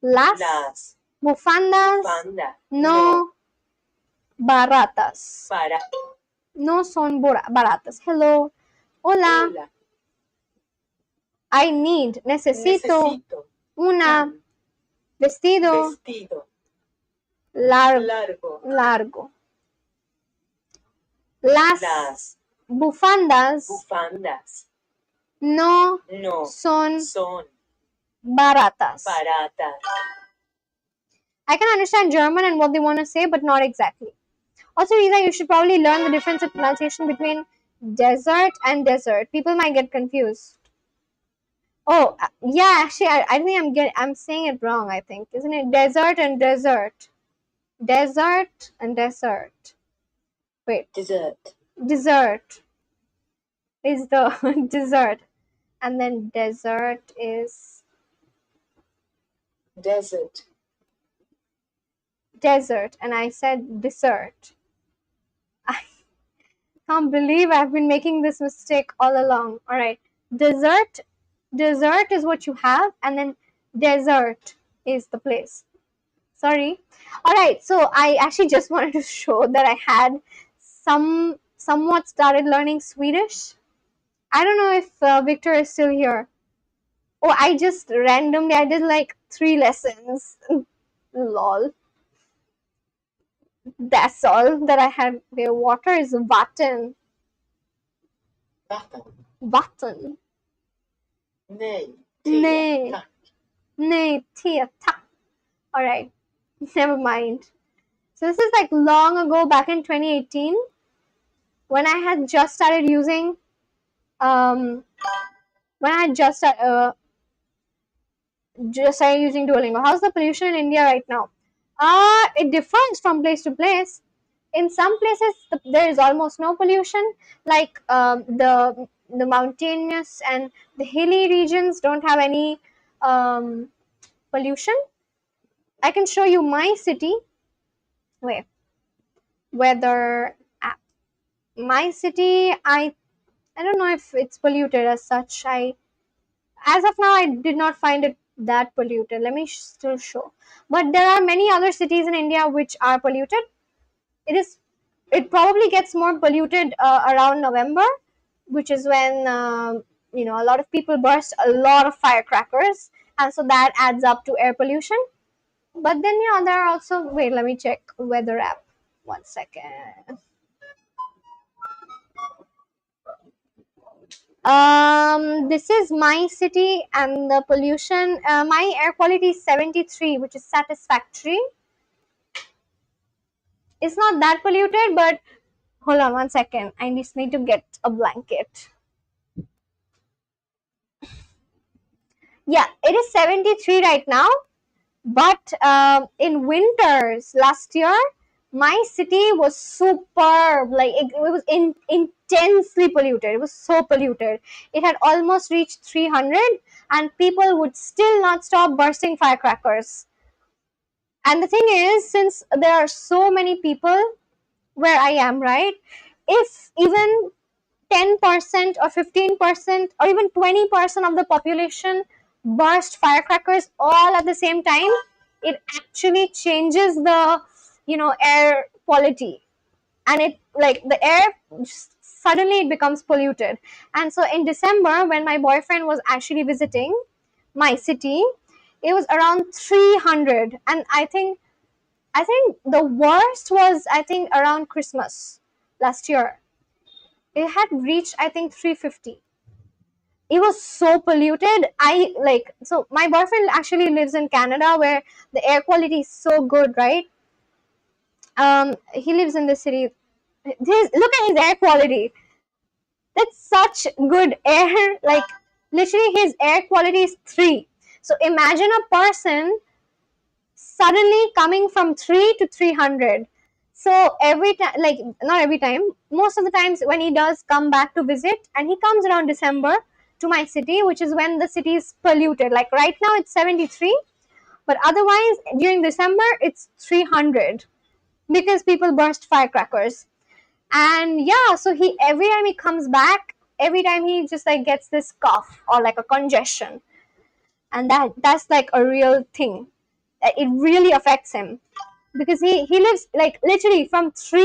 Las. Bufandas. Bufanda. No. Baratas. Para. No son baratas. Hello. Hola. Hola. I need. Necesito. Una. Vestido. Vestido. Largo. Largo. Las bufandas Bufandas. no No. son Son. baratas. Baratas. I can understand German and what they want to say, but not exactly. Also, Riza, you should probably learn the difference in pronunciation between desert and desert. People might get confused. Oh, yeah, actually, I think I'm saying it wrong, I think. Isn't it? Desert and desert. Desert and desert. Wait. Dessert. Dessert is the dessert. And then desert is Desert. desert. And I said dessert. I can't believe I've been making this mistake all along. All right. Dessert is what you have, and then desert is the place. Sorry. All right. So I actually just wanted to show that I had somewhat started learning Swedish. I don't know if Victor is still here. Oh, I just randomly I did like 3 lessons. Lol. That's all that I had. Their water is vatten. Vatten. Vatten. Nej. Nej. Tack. Nej, te, tack. Alright. Never mind. So this is like long ago, back in 2018, when I had just started using when I had just started using Duolingo. How's the pollution in India right now? It differs from place to place. In some places, there is almost no pollution. Like the mountainous and the hilly regions don't have any pollution. I can show you my city. Wait, weather app. My city. I don't know if it's polluted as such. As of now, I did not find it that polluted. Let me still show. But there are many other cities in India which are polluted. It probably gets more polluted around November, which is when a lot of people burst a lot of firecrackers, and so that adds up to air pollution. But then there are also, wait, let me check weather app. 1 second. This is my city, and the pollution. My air quality is 73, which is satisfactory. It's not that polluted, but hold on 1 second. I just need to get a blanket. Yeah, it is 73 right now. But in winters last year, my city was superb. Like it was intensely polluted. It was so polluted. It had almost reached 300, and people would still not stop bursting firecrackers. And the thing is, since there are so many people where I am, right? If even 10% or 15% or even 20% of the population burst firecrackers all at the same time, it actually changes the air quality, and it like the air suddenly it becomes polluted. And so in December, when my boyfriend was actually visiting my city, it was around 300, and I think the worst was around Christmas last year. It had reached 350. It was so polluted. So my boyfriend actually lives in Canada, where the air quality is so good, right? He lives in the city. Look at his air quality. That's such good air. Like literally his air quality is 3. So imagine a person suddenly coming from 3 to 300. So every time, like not every time, most of the times when he does come back to visit, and he comes around December to my city, which is when the city is polluted. Like right now it's 73, but otherwise during December it's 300 because people burst firecrackers. And yeah, so he every time he comes back, every time he just like gets this cough or like a congestion, and that's like a real thing. It really affects him because he lives like literally from 3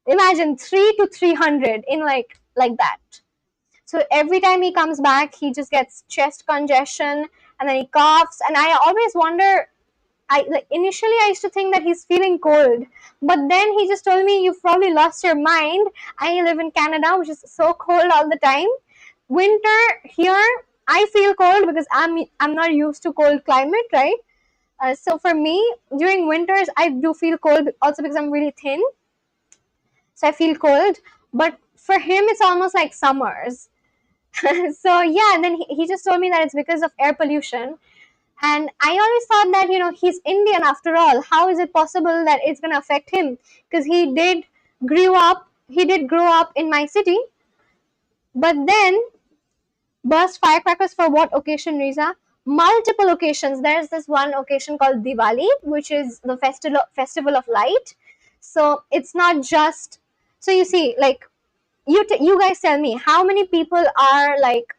to 300 in like that. So every time he comes back, he just gets chest congestion and then he coughs. And I always wonder, I like initially I used to think that he's feeling cold, but then he just told me, you've probably lost your mind. I live in Canada, which is so cold all the time. Winter here, I feel cold because I'm not used to cold climate, right? So for me, during winters, I do feel cold also because I'm really thin. So I feel cold. But for him, it's almost like summers. So yeah, and then he just told me that it's because of air pollution. And I always thought that, he's Indian after all. How is it possible that it's going to affect him? Because he did grow up in my city, but then burst firecrackers for what occasion, Riza? Multiple occasions. There's this one occasion called Diwali, which is the festival of light. So it's not just. So you see, like you guys tell me, how many people are like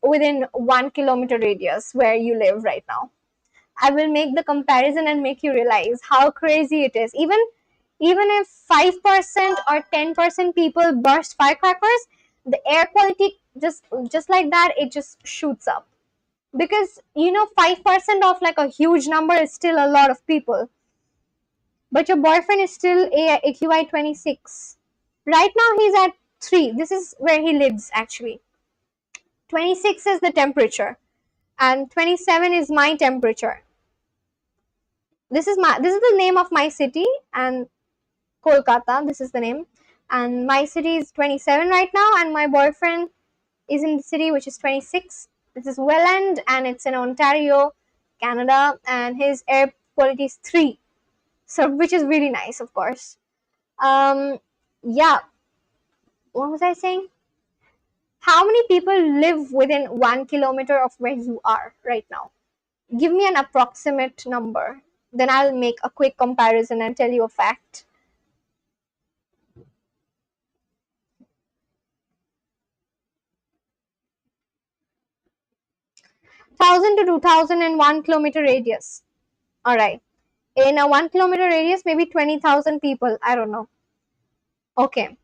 within 1 kilometer radius where you live right now? I will make the comparison and make you realize how crazy it is. Even if 5% or 10% people burst firecrackers, the air quality just like that, it just shoots up. Because 5% of like a huge number is still a lot of people. But your boyfriend is still AQI 26. Right now he's at 3. This is where he lives actually. 26 is the temperature and 27 is my temperature. This is the name of my city, and Kolkata, this is the name. And my city is 27 right now, and my boyfriend is in the city which is 26. This is Welland, and it's in Ontario, Canada, and his air quality is 3. So which is really nice, of course. Yeah. What was I saying? How many people live within 1 kilometer of where you are right now? Give me an approximate number. Then I'll make a quick comparison and tell you a fact. 1,000 to 2,001 kilometer radius. All right. In a 1 kilometer radius, maybe 20,000 people. I don't know. Okay.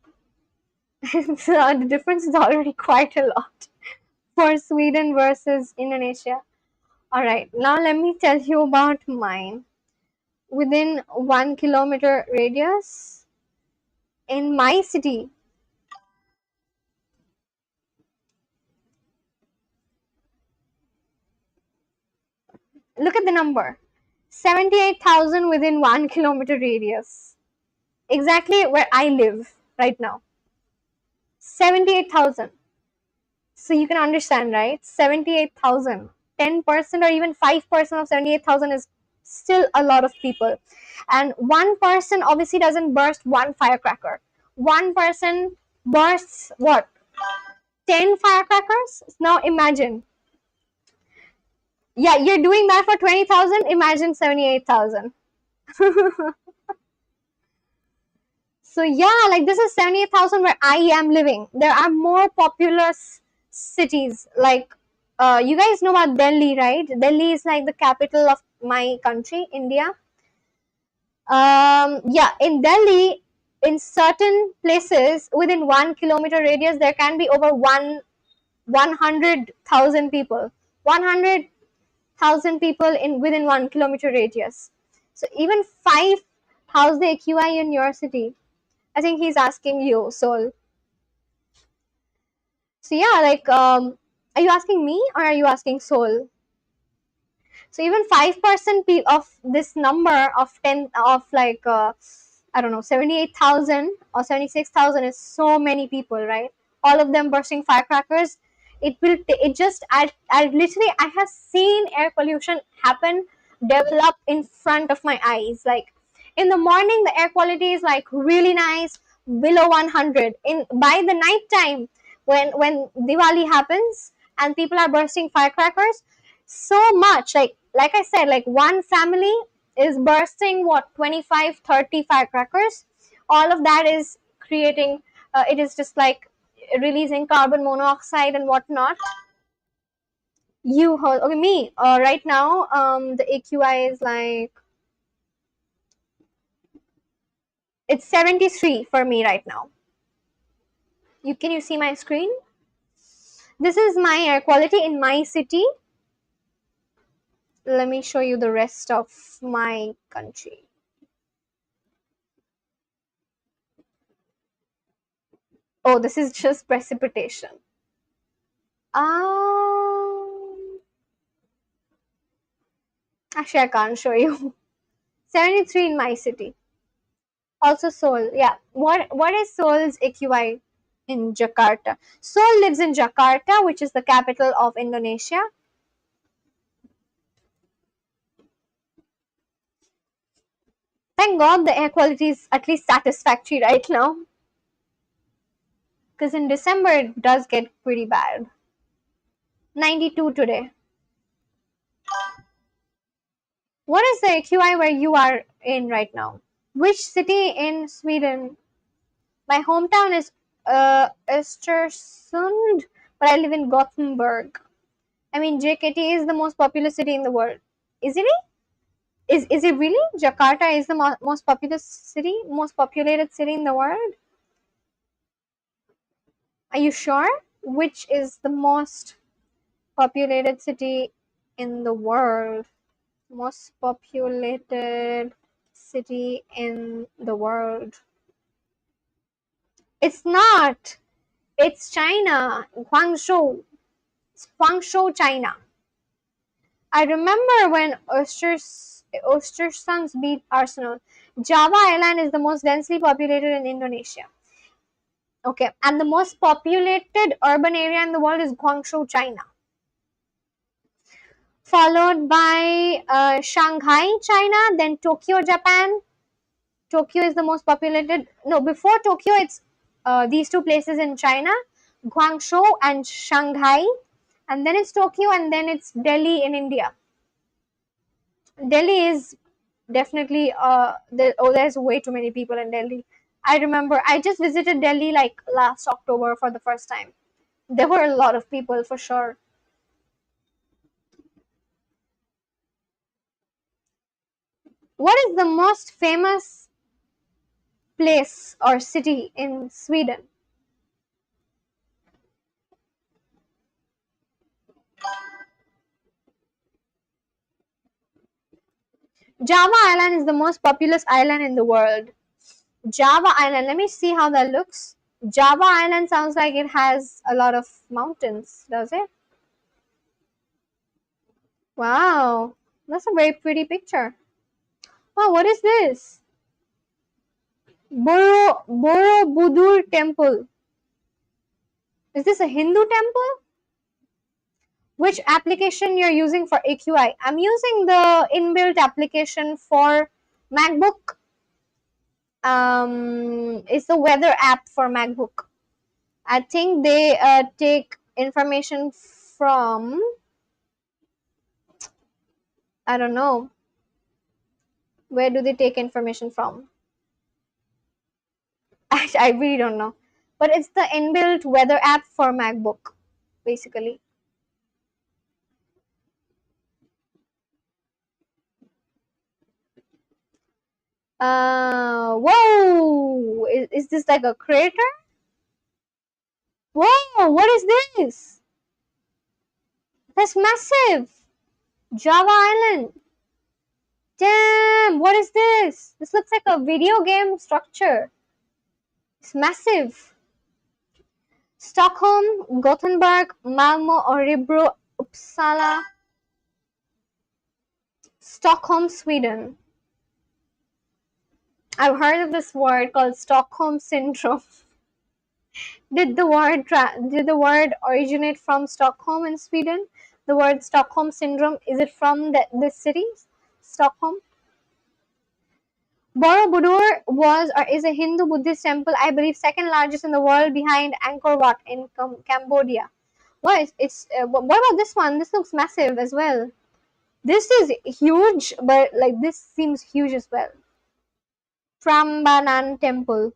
So the difference is already quite a lot for Sweden versus Indonesia. All right. Now let me tell you about mine. Within 1 kilometer radius, in my city, look at the number. 78,000 within 1 kilometer radius. Exactly where I live right now. 78,000. So you can understand, right? 78,000. 10% or even 5% of 78,000 is still a lot of people. And one person obviously doesn't burst one firecracker. One person bursts what? 10 firecrackers? Now imagine. Yeah, you're doing that for 20,000. Imagine 78,000. So yeah, like this is 78,000 where I am living. There are more populous cities. Like you guys know about Delhi, right? Delhi is like the capital of my country, India. Yeah, in Delhi, in certain places within 1 kilometer radius, there can be over 100,000 people. 100,000 people in within 1 kilometer radius. So even 5, how's the AQI in your city? I think he's asking you, Sol. So yeah, like, are you asking me or are you asking Sol? So even 5% of this number of 10 of like I don't know 78,000 or 76,000 is so many people, right? All of them bursting firecrackers. It just I literally I have seen air pollution happen develop in front of my eyes. Like in the morning, the air quality is like really nice, below 100. In by the night time, when Diwali happens and people are bursting firecrackers, so much like I said, like one family is bursting what 25, 30 firecrackers. All of that is creating. It is just like releasing carbon monoxide and whatnot. You heard, okay, me, right now, the AQI is like, it's 73 for me right now. Can you see my screen? This is my air quality in my city. Let me show you the rest of my country. Oh, this is just precipitation. Actually, I can't show you. 73 in my city. Also Seoul. Yeah. What is Seoul's AQI in Jakarta? Seoul lives in Jakarta, which is the capital of Indonesia. Thank God the air quality is at least satisfactory right now. Because in December it does get pretty bad. 92 today. What is the AQI where you are in right now? Which city in Sweden? My hometown is Östersund, but I live in Gothenburg. I mean, JKT is the most populous city in the world. Is it? Is it really? Jakarta is the most populated city in the world? Are you sure? Which is the most populated city in the world? Most populated city in the world. It's not. It's China. Guangzhou. It's Guangzhou, China. I remember when Ostersunds beat Arsenal. Java Island is the most densely populated in Indonesia. Okay, and the most populated urban area in the world is Guangzhou, China. Followed by Shanghai, China, then Tokyo, Japan. Tokyo is the most populated. No, before Tokyo, it's these two places in China, Guangzhou and Shanghai, and then it's Tokyo, and then it's Delhi in India. Delhi is definitely there's way too many people in Delhi. I remember I just visited Delhi like last October for the first time. There were a lot of people for sure. What is the most famous place or city in Sweden? Java Island is the most populous island in the world. Java Island, let me see how that looks. Java Island sounds like it has a lot of mountains, does it? Wow, that's a very pretty picture. Wow, what is this? Borobudur Temple. Is this a Hindu temple? Which application you're using for AQI? I'm using the inbuilt application for MacBook. It's the weather app for MacBook. I think they take information from, I don't know, where do they take information from? I really don't know. But it's the inbuilt weather app for MacBook, basically. Whoa! Is this like a crater? Whoa! What is this? That's massive! Java Island. Damn! What is this? This looks like a video game structure. It's massive. Stockholm, Gothenburg, Malmo, Örebro, Uppsala. Stockholm, Sweden. I've heard of this word called Stockholm syndrome. Did the word originate from Stockholm in Sweden? The word Stockholm syndrome, is it from this city, Stockholm? Borobudur was or is a Hindu Buddhist temple, I believe second largest in the world behind Angkor Wat in Cambodia. What what about this one? This looks massive as well. This is huge, but like this seems huge as well. Prambanan Temple.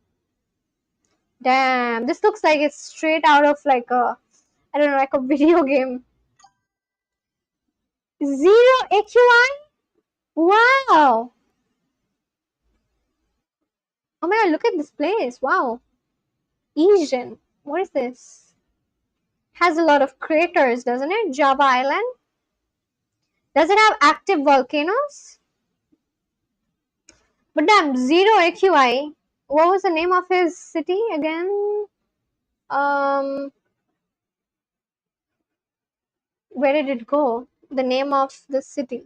Damn, this looks like it's straight out of like a, I don't know, like a video game. 0 AQI? Wow. Oh my god, look at this place. Wow. Asian. What is this? Has a lot of craters, doesn't it? Java Island. Does it have active volcanoes? But damn, 0 AQI. What was the name of his city again? Where did it go? The name of the city.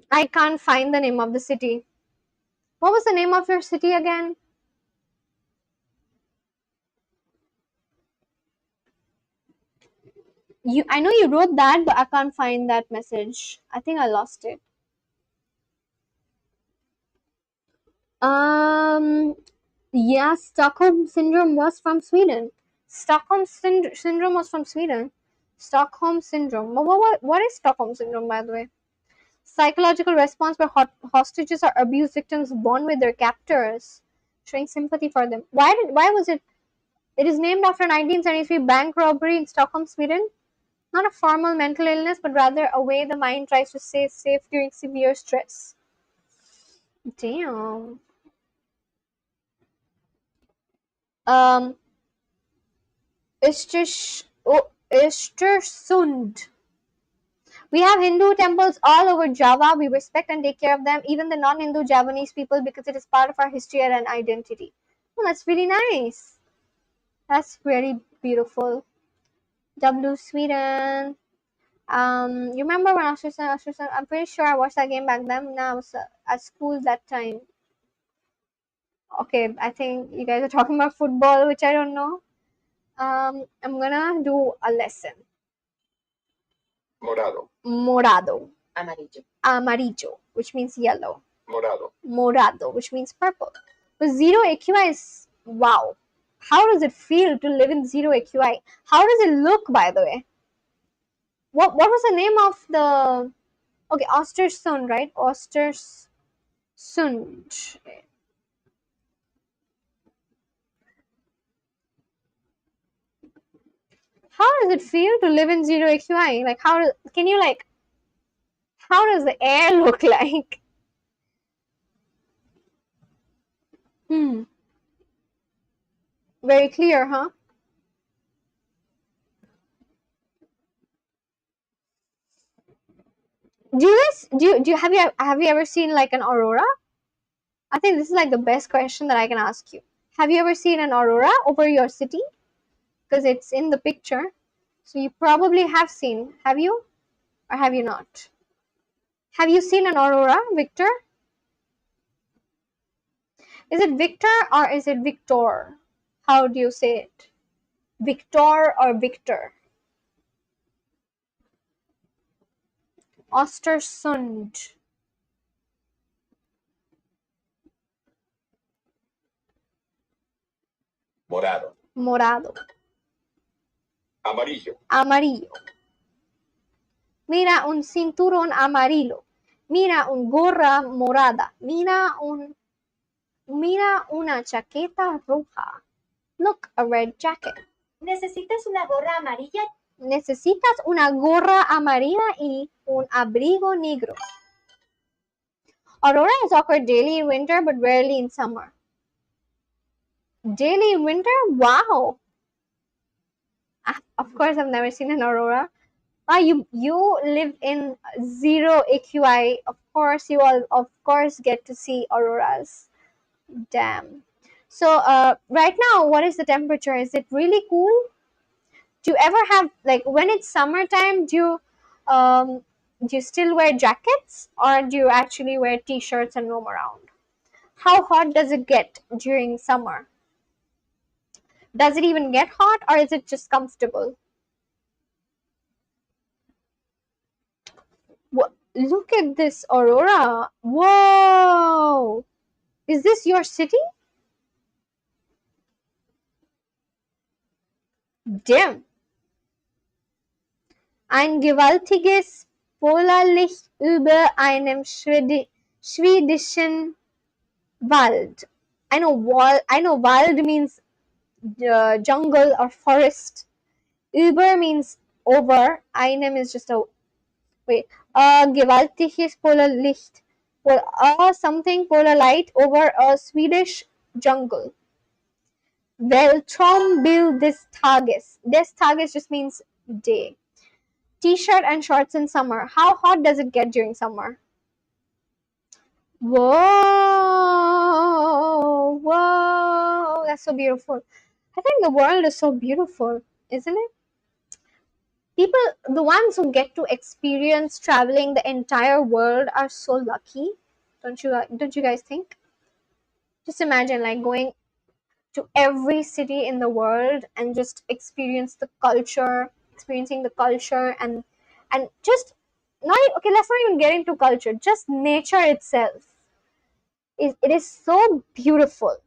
I can't find the name of the city. What was the name of your city again? I know you wrote that, but I can't find that message. I think I lost it. Yeah, Stockholm syndrome was from Sweden. Stockholm syndrome was from Sweden. Stockholm syndrome. What is Stockholm syndrome, by the way? Psychological response where hostages or abuse victims bond with their captors, showing sympathy for them. Why was it? It is named after 1973 bank robbery in Stockholm, Sweden. Not a formal mental illness, but rather a way the mind tries to stay safe during severe stress. Damn. Um, Östersund. We have Hindu temples all over Java. We respect and take care of them, even the non-Hindu Javanese people, because it is part of our history and identity. Oh, that's really nice. That's very beautiful. W Sweden. You remember when Asherson? I'm pretty sure I watched that game back then. Now I was at school that time. Okay, I think you guys are talking about football, which I don't know. I'm gonna do a lesson. Morado. Morado. Amarillo. Amarillo, which means yellow. Morado. Morado, which means purple. But 0 AQI is wow. How does it feel to live in 0 AQI? How does it look, by the way? What was the name of the? Okay, Östersund, right? Östersund. How does it feel to live in 0 AQI? Like, can you like? How does the air look like? Very clear, huh? Do you guys have you ever seen like an aurora? I think this is like the best question that I can ask you. Have you ever seen an aurora over your city? Because it's in the picture. So you probably have seen. Have you? Or have you not? Have you seen an aurora, Victor? Is it Victor or is it Victor? How do you say it? Victor or Victor? Östersund. Morado. Morado. Amarillo. Amarillo. Mira un cinturón amarillo. Mira un gorra morada. Mira una chaqueta roja. Look, a red jacket. ¿Necesitas una gorra amarilla? Necesitas una gorra amarilla y un abrigo negro. Auroras occur daily in winter but rarely in summer. Daily in winter? Wow. Of course, I've never seen an aurora. You live in 0 AQI. Of course, you all get to see auroras. Damn. So right now, what is the temperature? Is it really cool? Do you ever have like when it's summertime? Do you still wear jackets or do you actually wear t-shirts and roam around? How hot does it get during summer? Does it even get hot or is it just comfortable? Look at this aurora. Whoa! Is this your city? Damn. Ein gewaltiges Polarlicht über einem schwedischen Wald. I know Wald means jungle or forest. Über means over. Einem is just a wait. Gewaltiges Polarlicht. Something polar light over a Swedish jungle. Weltraumbild des Tages. Des Tages just means day. T-shirt and shorts in summer. How hot does it get during summer? Whoa, whoa, that's so beautiful. I think the world is so beautiful, isn't it? People, the ones who get to experience traveling the entire world are so lucky. Don't you guys think? Just imagine like going to every city in the world and just experiencing the culture and just not okay, let's not even get into culture, just nature itself. It is so beautiful.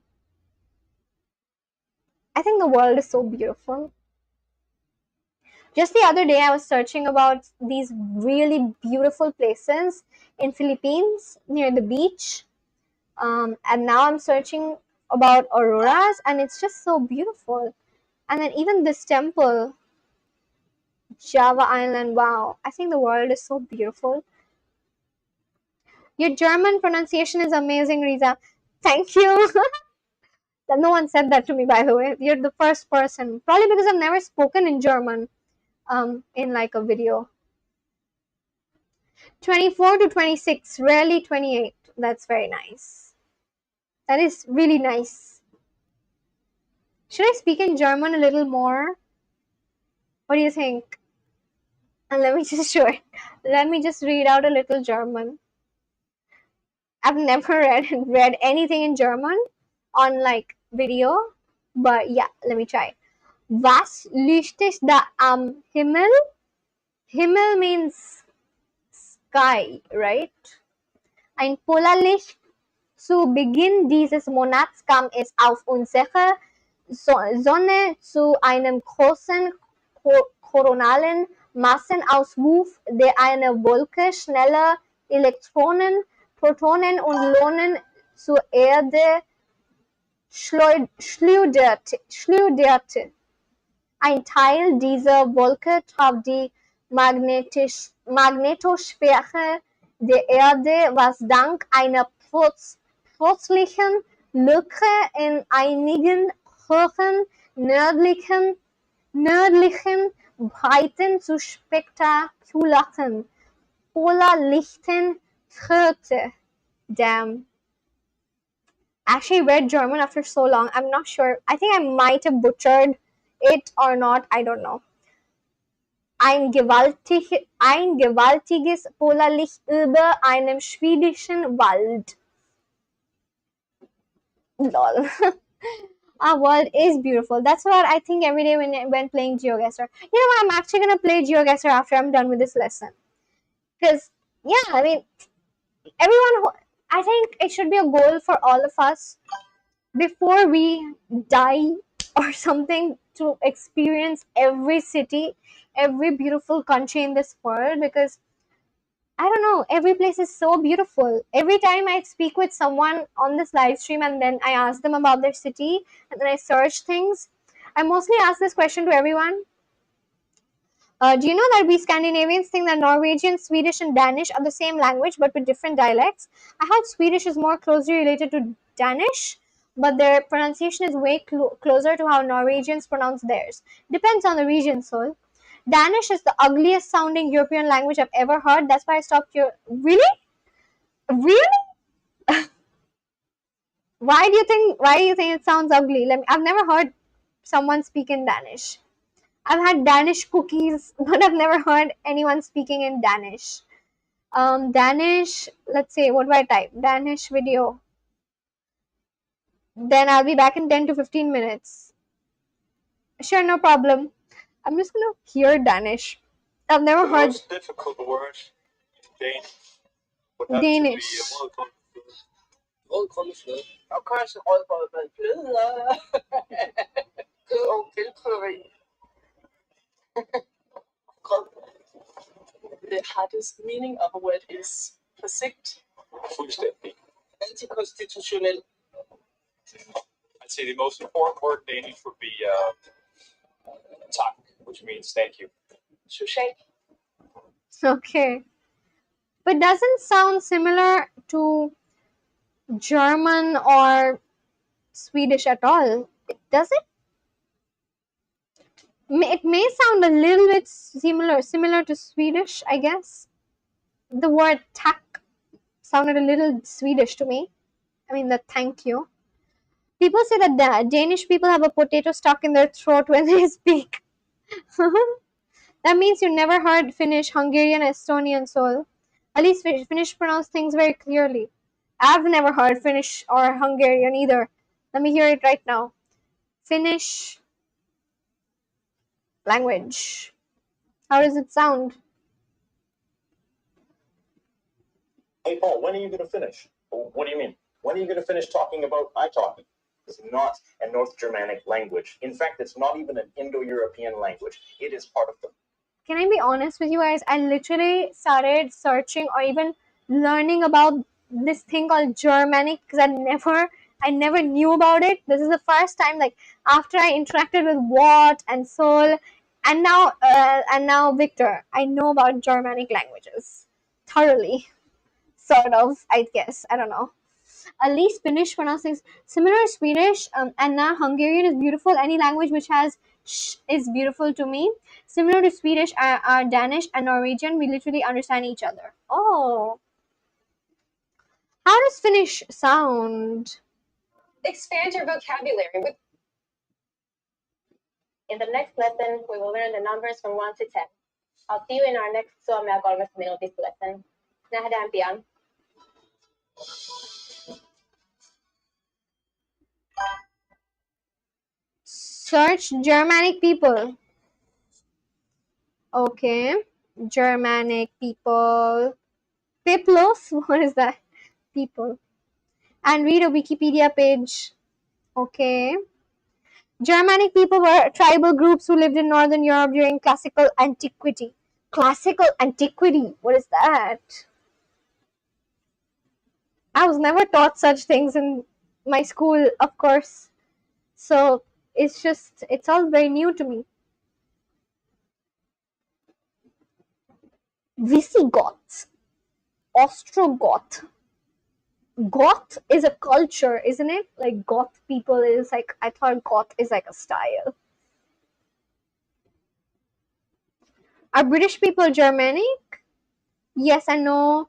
I think the world is so beautiful. Just the other day I was searching about these really beautiful places in Philippines near the beach. And now I'm searching about auroras and it's just so beautiful. And then even this temple, Java Island, wow. I think the world is so beautiful. Your German pronunciation is amazing, Riza. Thank you. No one said that to me, by the way. You're the first person. Probably because I've never spoken in German in like a video. 24 to 26, rarely 28. That's very nice. That is really nice. Should I speak in German a little more? What do you think? And let me just show it. Let me just read out a little German. I've never read anything in German on like video, but yeah, let me try. Was leuchtet da am Himmel? Himmel means sky, right? Ein Polarlicht zu Beginn dieses Monats kam es auf unsere Sonne zu einem großen koronalen Massenauswurf, der eine Wolke schneller Elektronen, Protonen und Ionen zur Erde schleuderte. Ein Teil dieser Wolke traf die Magnetosphäre der Erde, was dank einer plötzlichen Lücke in einigen höheren nördlichen Breiten zu spektakulären Polarlichten führte. Damn. I actually read German after so long. I'm not sure. I think I might have butchered it or not. I don't know. Ein gewaltiges Polarlicht über einem schwedischen Wald. Lol. Our world is beautiful. That's what I think every day when playing GeoGuessr. You know what? I'm actually gonna play GeoGuessr after I'm done with this lesson. Because yeah, I mean, I think it should be a goal for all of us before we die or something to experience every city, every beautiful country in this world, because I don't know, every place is so beautiful. Every time I speak with someone on this live stream and then I ask them about their city and then I search things, I mostly ask this question to everyone. Do you know that we Scandinavians think that Norwegian, Swedish, and Danish are the same language but with different dialects? I heard Swedish is more closely related to Danish, but their pronunciation is way closer to how Norwegians pronounce theirs. Depends on the region, so. Danish is the ugliest sounding European language I've ever heard. That's why I stopped here. Really? Really? Why do you think it sounds ugly? I've never heard someone speak in Danish. I've had Danish cookies, but I've never heard anyone speaking in Danish. Danish, let's say, what do I type? Danish video. Then I'll be back in 10 to 15 minutes. Sure, no problem. I'm just gonna hear Danish. I've never heard. Most difficult word in Danish would have Danish. to be Rødgrødefløde. Og kanskje rødgrødefløde. Kød og tilføring. Grød. The hardest meaning of a word is forsigt. Fuldstændig. Antikonstitutionel. I'd say the most important word in Danish would be tak, which means thank you. Social. Okay. But doesn't sound similar to German or Swedish at all. Does it? It may sound a little bit similar to Swedish, I guess. The word tack sounded a little Swedish to me. I mean, the thank you. People say that Danish people have a potato stuck in their throat when they speak. That means you never heard Finnish, Hungarian, Estonian, Soul. At least Finnish pronounce things very clearly. I've never heard Finnish or Hungarian either. Let me hear it right now. Finnish language. How does it sound? Hey, Paul, when are you going to finish? What do you mean? When are you going to finish talking about italki? It's not a North Germanic language. In fact, it's not even an Indo-European language. It is part of the... Can I be honest with you guys? I literally started searching or even learning about this thing called Germanic because I never knew about it. This is the first time, like, after I interacted with Watt and Soul and now Victor, I know about Germanic languages thoroughly. Sort of, I guess. I don't know. At least Finnish pronouncing similar to Swedish, and now Hungarian is beautiful. Any language which has sh is beautiful to me. Similar to Swedish are Danish and Norwegian. We literally understand each other. Oh, how does Finnish sound? Expand your vocabulary with. In the next lesson, we will learn the numbers from 1 to 10. I'll see you in our next Suomea 3 minuutis lesson. Nähdään pian. Search Germanic people. Okay, Germanic people. Piplos? What is that? People. And read a Wikipedia page. Okay. Germanic people were tribal groups who lived in Northern Europe during classical antiquity. Classical antiquity? What is that? I was never taught such things in my school, of course. So it's all very new to me. Visigoths. Ostrogoth. Goth is a culture, isn't it? Like Goth people is like, I thought Goth is like a style. Are British people Germanic? Yes and no.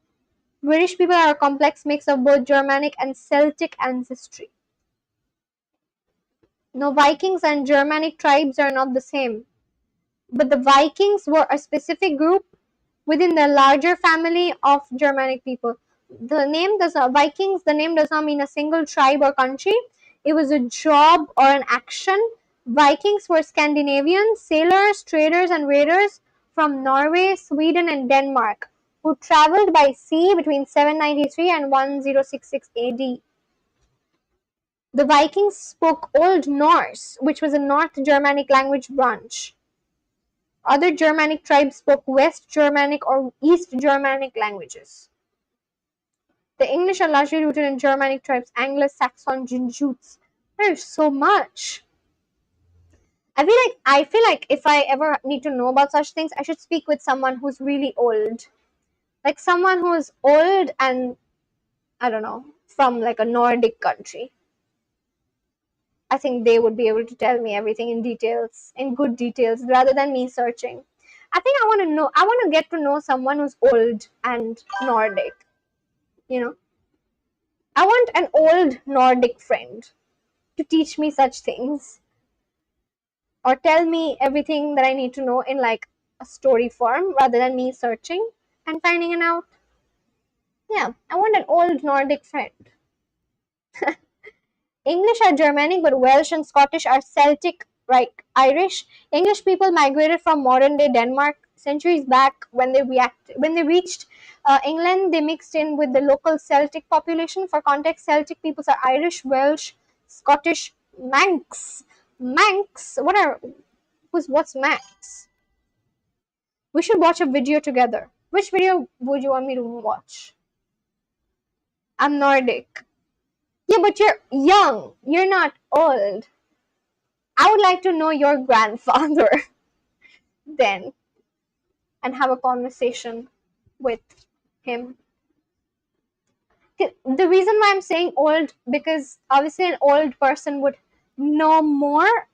British people are a complex mix of both Germanic and Celtic ancestry. No, Vikings and Germanic tribes are not the same. But the Vikings were a specific group within the larger family of Germanic people. The name does not mean a single tribe or country. It was a job or an action. Vikings were Scandinavian sailors, traders, and raiders from Norway, Sweden, and Denmark who traveled by sea between 793 and 1066 AD. The Vikings spoke Old Norse, which was a North Germanic language branch. Other Germanic tribes spoke West Germanic or East Germanic languages. The English are largely rooted in Germanic tribes, Anglo-Saxon, Jutes. There's so much. I feel like if I ever need to know about such things, I should speak with someone who's really old. Like someone who's old and, I don't know, from like a Nordic country. I think they would be able to tell me everything in details, in good details, rather than me searching. I think I want to get to know someone who's old and Nordic. You know, I want an old Nordic friend to teach me such things or tell me everything that I need to know in like a story form rather than me searching and finding it out. Yeah, I want an old Nordic friend. English are Germanic, but Welsh and Scottish are Celtic, like Irish. English people migrated from modern-day Denmark centuries back. When they reached England, they mixed in with the local Celtic population. For context, Celtic peoples are Irish, Welsh, Scottish, Manx. Manx? What's Manx? We should watch a video together. Which video would you want me to watch? I'm Nordic. Yeah, but you're young. You're not old. I would like to know your grandfather then and have a conversation with him. The reason why I'm saying old, because obviously an old person would know more,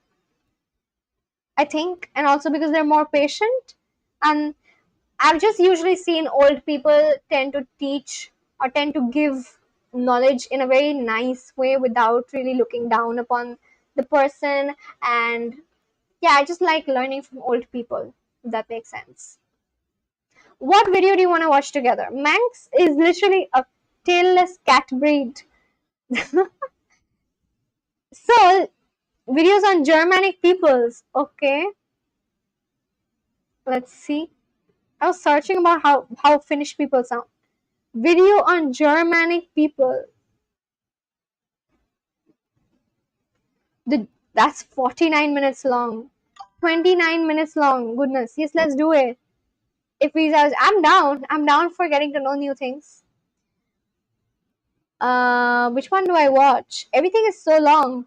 I think, and also because they're more patient. And I've just usually seen old people tend to teach or tend to give knowledge in a very nice way without really looking down upon the person. And yeah, I just like learning from old people, if that makes sense. What video do you want to watch together? Manx is literally a tailless cat breed. So, videos on Germanic peoples. Okay, let's see. I was searching about how Finnish people sound. Video on Germanic people. That's 49 minutes long. 29 minutes long. Goodness. Yes, let's do it. If Riza, I'm down. I'm down for getting to know new things. Which one do I watch? Everything is so long.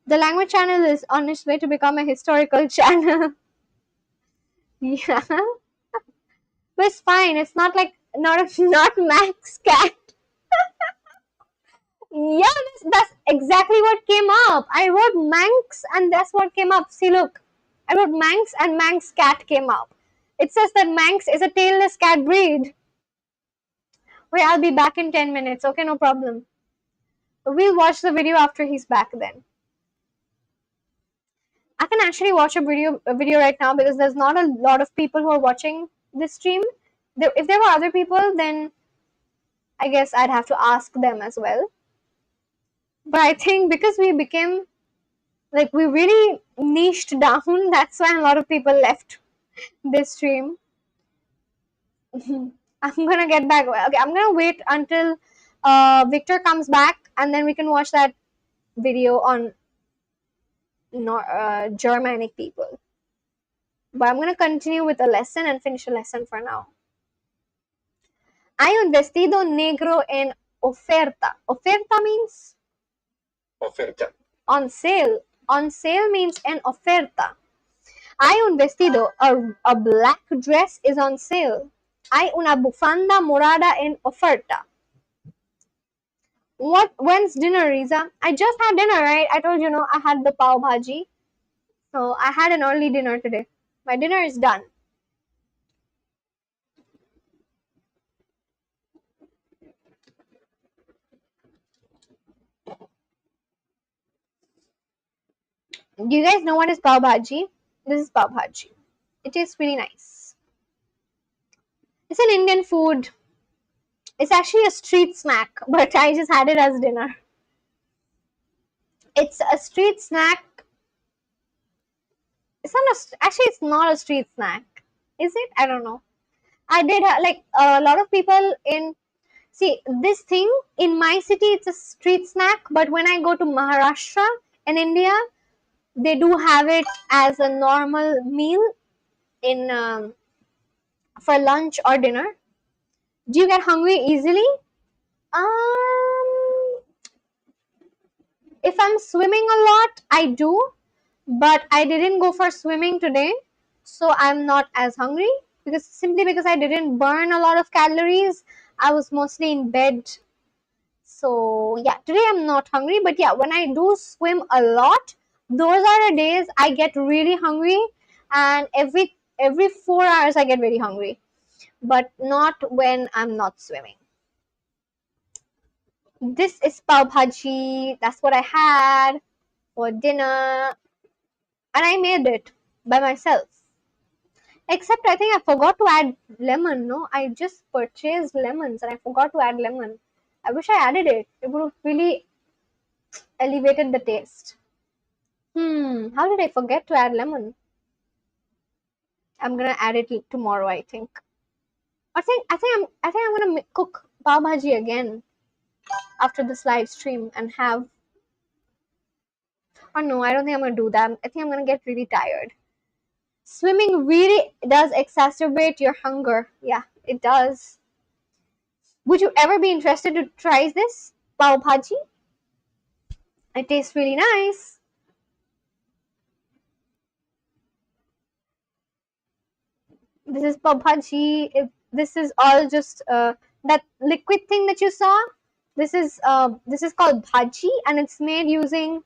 The language channel is on its way to become a historical channel. Yeah, but it's fine. It's not like not Max Cat. Yeah, that's exactly what came up. I wrote Manx and that's what came up. See, look, I wrote Manx and Manx Cat came up. It says that Manx is a tailless cat breed. Wait, I'll be back in 10 minutes. Okay, no problem. We'll watch the video after he's back then. I can actually watch a video right now because there's not a lot of people who are watching this stream. If there were other people, then I guess I'd have to ask them as well. But I think because we became, like, we really niched down, that's why a lot of people left this stream. I'm gonna get back. Okay, I'm gonna wait until Victor comes back and then we can watch that video on Germanic people. But I'm gonna continue with the lesson and finish the lesson for now. Hay un vestido negro en oferta. Oferta means? Oferta. On sale. On sale means en oferta. Hay un vestido, a black dress is on sale. Hay una bufanda morada en oferta. When's dinner, Riza? I just had dinner, right? I told you, I had the pav bhaji. So I had an early dinner today. My dinner is done. Do you guys know what is pav bhaji? This is pav bhaji. It is really nice. It's an Indian food. It's actually a street snack, but I just had it as dinner. It's a street snack. It's not a street snack. Is it? I don't know. I did like a lot of people in this thing in my city. It's a street snack, but when I go to Maharashtra in India, they do have it as a normal meal in for lunch or dinner. Do you get hungry easily? If I'm swimming a lot, I do, but I didn't go for swimming today, so I'm not as hungry because I didn't burn a lot of calories. I was mostly in bed. So yeah, today I'm not hungry, but yeah, when I do swim a lot, those are the days I get really hungry, and every 4 hours I get very hungry, but not when I'm not swimming. This is pav bhaji. That's what I had for dinner, and I made it by myself. Except I think I forgot to add lemon. No, I just purchased lemons and I forgot to add lemon. I wish I added it. It would have really elevated the taste. How did I forget to add lemon? I'm gonna add it tomorrow, I think. I think I'm gonna cook pav bhaji again after this live stream and have. Oh no, I don't think I'm gonna do that. I think I'm gonna get really tired. Swimming really does exacerbate your hunger. Yeah, it does. Would you ever be interested to try this pav bhaji? It tastes really nice. This is pav bhaji. This is all just that liquid thing that you saw. This is called bhaji, and it's made using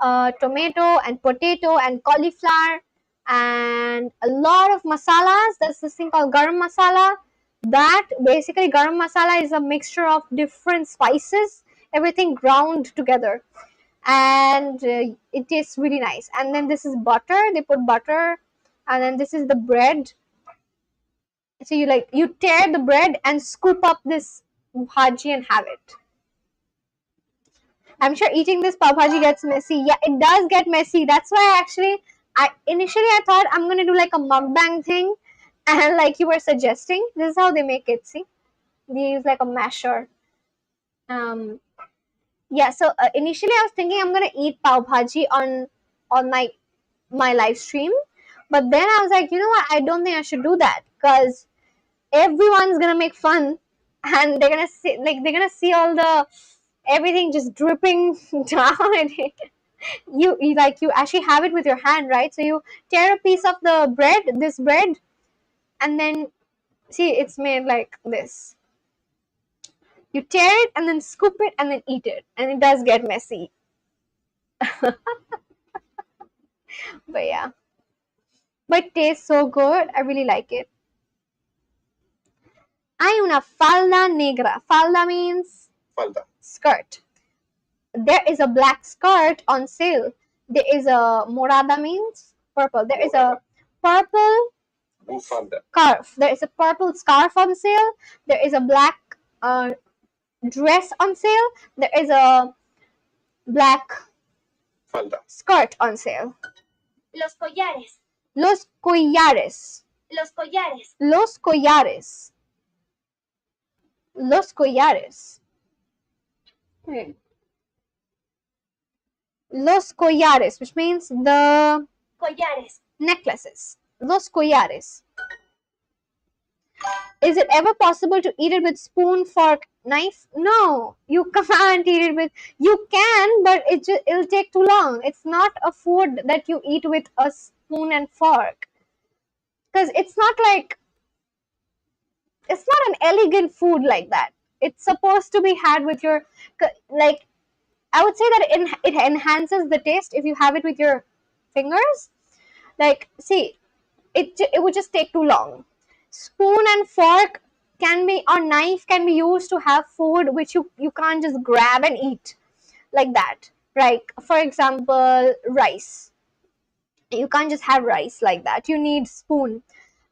tomato and potato and cauliflower and a lot of masalas. That's this thing called garam masala. That basically garam masala is a mixture of different spices, everything ground together, and it tastes really nice. And then this is butter. They put butter, and then this is the bread. So you tear the bread and scoop up this bhaji and have it. I'm sure eating this pav bhaji gets messy. Yeah, it does get messy. That's why I initially thought I'm gonna do like a mukbang thing, and like you were suggesting, this is how they make it. See, they use like a masher. Yeah. So initially I was thinking I'm gonna eat pav bhaji on my live stream, but then I was like, you know what? I don't think I should do that because everyone's gonna make fun, and they're gonna see all the everything just dripping down and you actually have it with your hand, right? So you tear a piece of the bread, and then see it's made like this. You tear it and then scoop it and then eat it, and it does get messy. But yeah, but it tastes so good. I really like it. Hay una falda negra. Falda means Falda. skirt. There is a black skirt on sale. There is a morada means purple. There is a purple Bufanda. scarf. There is a purple scarf on sale. There is a black dress on sale. There is a black Falda. skirt on sale. Los collares. Los collares. Los collares. Los collares. Los collares. Okay. Los collares, which means the Collares. necklaces. Los collares. Is it ever possible to eat it with spoon, fork, knife? No, you can't eat it with. You can, but it'll take too long. It's not a food that you eat with a spoon and fork, because it's not an elegant food like that. It's supposed to be had with your like. I would say that it enhances the taste if you have it with your fingers. Like, see, it would just take too long. Spoon and fork or knife can be used to have food which you can't just grab and eat like that. Like, for example, rice. You can't just have rice like that. You need spoon,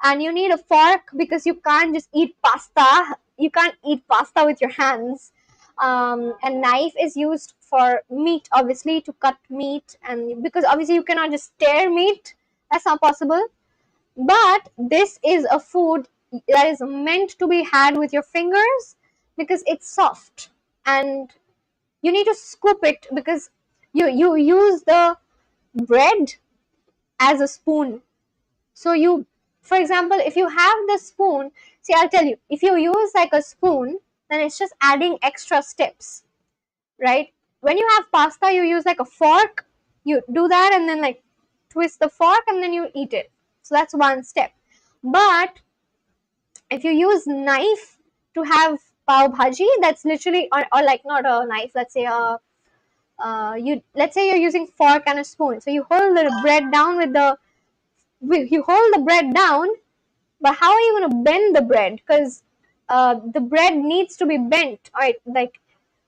and you need a fork because you can't just eat pasta. You can't eat pasta with your hands. And knife is used for meat, obviously, to cut meat, and because obviously you cannot just tear meat. That's not possible. But this is a food that is meant to be had with your fingers because it's soft, and you need to scoop it because you use the bread as a spoon. So for example, if you have the spoon, see, I'll tell you, if you use like a spoon, then it's just adding extra steps, right? When you have pasta, you use like a fork, you do that and then like twist the fork and then you eat it. So that's one step. But if you use knife to have pav bhaji, that's literally or like not a knife, let's say let's say you're using fork and a spoon. So you hold the bread down but how are you going to bend the bread? Because the bread needs to be bent. All right, like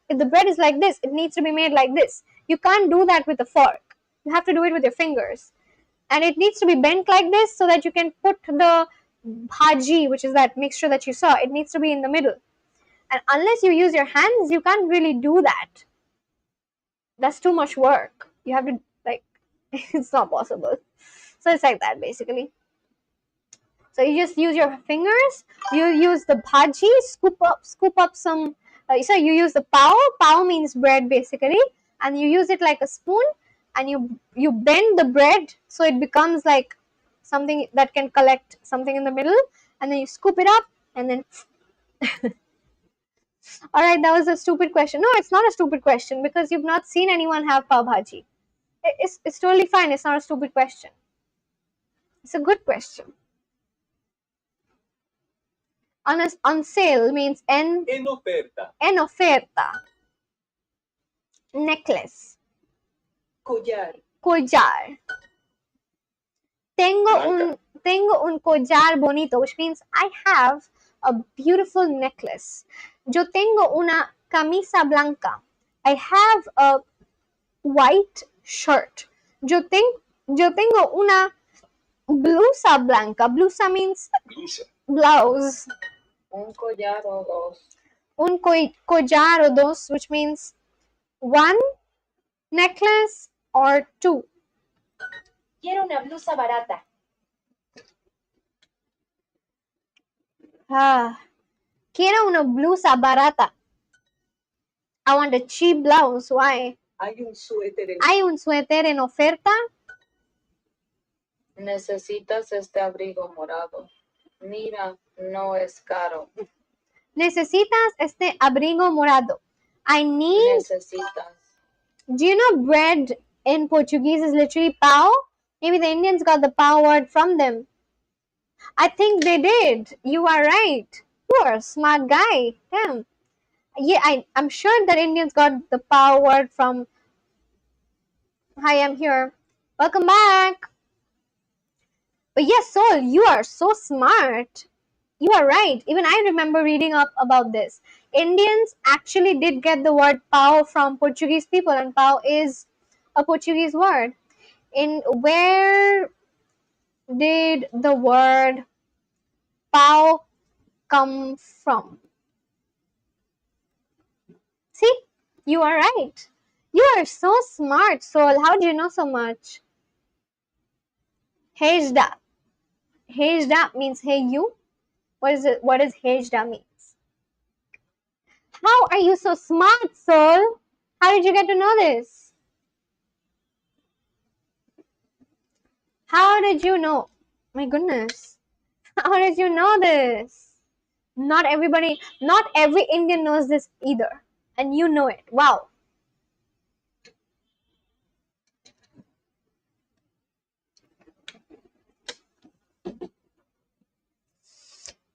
if the bread is like this, it needs to be made like this. You can't do that with a fork. You have to do it with your fingers. And it needs to be bent like this so that you can put the bhaji, which is that mixture that you saw, it needs to be in the middle. And unless you use your hands, you can't really do that. That's too much work. You have to, like, it's not possible. So it's like that, basically. So you just use your fingers, you use the bhaji, scoop up some, so you use the pav means bread basically, and you use it like a spoon, and you bend the bread so it becomes like something that can collect something in the middle, and then you scoop it up, and then. All right, that was a stupid question. No, it's not a stupid question because you've not seen anyone have pav bhaji. It's totally fine. It's not a stupid question. It's a good question. On sale means en oferta. Necklace. Collar. Tengo un collar bonito, which means I have a beautiful necklace. Yo tengo una camisa blanca. I have a white shirt. Yo tengo una blusa blanca. Blusa means blouse. Un collar o dos. Un collar o dos, which means one necklace or two. Quiero una blusa barata. Quiero una blusa barata. I want a cheap blouse. Why? Hay un suéter en oferta. Necesitas este abrigo morado. Mira, no es caro. Necesitas este abrigo morado. I need. Necesitas. Do you know bread in Portuguese is literally pão? Maybe the Indians got the pão word from them. I think they did. You are right. You are a smart guy. Damn. Yeah, I'm sure that Indians got the pão word from. Hi, I'm here. Welcome back. But yes, Sol, you are so smart. You are right. Even I remember reading up about this. Indians actually did get the word pau from Portuguese people, and pau is a Portuguese word. In where did the word pau come from? See, you are right. You are so smart, Sol. How do you know so much? Hejda. Hejda means hey you. What is it? What does hejda means? How are you so smart, Sol? How did you get to know this? How did you know? My goodness. How did you know this? Not every Indian knows this either. And you know it. Wow.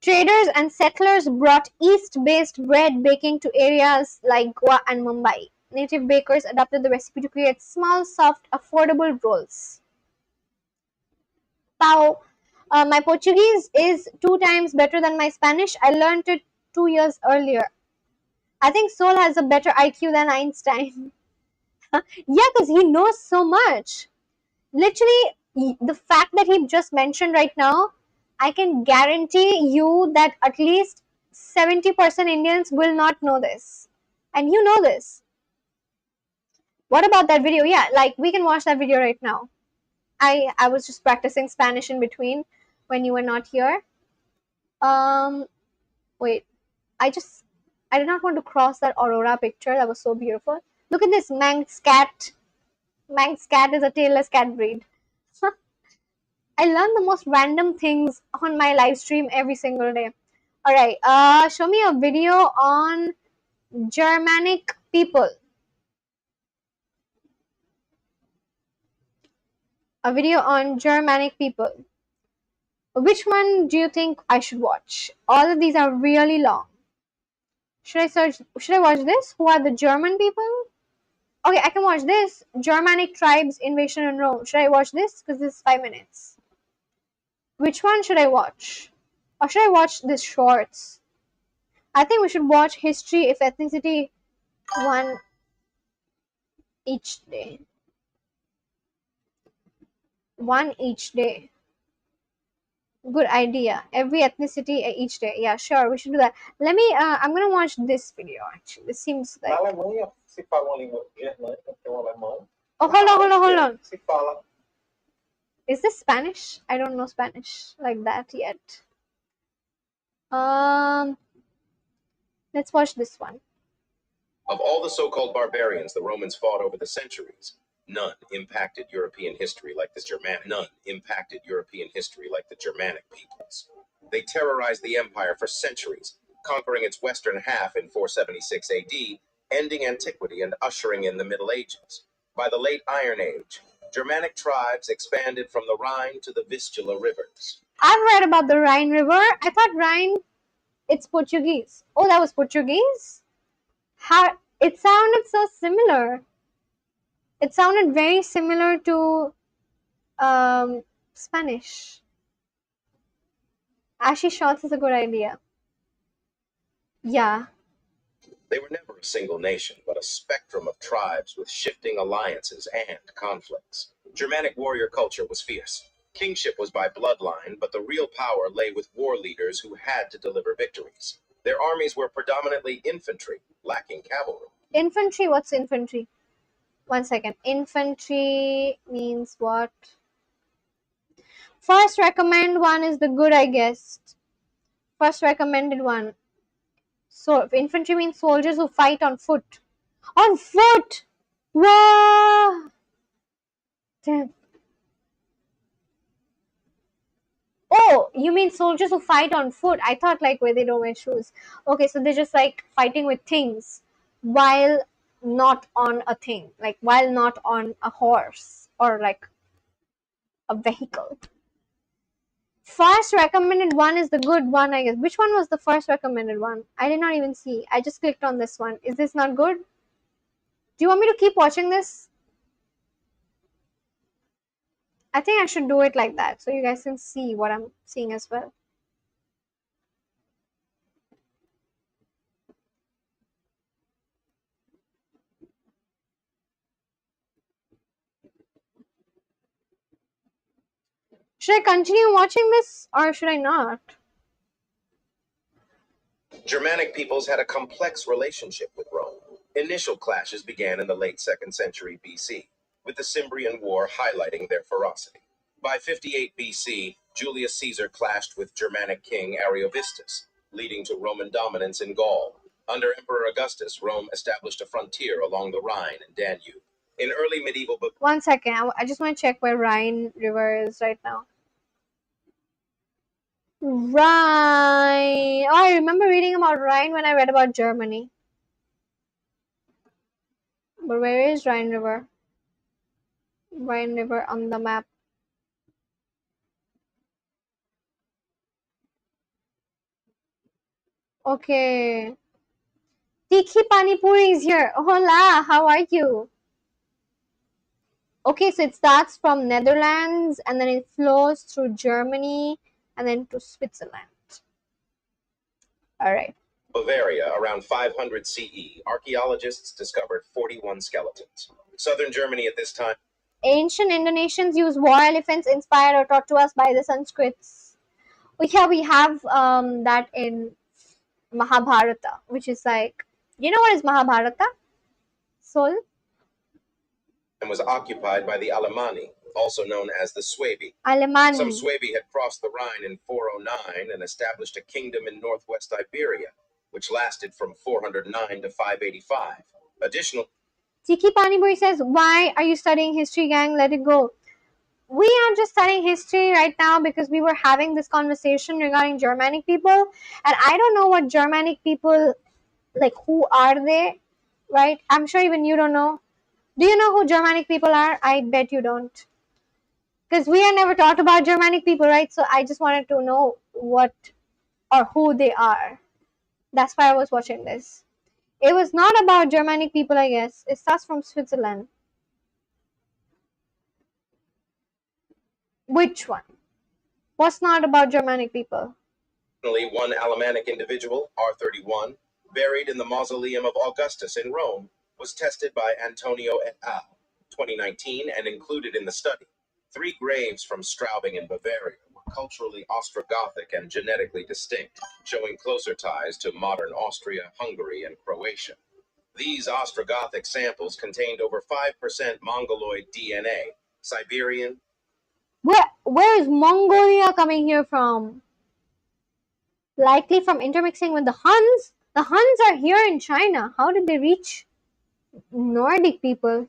Traders and settlers brought East-based bread baking to areas like Goa and Mumbai. Native bakers adapted the recipe to create small, soft, affordable rolls. Pau. My Portuguese is 2 times better than my Spanish. I learned it 2 years earlier. I think Sol has a better IQ than Einstein. Yeah, because he knows so much. Literally, the fact that he just mentioned right now, I can guarantee you that at least 70% Indians will not know this. And you know this. What about that video? Yeah, like we can watch that video right now. I was just practicing Spanish in between when you were not here. Wait. I did not want to cross that aurora picture. That was so beautiful. Look at this Manx cat. Manx cat is a tailless cat breed. I learn the most random things on my live stream every single day. Alright, show me a video on Germanic people. A video on Germanic people. Which one do you think I should watch? All of these are really long. Should I watch this? Who are the German people? Okay, I can watch this. Germanic tribes invasion in Rome. Should I watch this? Because this is 5 minutes. Which one should I watch? Or should I watch this shorts? I think we should watch history if ethnicity one each day. One each day. Good idea. Every ethnicity each day. Yeah, sure. We should do that. Let me. I'm gonna watch this video. Actually, this seems like. Oh, hold on. Is this Spanish? I don't know Spanish like that yet. Let's watch this one. Of all the so-called barbarians the Romans fought over the centuries, None impacted European history like the Germanic. None impacted European history like the Germanic peoples. They terrorized the empire for centuries, conquering its western half in 476 AD, ending antiquity and ushering in the Middle Ages. By the late Iron Age, Germanic tribes expanded from the Rhine to the Vistula rivers. I've read about the Rhine River. I thought Rhine, it's Portuguese. Oh, that was Portuguese? How it sounded so similar. It sounded very similar to Spanish. Ashy shots is a good idea. Yeah. They were never a single nation, but a spectrum of tribes with shifting alliances and conflicts. Germanic warrior culture was fierce. Kingship was by bloodline, but the real power lay with war leaders who had to deliver victories. Their armies were predominantly infantry, lacking cavalry. Infantry, what's infantry? 1 second. Infantry means what? First recommend one is the good, I guess. First recommended one. So infantry means soldiers who fight on foot. On foot! Whoa! Damn. Oh, you mean soldiers who fight on foot? I thought like where they don't wear shoes. Okay, so they're just like fighting with things while not on a thing. Like while not on a horse or like a vehicle. First recommended one is the good one, I guess. Which one was the first recommended one? I did not even see. I just clicked on this one. Is this not good? Do you want me to keep watching this? I think I should do it like that so you guys can see what I'm seeing as well. Should I continue watching this or should I not? Germanic peoples had a complex relationship with Rome. Initial clashes began in the late 2nd century BC, with the Cimbrian War highlighting their ferocity. By 58 BC, Julius Caesar clashed with Germanic king Ariovistus, leading to Roman dominance in Gaul. Under Emperor Augustus, Rome established a frontier along the Rhine and Danube. In early medieval 1 second. I just want to check where Rhine River is right now. Rhine. Oh, I remember reading about Rhine when I read about Germany. But where is Rhine River? Rhine River on the map. Okay. Tikhi Pani Puri is here. Hola, how are you? Okay, so it starts from Netherlands and then it flows through Germany and then to Switzerland. All right. Bavaria, around 500 CE, archaeologists discovered 41 skeletons. Southern Germany at this time. Ancient Indonesians used war elephants inspired or taught to us by the Sanskrits. Yeah, we have that in Mahabharata, which is like, you know what is Mahabharata? Sol? And was occupied by the Alemanni, also known as the Suebi. Alemanni. Some Suebi had crossed the Rhine in 409 and established a kingdom in northwest Iberia, which lasted from 409 to 585. Additional. Tiki Panipuri says, why are you studying history, gang? Let it go. We are just studying history right now because we were having this conversation regarding Germanic people. And I don't know what Germanic people, like, who are they, right? I'm sure even you don't know. Do you know who Germanic people are? I bet you don't. Because we are never taught about Germanic people, right? So I just wanted to know what or who they are. That's why I was watching this. It was not about Germanic people, I guess. It starts from Switzerland. Which one? What's not about Germanic people? One Alemannic individual, R31, buried in the mausoleum of Augustus in Rome, was tested by Antonio et al. 2019 and included in the study. 3 graves from Straubing in Bavaria were culturally Ostrogothic and genetically distinct, showing closer ties to modern Austria, Hungary, and Croatia. These Ostrogothic samples contained over 5% Mongoloid DNA, Siberian. Where is Mongolia coming here from? Likely from intermixing with the Huns. The Huns are here in China. How did they reach Nordic people?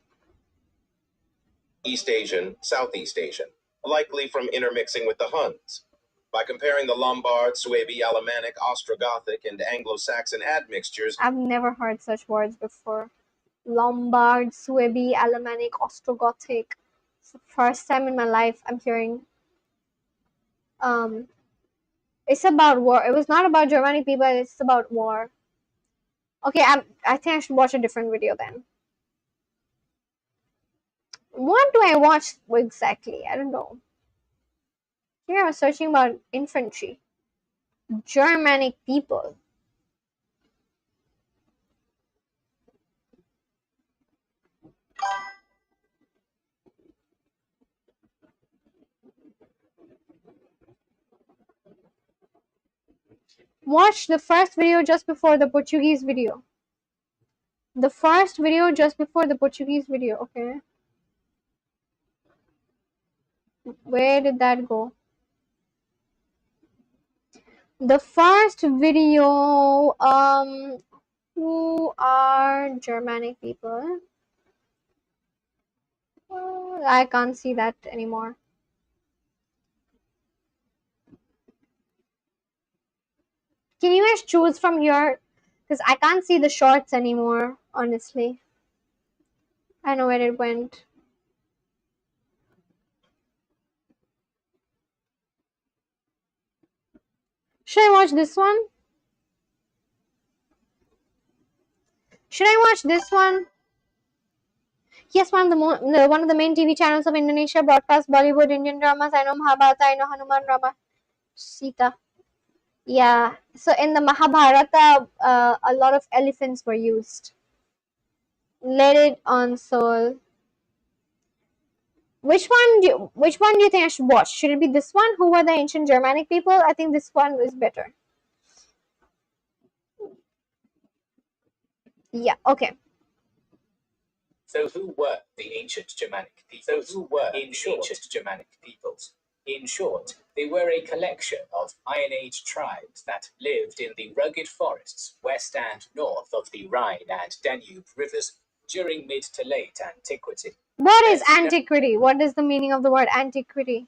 East Asian, Southeast Asian, likely from intermixing with the Huns. By comparing the Lombard, Suebi, Alemannic, Ostrogothic, and Anglo-Saxon admixtures, I've never heard such words before. Lombard, Suebi, Alemannic, Ostrogothic. It's the first time in my life I'm hearing. It's about war. It was not about Germanic people. It's about war. Okay, I think I should watch a different video then. What do I watch exactly? I don't know. Here I was searching about infantry. Germanic people. Watch the first video just before the Portuguese video. The first video just before the Portuguese video, okay. Where did that go? The first video, who are Germanic people? I can't see that anymore. Can you guys choose from here? Because I can't see the shorts anymore, honestly. I know where it went. Should I watch this one? Should I watch this one? Yes, one of the main TV channels of Indonesia broadcast Bollywood Indian dramas. I know Mahabharata, I know Hanuman, Rama, Sita. Yeah. So in the Mahabharata, a lot of elephants were used. Let it on soul. Which one do you think I should watch? Should it be this one? Who were the ancient Germanic people? I think this one is better. Yeah. Okay. So who were the ancient Germanic peoples? In short, they were a collection of Iron Age tribes that lived in the rugged forests west and north of the Rhine and Danube rivers during mid to late antiquity. What is antiquity? What is the meaning of the word antiquity?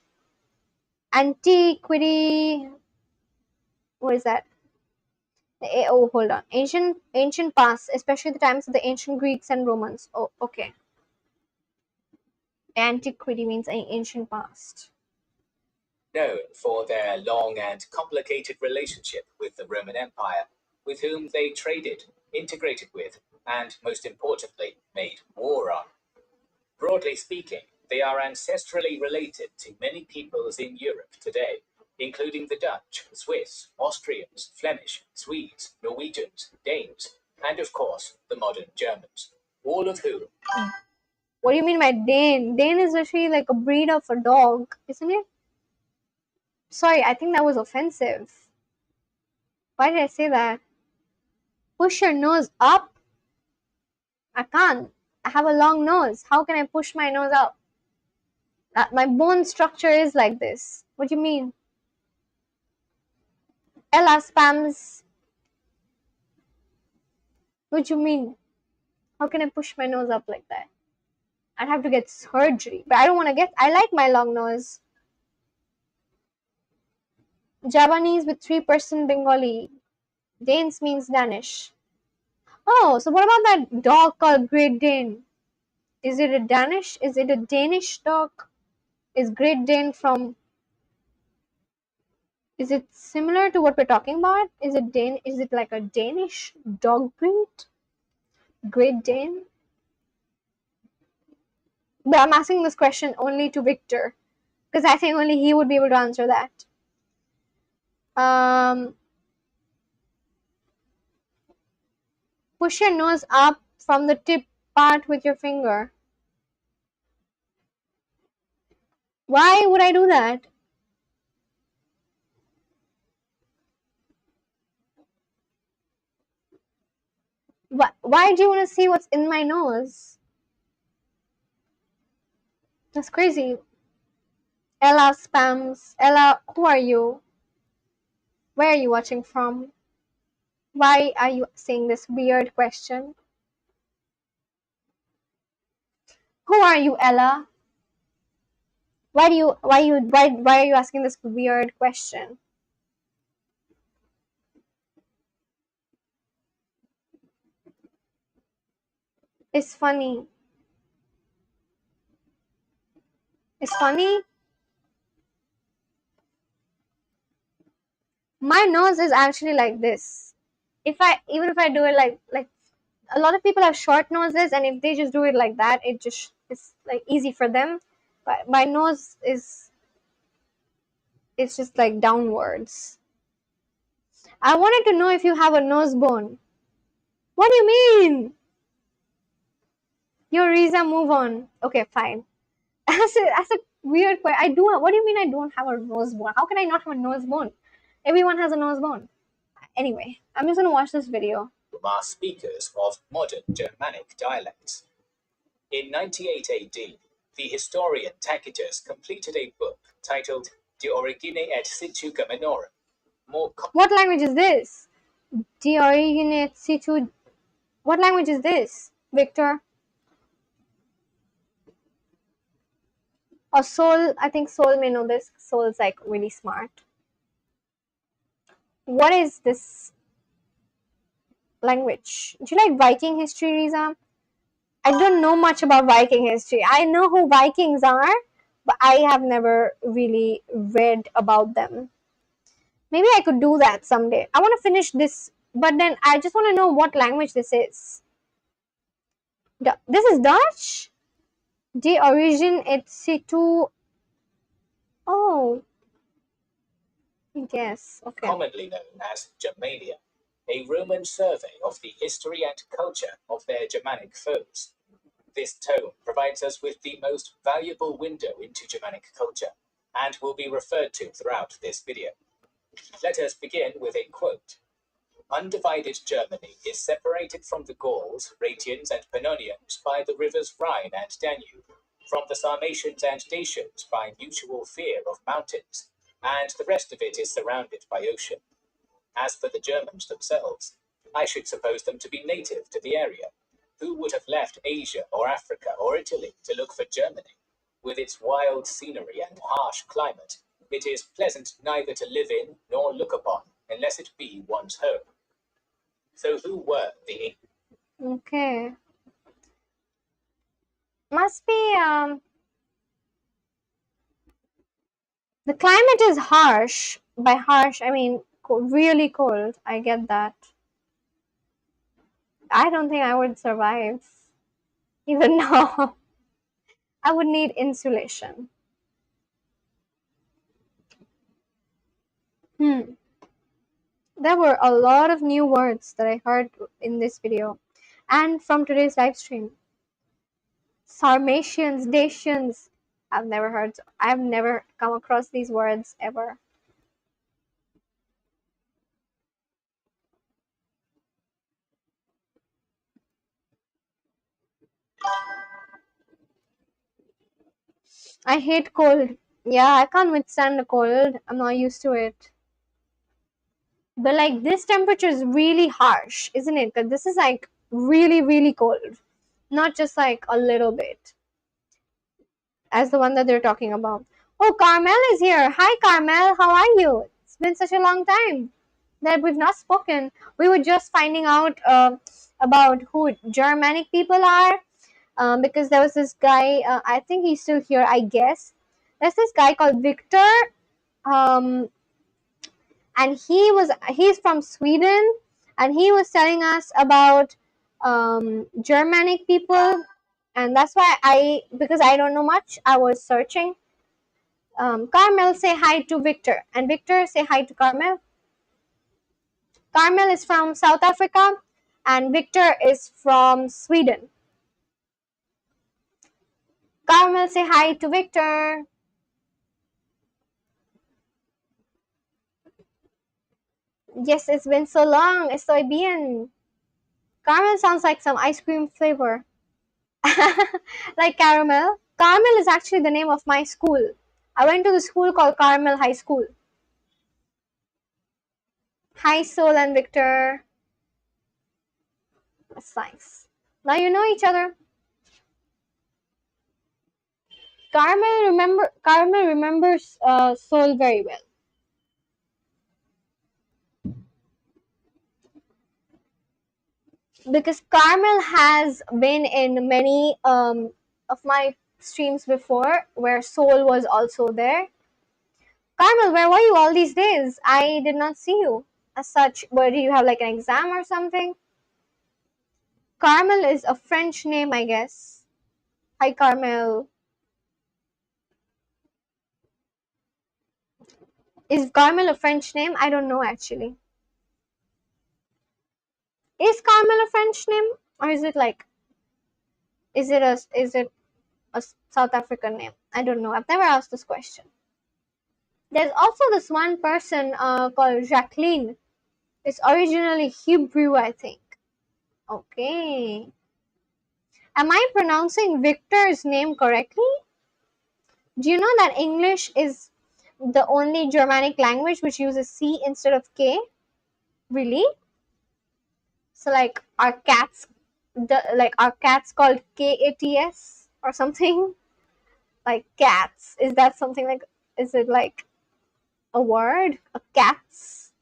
Antiquity. What is that? Oh, hold on. Ancient past, especially the times of the ancient Greeks and Romans. Oh, okay. Antiquity means ancient past. Known for their long and complicated relationship with the Roman Empire, with whom they traded, integrated with, and most importantly, made war on. Broadly speaking, they are ancestrally related to many peoples in Europe today, including the Dutch, Swiss, Austrians, Flemish, Swedes, Norwegians, Danes, and of course, the modern Germans, all of whom. What do you mean by Dane? Dane is actually like a breed of a dog, isn't it? Sorry, I think that was offensive. Why did I say that? Push your nose up? I can't. I have a long nose. How can I push my nose up? My bone structure is like this. What do you mean? Ella spams. What do you mean? How can I push my nose up like that? I'd have to get surgery. But I don't want to get... I like my long nose. Javanese with 3% Bengali. Danes means Danish. Oh, so what about that dog called Great Dane? Is it a Danish? Is it a Danish dog? Is Great Dane from... Is it similar to what we're talking about? Is it like a Danish dog breed? Great Dane? But I'm asking this question only to Victor, because I think only he would be able to answer that. Push your nose up from the tip part with your finger. Why would I do that? Why do you want to see what's in my nose? That's crazy. Ella spams. Ella, who are you? Where are you watching from? Why are you saying this weird question? Who are you, Ella? Why are you asking this weird question? It's funny. It's funny. My nose is actually like this. Even if I do it like a lot of people have short noses, and if they just do it like that, it just is like easy for them. But my nose is it's just like downwards. I wanted to know if you have a nose bone. What do you mean? Your Riza, move on. Okay, fine. That's a weird question. I do. What do you mean I don't have a nose bone? How can I not have a nose bone? Everyone has a nose bone. Anyway, I'm just gonna watch this video. Are speakers of modern Germanic dialects. In 98 AD, the historian Tacitus completed a book titled De Origine et Situ Germanorum. What language is this? De Origine et Situ. What language is this, Victor? Or Soul? I think Soul may know this. Soul's like really smart. What is this language? Do you like Viking history, Riza? I don't know much about Viking history. I know who Vikings are, but I have never really read about them. Maybe I could do that someday. I want to finish this, but then I just want to know what language this is. This is Dutch? De origine et situ. Oh, yes. Okay. Commonly known as Germania, a Roman survey of the history and culture of their Germanic foes. This tome provides us with the most valuable window into Germanic culture, and will be referred to throughout this video. Let us begin with a quote. Undivided Germany is separated from the Gauls, Ratians, and Pannonians by the rivers Rhine and Danube, from the Sarmatians and Dacians by mutual fear of mountains, and the rest of it is surrounded by ocean. As for the Germans themselves, I should suppose them to be native to the area. Who would have left Asia or Africa or Italy to look for Germany? With its wild scenery and harsh climate, it is pleasant neither to live in nor look upon, unless it be one's home. So who were the... Okay. Must be, the climate is harsh. By harsh, I mean really cold. I get that. I don't think I would survive. Even now. I would need insulation. There were a lot of new words that I heard in this video and from today's live stream. Sarmatians, Dacians. I've never come across these words ever. I hate cold. Yeah, I can't withstand the cold. I'm not used to it. But like this temperature is really harsh, isn't it? Because this is like really, really cold. Not just like a little bit. As the one that they're talking about. Oh, Carmel is here. Hi, Carmel. How are you? It's been such a long time that we've not spoken. We were just finding out about who Germanic people are, because there was this guy. I think he's still here. I guess there's this guy called Victor, and he's from Sweden, and he was telling us about Germanic people, and that's why because I don't know much, I was searching. Carmel, say hi to Victor, and Victor, say hi to Carmel. Carmel is from South Africa, and Victor is from Sweden. Carmel, say hi to Victor. Yes, it's been so long. Estoy bien. Caramel sounds like some ice cream flavor. Like caramel. Caramel is actually the name of my school. I went to the school called Caramel High School. Hi, Soul and Victor. That's nice. Now you know each other. Carmel remembers Seoul very well. Because Carmel has been in many of my streams before where Seoul was also there. Carmel, where were you all these days? I did not see you as such. Where do you have like an exam or something? Carmel is a French name, I guess. Hi, Carmel. Is Carmel a French name? I don't know actually. Is Carmel a French name, or is it like is it a South African name? I don't know. I've never asked this question. There's also this one person called Jacqueline. It's originally Hebrew, I think. Okay. Am I pronouncing Victor's name correctly? Do you know that English is the only Germanic language which uses C instead of K? Really? So like our cats called KATS or something? Like cats. Is that something like, is it like a word? A cats?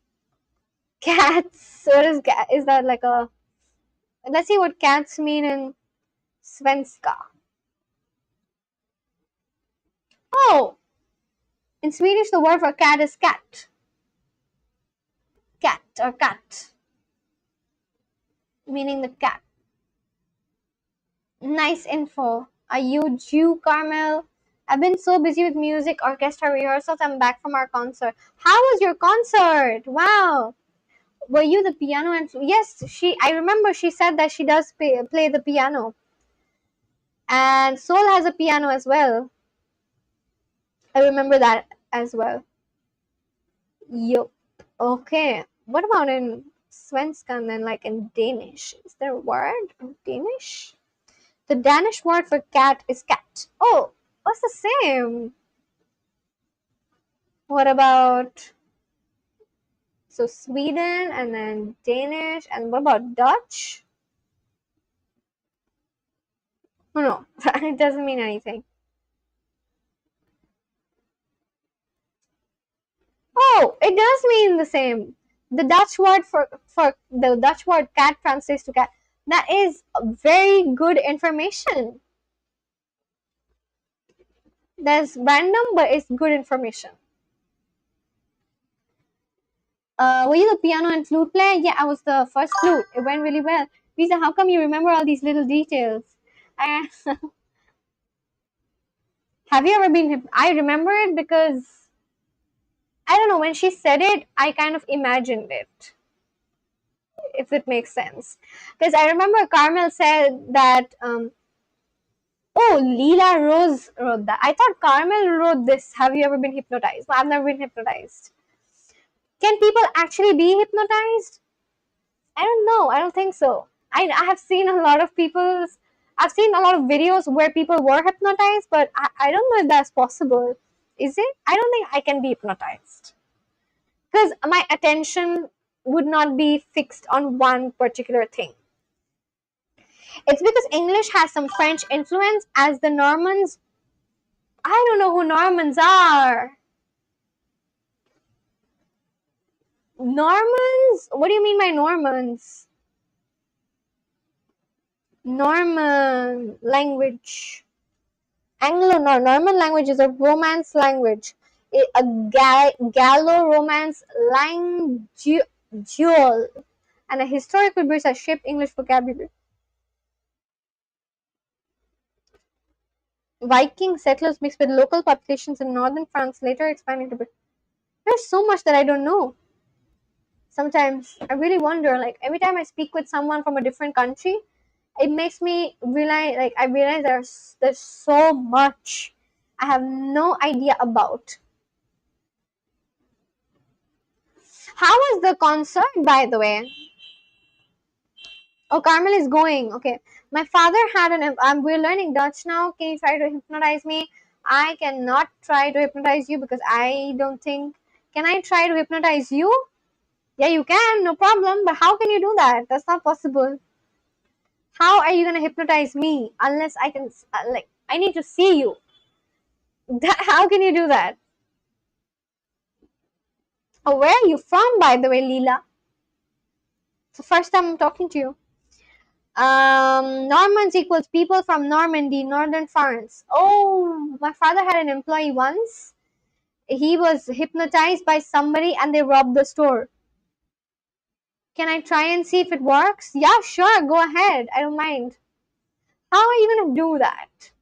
Cats. What is that like a, let's see what cats mean in Svenska. Oh, in Swedish the word for cat is cat. Cat or cat. Meaning the cat. Nice info. Are you Jew, Carmel? I've been so busy with music, orchestra rehearsals. I'm back from our concert. How was your concert? Wow. Were you the piano? And yes, I remember she said that she does play the piano. And Seoul has a piano as well. I remember that as well. Yup. Okay. What about in Svenska and then like in Danish? Is there a word in Danish? The Danish word for cat is cat. Oh, what's the same? What about, so Sweden and then Danish, and what about Dutch? Oh no, it doesn't mean anything. Oh, it does mean the same. The Dutch word for the Dutch word cat translates to cat. That is very good information. That's random, but it's good information. Were you the piano and flute player? Yeah, I was the first flute. It went really well. Riza, how come you remember all these little details? Have you ever been? I remember it because I don't know, when she said it, I kind of imagined it, if it makes sense. Because I remember Carmel said that, oh, Leela Rose wrote that. I thought Carmel wrote this. Have you ever been hypnotized? No, I've never been hypnotized. Can people actually be hypnotized? I don't know. I don't think so. I have seen a lot of I've seen a lot of videos where people were hypnotized, but I don't know if that's possible. Is it? I don't think I can be hypnotized. Because my attention would not be fixed on one particular thing. It's because English has some French influence, as the Normans. I don't know who Normans are. Normans? What do you mean by Normans? Norman language. Norman language is a Romance language. A Gallo-Romance language, and a historical British has shaped English vocabulary. Viking settlers mixed with local populations in northern France, later expanding to Britain. There's so much that I don't know. Sometimes I really wonder, like every time I speak with someone from a different country, it makes me realize, like I realize there's so much I have no idea about. How was the concert, by the way? Oh, Carmel is going. Okay. My father had we're learning Dutch now. Can you try to hypnotize me? I cannot try to hypnotize you because I don't think. Can I try to hypnotize you? Yeah, you can. No problem. But how can you do that? That's not possible. How are you going to hypnotize me? Unless I can, I need to see you. How can you do that? Oh, where are you from, by the way, Leela? It's the first time I'm talking to you. Normans equals people from Normandy, northern France. Oh, my father had an employee once. He was hypnotized by somebody and they robbed the store. Can I try and see if it works? Yeah, sure, go ahead. I don't mind. How are you gonna do that?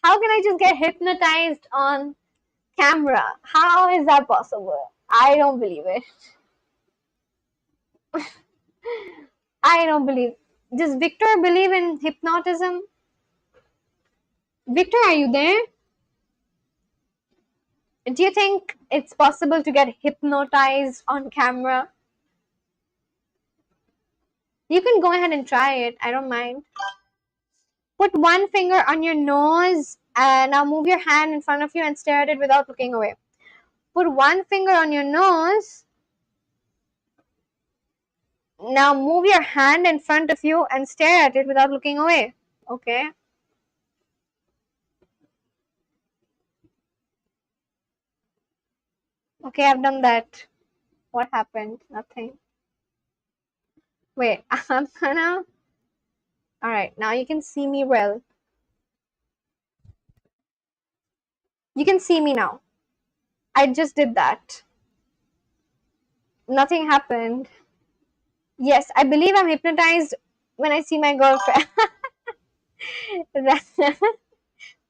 How can I just get hypnotized on camera? How is that possible? I don't believe it. I don't believe. Does Victor believe in hypnotism? Victor, are you there? Do you think it's possible to get hypnotized on camera? You can go ahead and try it. I don't mind. Put one finger on your nose and now move your hand in front of you and stare at it without looking away. Put one finger on your nose. Now move your hand in front of you and stare at it without looking away. Okay. Okay, I've done that. What happened? Nothing. Wait, I'm gonna. Alright, now you can see me well. You can see me now. I just did that. Nothing happened. Yes, I believe I'm hypnotized when I see my girlfriend.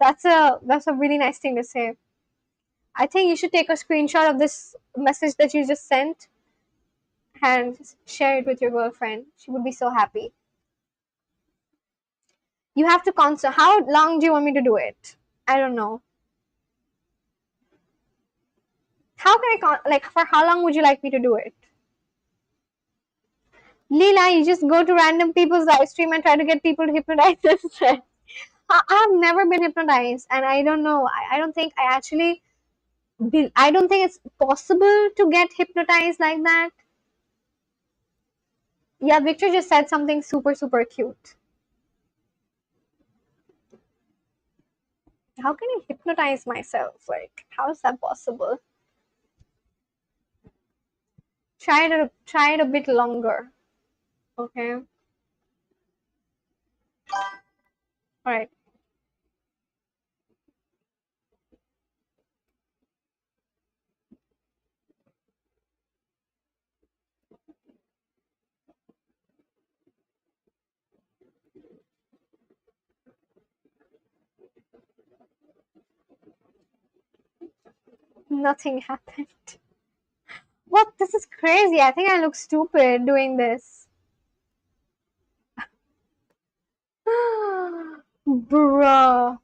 that's a really nice thing to say. I think you should take a screenshot of this message that you just sent and share it with your girlfriend. She would be so happy. You have to consult. How long do you want me to do it? I don't know. How can I like for how long would you like me to do it? Leela, you just go to random people's live stream and try to get people to hypnotize themselves. I've never been hypnotized, and I don't know. I don't think I actually. I don't think it's possible to get hypnotized like that. Yeah, Victor just said something super, super cute. How can I hypnotize myself? Like, how is that possible? Try it a bit longer. Okay. All right. Nothing happened. What? This is crazy. I think I look stupid doing this. Bruh.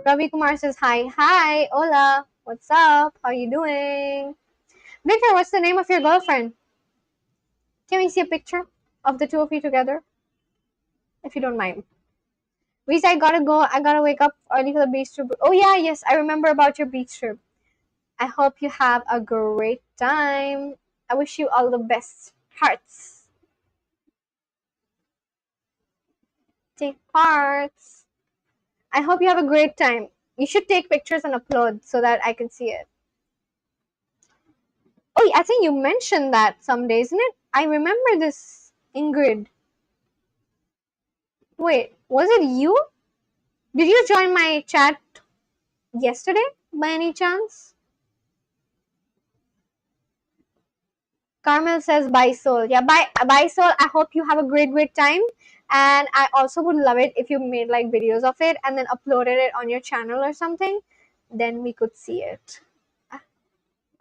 Ravi Kumar says hi. Hi, hola. What's up? How you doing? Victor, what's the name of your girlfriend? Can we see a picture of the two of you together? If you don't mind. Riza, I gotta go. I gotta wake up early for the beach trip. Oh yeah, yes, I remember about your beach trip. I hope you have a great time. I wish you all the best. Hearts. Take parts. I hope you have a great time. You should take pictures and upload so that I can see it. Oh, I think you mentioned that someday, isn't it? I remember this, Ingrid. Wait, was it you? Did you join my chat yesterday by any chance? Carmel says bye soul. Yeah, bye soul. I hope you have a great time. And I also would love it if you made like videos of it and then uploaded it on your channel or something. Then we could see it.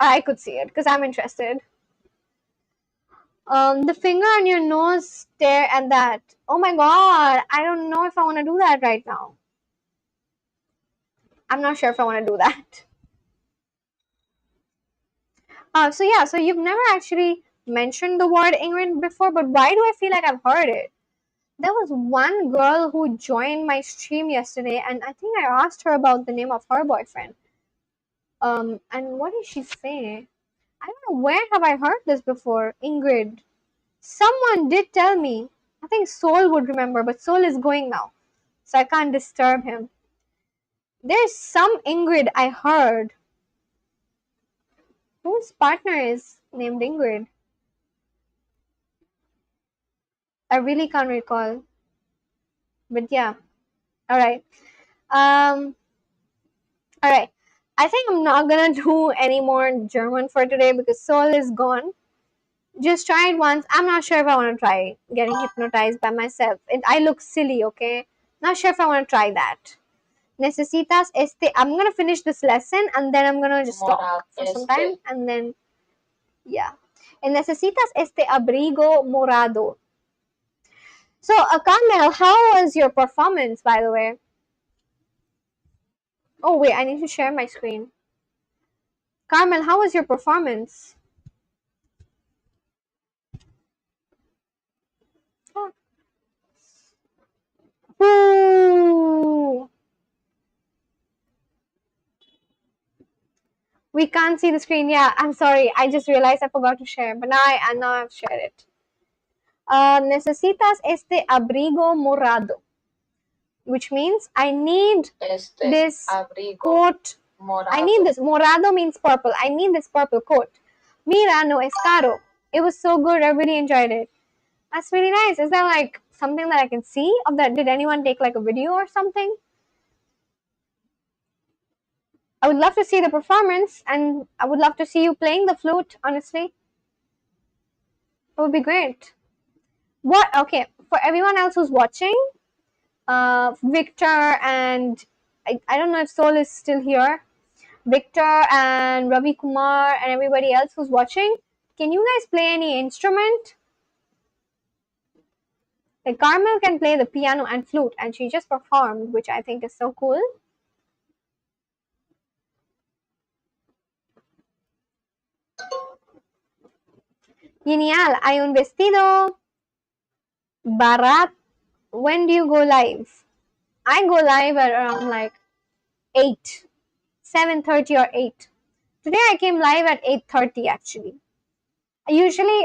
I could see it because I'm interested. The finger on your nose, stare at that. Oh my god, I don't know if I want to do that right now. I'm not sure if I want to do that. So yeah, so you've never actually mentioned the word Ingrid before, but why do I feel like I've heard it? There was one girl who joined my stream yesterday, and I think I asked her about the name of her boyfriend. And what did she say? I don't know, where have I heard this before? Ingrid. Someone did tell me. I think Soul would remember, but Soul is going now, so I can't disturb him. There's some Ingrid I heard. Whose partner is named Ingrid? I really can't recall. But yeah. Alright. Alright. I think I'm not gonna do any more German for today because Seoul is gone. Just try it once. I'm not sure if I want to try getting hypnotized by myself. I look silly, okay? Not sure if I want to try that. Necesitas este. I'm gonna finish this lesson and then I'm gonna just talk for some time and then yeah. Necesitas este abrigo morado. So, Carmel, how was your performance, by the way? Oh wait, I need to share my screen. Carmel, how was your performance? Ooh. We can't see the screen. Yeah, I'm sorry. I just realized I forgot to share, but now I've shared it. Necesitas este abrigo morado, which means I need this coat. I need this. Morado means purple. I need this purple coat. Mira, no es caro. It was so good. I really enjoyed it. That's really nice. Is there like something that I can see of that? Did anyone take like a video or something? I would love to see the performance and I would love to see you playing the flute, honestly. It would be great. What? Okay, for everyone else who's watching, Victor and I don't know if Soul is still here. Victor and Ravi Kumar and everybody else who's watching, can you guys play any instrument? Like Carmel can play the piano and flute and she just performed, which I think is so cool. Genial, hay un vestido barat. When do you go live? I go live at around like 8, 7:30 or 8. Today I came live at 8:30 actually. Usually,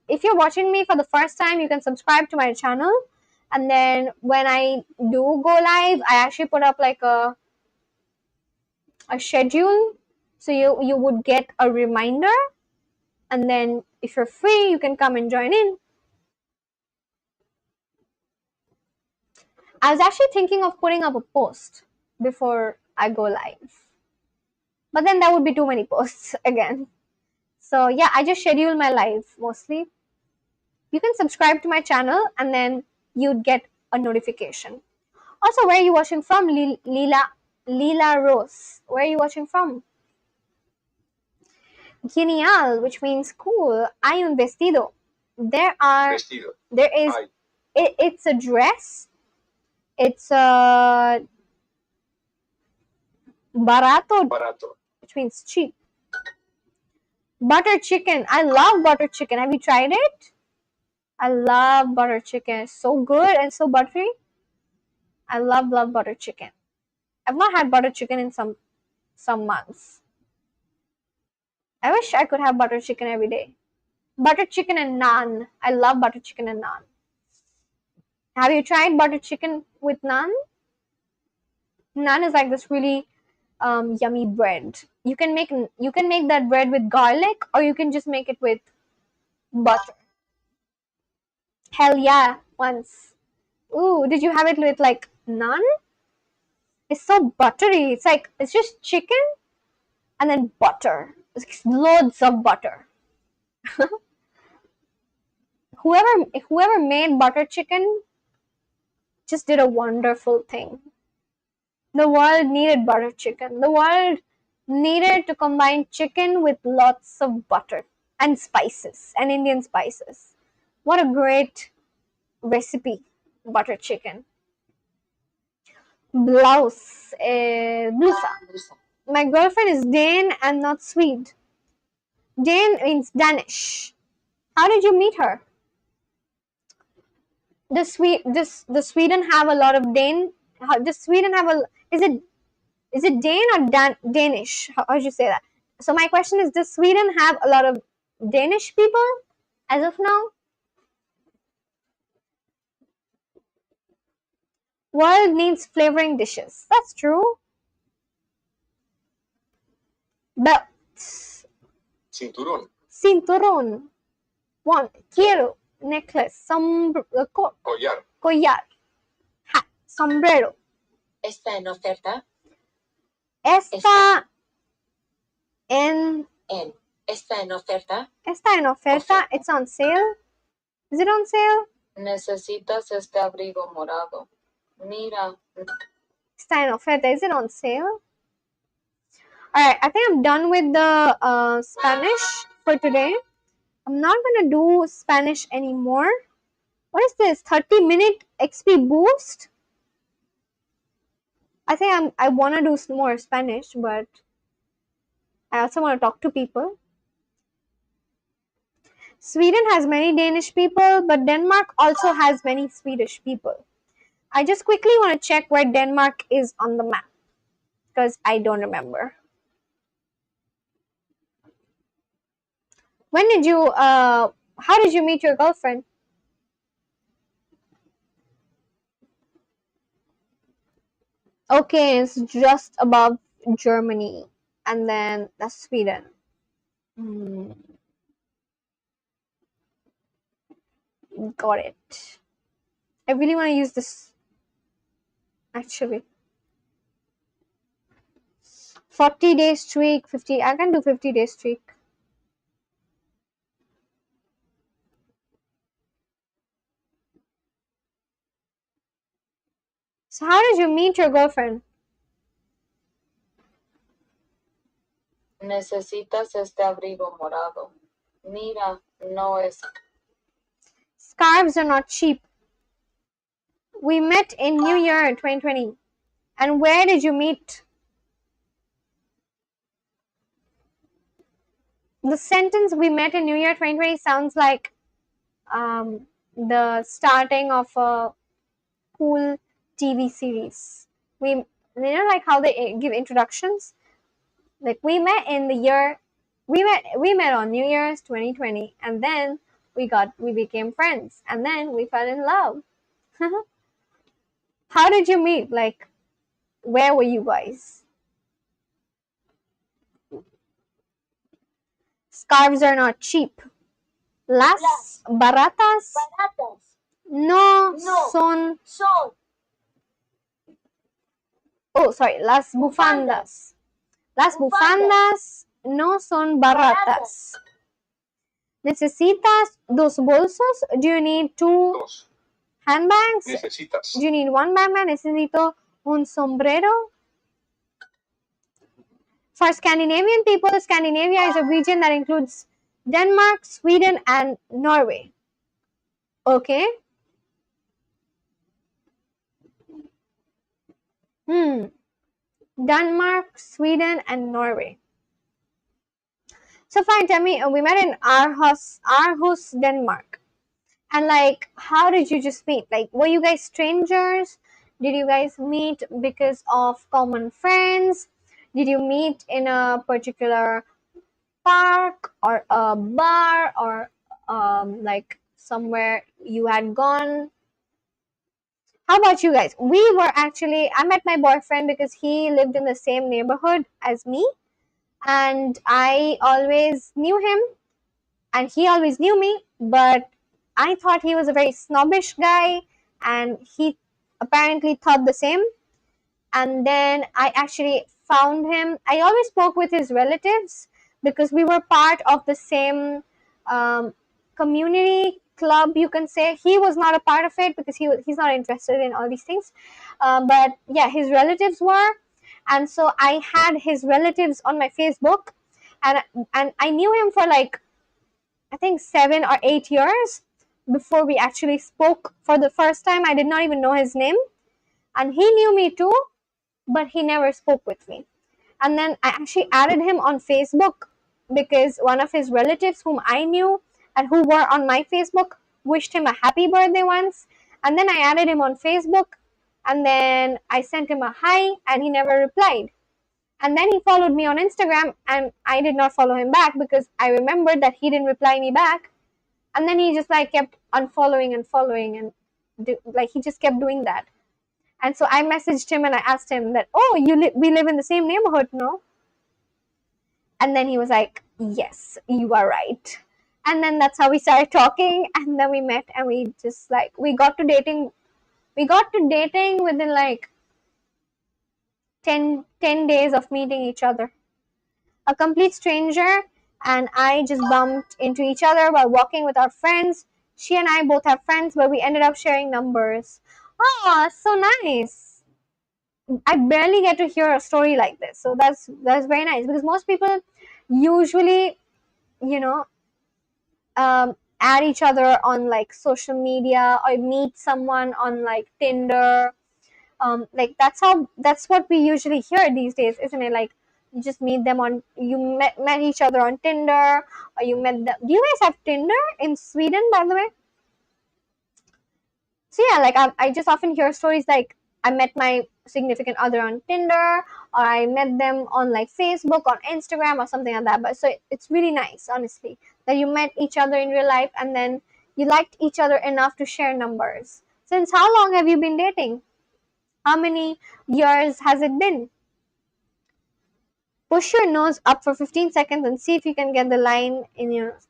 if you're watching me for the first time, you can subscribe to my channel. And then when I do go live, I actually put up like a schedule. So you would get a reminder. And then if you're free, you can come and join in. I was actually thinking of putting up a post before I go live. But then that would be too many posts again. So yeah, I just schedule my live mostly. You can subscribe to my channel and then you'd get a notification. Also, where are you watching from? Lila Rose. Where are you watching from? Genial, which means cool. Hay un vestido. There is. It's a dress. It's a barato, which means cheap. Butter chicken. I love butter chicken. Have you tried it? I love butter chicken. It's so good and so buttery. I love butter chicken. I've not had butter chicken in some months. I wish I could have butter chicken every day. Butter chicken and naan. I love butter chicken and naan. Have you tried butter chicken with naan? Naan is like this really yummy bread. You can make that bread with garlic, or you can just make it with butter. Hell yeah, once. Ooh, did you have it with like naan? It's so buttery. It's just chicken and then butter. It's loads of butter. Whoever made butter chicken just did a wonderful thing. The world needed butter chicken. The world needed to combine chicken with lots of butter and spices and Indian spices. What a great recipe, butter chicken. Blouse, blusa. My girlfriend is Dane and not Swede. Dane means Danish. How did you meet her? Does Sweden have a lot of Dane? Does Sweden have is it Dane or Danish? How would you say that? So my question is, does Sweden have a lot of Danish people as of now? World needs flavoring dishes. That's true. Cinturón. Cinturón. Want. Quiero. Necklace. Collar. Collar. Hat. Sombrero. Está en oferta. Está en Está en oferta. Está en oferta. It's on sale. Is it on sale? Necesitas este abrigo morado. Mira. Está en oferta. Is it on sale? Alright, I think I'm done with the Spanish for today. I'm not gonna do Spanish anymore. What is this? 30-minute XP boost? I think I wanna do more Spanish, but I also wanna talk to people. Sweden has many Danish people, but Denmark also has many Swedish people. I just quickly want to check where Denmark is on the map because I don't remember. When did you, how did you meet your girlfriend? Okay, it's just above Germany and then that's Sweden. Got it. I really want to use this actually. 40-day streak, 50. I can do 50-day streak. So how did you meet your girlfriend? Necesitas este abrigo morado. Mira, no es. Scarves are not cheap. We met in New Year 2020. And where did you meet? The sentence "we met in New Year 2020" sounds like the starting of a cool TV series. You know, like how they give introductions. Like we met in the year, we met on New Year's 2020, and then we became friends, and then we fell in love. How did you meet? Like, where were you guys? Scarves are not cheap. Las baratas no son. Oh, sorry. Las bufandas. Las bufandas no son baratas. ¿Necesitas dos bolsos? Do you need two Dos. handbags? Necesitas. Do you need one backpack? Necesito un sombrero. For Scandinavian people, Scandinavia is a region that includes Denmark, Sweden, and Norway. Okay. Denmark, Sweden, and Norway. So fine, tell me, we met in Aarhus, Denmark. And like, how did you just meet? Like, were you guys strangers? Did you guys meet because of common friends? Did you meet in a particular park or a bar or like somewhere you had gone? How about you guys? I met my boyfriend because he lived in the same neighborhood as me, and I always knew him and he always knew me, but I thought he was a very snobbish guy and he apparently thought the same. And then I actually found him. I always spoke with his relatives because we were part of the same community club, you can say. He was not a part of it because he's not interested in all these things. But yeah, his relatives were. And so I had his relatives on my Facebook, and I knew him for like, I think 7 or 8 years before we actually spoke for the first time. I did not even know his name. And he knew me too, but he never spoke with me. And then I actually added him on Facebook because one of his relatives whom I knew and who were on my Facebook wished him a happy birthday once. And then I added him on Facebook, and then I sent him a hi and he never replied. And then he followed me on Instagram and I did not follow him back because I remembered that he didn't reply me back. And then he just like kept unfollowing and following, and like he just kept doing that. And so I messaged him and I asked him that, oh, we live in the same neighborhood, no? And then he was like, yes, you are right. And then that's how we started talking, and then we met, and we just like we got to dating within like 10 days of meeting each other. A complete stranger and I just bumped into each other while walking with our friends. She and I both have friends, but we ended up sharing numbers. Oh, so nice. I barely get to hear a story like this. So that's very nice, because most people usually, you know, add each other on like social media or meet someone on like Tinder. Like that's what we usually hear these days, isn't it? Like you just meet them on, you met each other on Tinder, or you met them. Do you guys have Tinder in Sweden, by the way? So yeah, like I just often hear stories like I met my significant other on Tinder, or I met them on like Facebook, on Instagram, or something like that. But so it's really nice, honestly, that you met each other in real life and then you liked each other enough to share numbers. Since how long have you been dating? How many years has it been? Push your nose up for 15 seconds and see if you can get the line in your nose.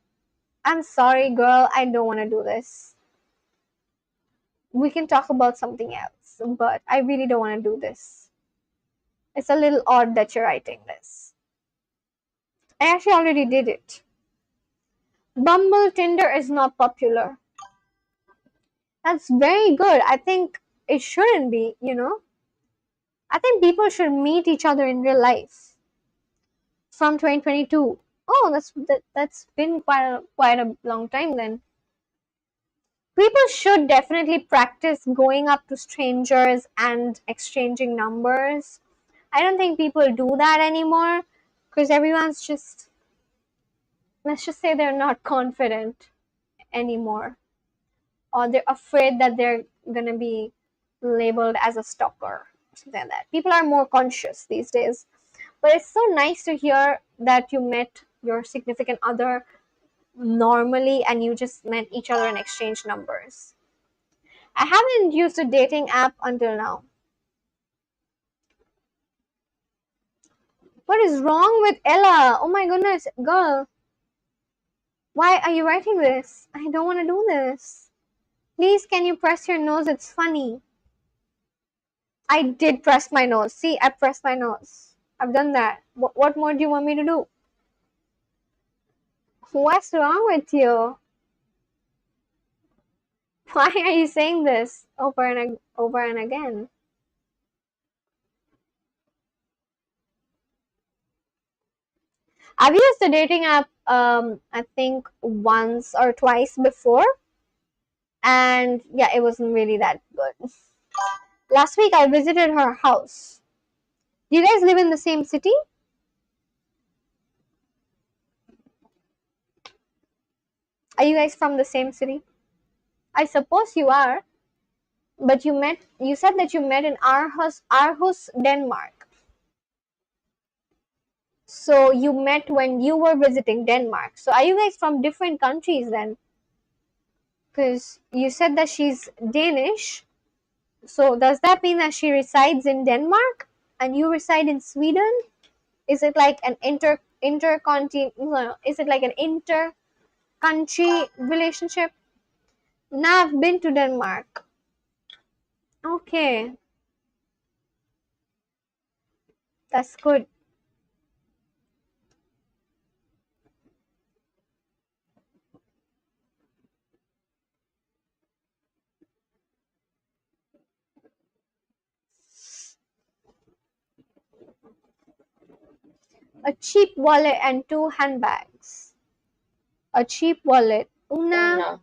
I'm sorry, girl, I don't want to do this. We can talk about something else, but I really don't want to do this. It's a little odd that you're writing this. I actually already did it. Bumble Tinder is not popular. That's very good. I think it shouldn't be, you know? I think people should meet each other in real life. From 2022. Oh, that's been quite a long time then. People should definitely practice going up to strangers and exchanging numbers. I don't think people do that anymore because everyone's just, let's just say, they're not confident anymore, or they're afraid that they're gonna be labeled as a stalker or something like that. People are more conscious these days. But it's so nice to hear that you met your significant other normally and you just met each other and exchanged numbers. I haven't used a dating app until now. What is wrong with Ella? Oh my goodness, girl. Why are you writing this? I don't want to do this. Please, can you press your nose? It's funny. I did press my nose. See, I pressed my nose. I've done that. What more do you want me to do? What's wrong with you? Why are you saying this over and again? I've used the dating app, I think once or twice before, and yeah, it wasn't really that good. Last week I visited her house. Do you guys live in the same city? Are you guys from the same city? I suppose you are, but you said that you met in Aarhus, Denmark. So you met when you were visiting Denmark. So are you guys from different countries then? Because you said that she's Danish. So does that mean that she resides in Denmark and you reside in Sweden? Is it like an is it like an inter country relationship? Now I've been to Denmark. Okay, that's good. A cheap wallet and 2 handbags. A cheap wallet. Una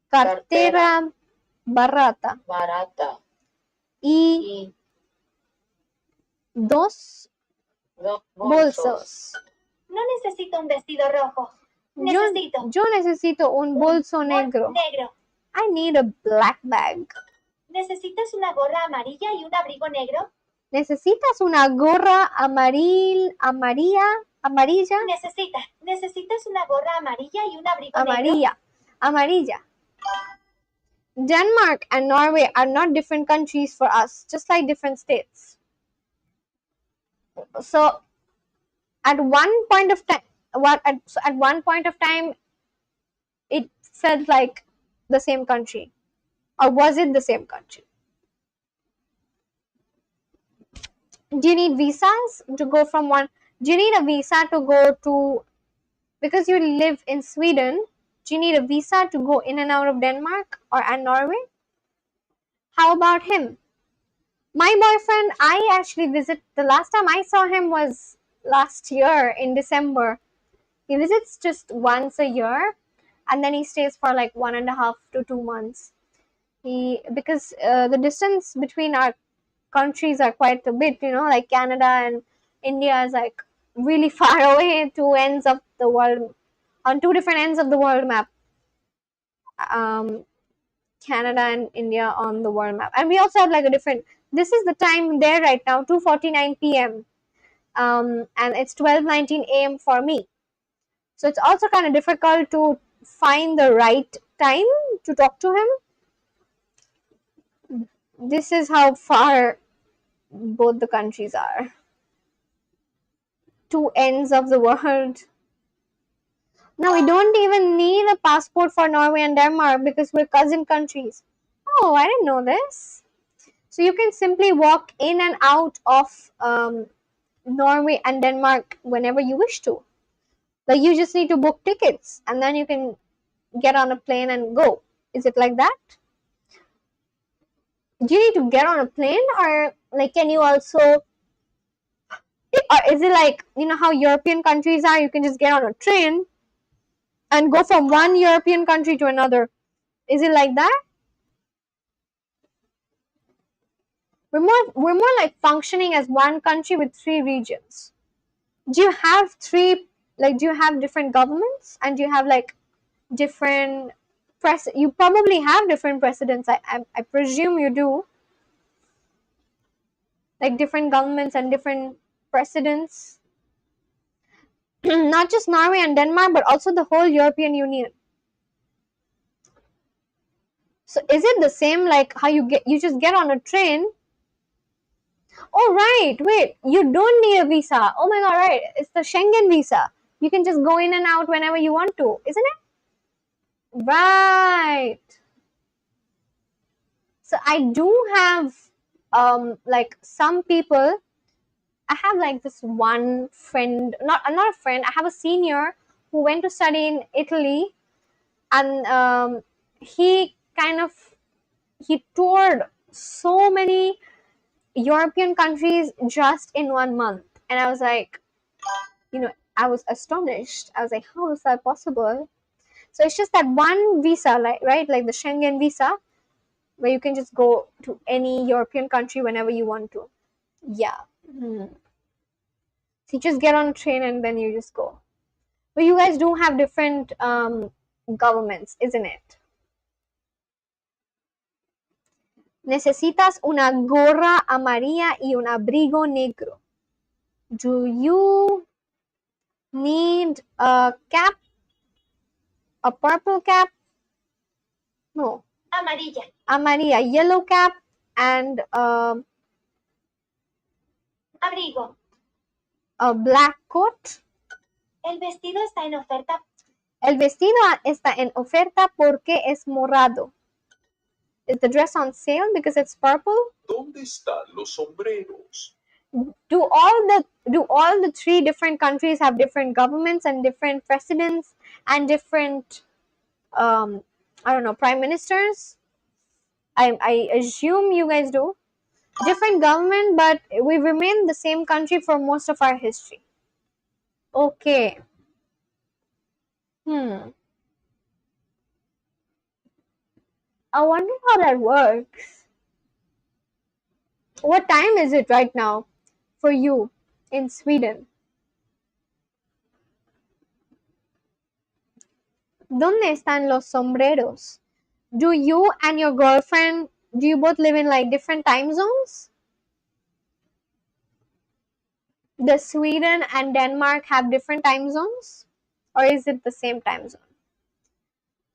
cartera barata. Y dos bolsos. No necesito un vestido rojo. Yo necesito un bolso negro. I need a black bag. ¿Necesitas una gorra amarilla y un abrigo negro? ¿Necesitas una gorra amarilla? ¿Necesitas una gorra amarilla y un abrigo negro? Amarilla. Denmark and Norway are not different countries for us, just like different states. So At one point of time, at one point of time, it felt like the same country, or was it the same country? Do you need visas to go from one? Do you need a visa to go to, because you live in Sweden? Do you need a visa to go in and out of Denmark or and Norway? How about him? My boyfriend, I actually the last time I saw him was last year in December. He visits just once a year, and then he stays for like 1.5 to 2 months. Because the distance between our countries are quite a bit, like Canada and India is like really far away, two ends of the world, on two different ends of the world map. Canada and India on the world map, and we also have like a different. This is the time there right now, 2:49 p.m. And it's 12:19 a.m. for me. So it's also kind of difficult to find the right time to talk to him. This is how far both the countries are. Two ends of the world. Now we don't even need a passport for Norway and Denmark because we're cousin countries. Oh, I didn't know this. So you can simply walk in and out of Norway and Denmark whenever you wish to. Like you just need to book tickets and then you can get on a plane and go. Is it like that? Do you need to get on a plane, or like can you also, or is it like how European countries are? You can just get on a train and go from one European country to another. Is it like that? We're more like functioning as one country with 3 regions. Do you have do you have different governments, and do you have like different you probably have different presidents. I presume you do, like different governments and different presidents. Not just Norway and Denmark, but also the whole European Union. So is it the same like how you just get on a train? Oh right, wait, you don't need a visa. Oh my god, right, it's the Schengen visa. You can just go in and out whenever you want to, isn't it? Right. So I do have like some people. I have like this one friend, not a friend, I have a senior who went to study in Italy, and he toured so many European countries just in 1 month. And I was like, I was astonished. I was like, how is that possible? So it's just that one visa, right? Like the Schengen visa, where you can just go to any European country whenever you want to. Yeah. So you just get on a train and then you just go. But you guys do have different governments, isn't it? Necesitas una gorra amarilla y un abrigo negro. Do you need a cap? A purple cap? No. Amarilla. Amarilla, yellow cap, and Abrigo. a black coat. El vestido está en oferta. El vestido está en oferta porque es morado. Is the dress on sale because it's purple? ¿Dónde están los sombreros? Do all the 3 different countries have different governments and different presidents and different I don't know, prime ministers? I assume you guys do. Different government, but we remain the same country for most of our history. Okay. I wonder how that works. What time is it right now for you in Sweden? ¿Dónde están los sombreros? Do you and your girlfriend, do you both live in like different time zones? Does Sweden and Denmark have different time zones? Or is it the same time zone?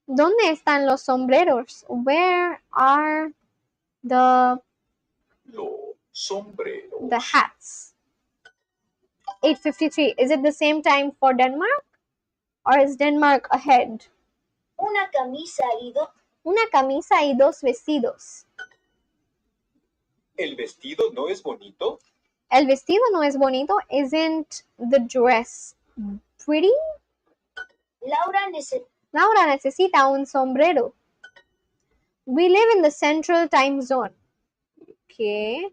¿Dónde están los sombreros? Where are Los sombreros. the hats? 8:53. Is it the same time for Denmark? Or is Denmark ahead? Una camisa y dos. Una camisa y dos vestidos. ¿El vestido no es bonito? El vestido no es bonito. Isn't the dress pretty? Laura necesita un sombrero. We live in the central time zone. Okay.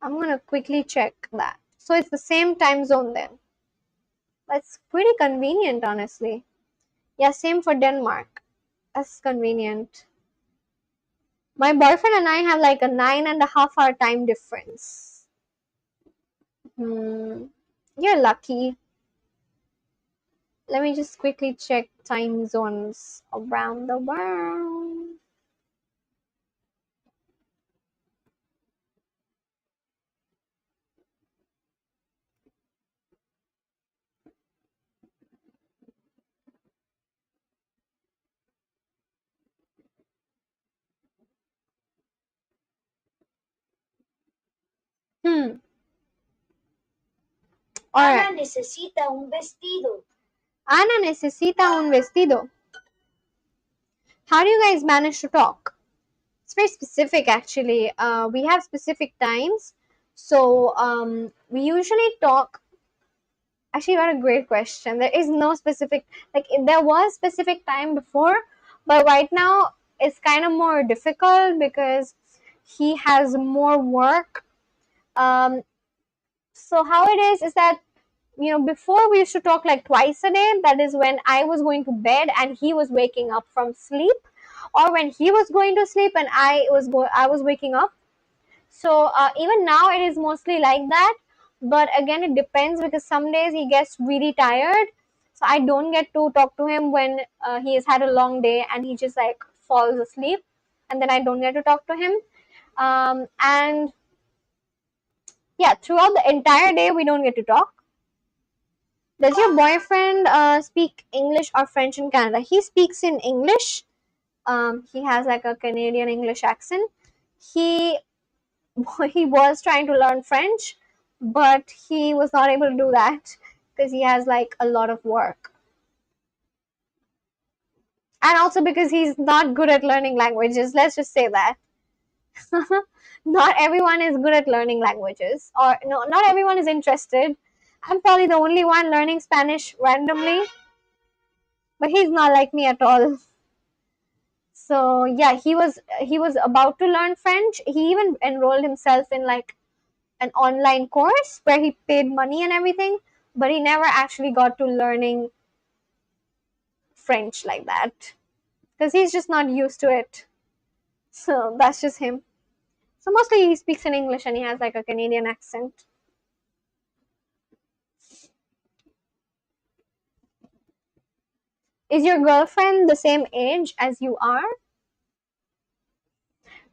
I'm going to quickly check that. So it's the same time zone then. That's pretty convenient, honestly. Yeah, same for Denmark. That's convenient. My boyfriend and I have like a 9.5 hour time difference. You're lucky. Let me just quickly check time zones around the world. Ana necesita un vestido. Ana necesita un vestido. How do you guys manage to talk? It's very specific, actually. We have specific times. So we usually talk. Actually, what a great question. There is no specific, like, there was specific time before, but right now it's kind of more difficult because he has more work. So how it is that, before we used to talk like twice a day. That is when I was going to bed and he was waking up from sleep, or when he was going to sleep and I was waking up. So even now it is mostly like that, but again it depends because some days he gets really tired, so I don't get to talk to him when he has had a long day and he just like falls asleep, and then I don't get to talk to him. And yeah, throughout the entire day we don't get to talk. Does your boyfriend speak English or French in Canada? He speaks in English. He has like a Canadian English accent. He he was trying to learn French, but he was not able to do that because he has like a lot of work. And also because he's not good at learning languages. Let's just say that. Not everyone is good at learning languages, or no, not everyone is interested. I'm probably the only one learning Spanish randomly, but he's not like me at all. So yeah, he was about to learn French. He even enrolled himself in like an online course where he paid money and everything, but he never actually got to learning French like that because he's just not used to it. So that's just him. So mostly he speaks in English and he has like a Canadian accent. Is your girlfriend the same age as you are?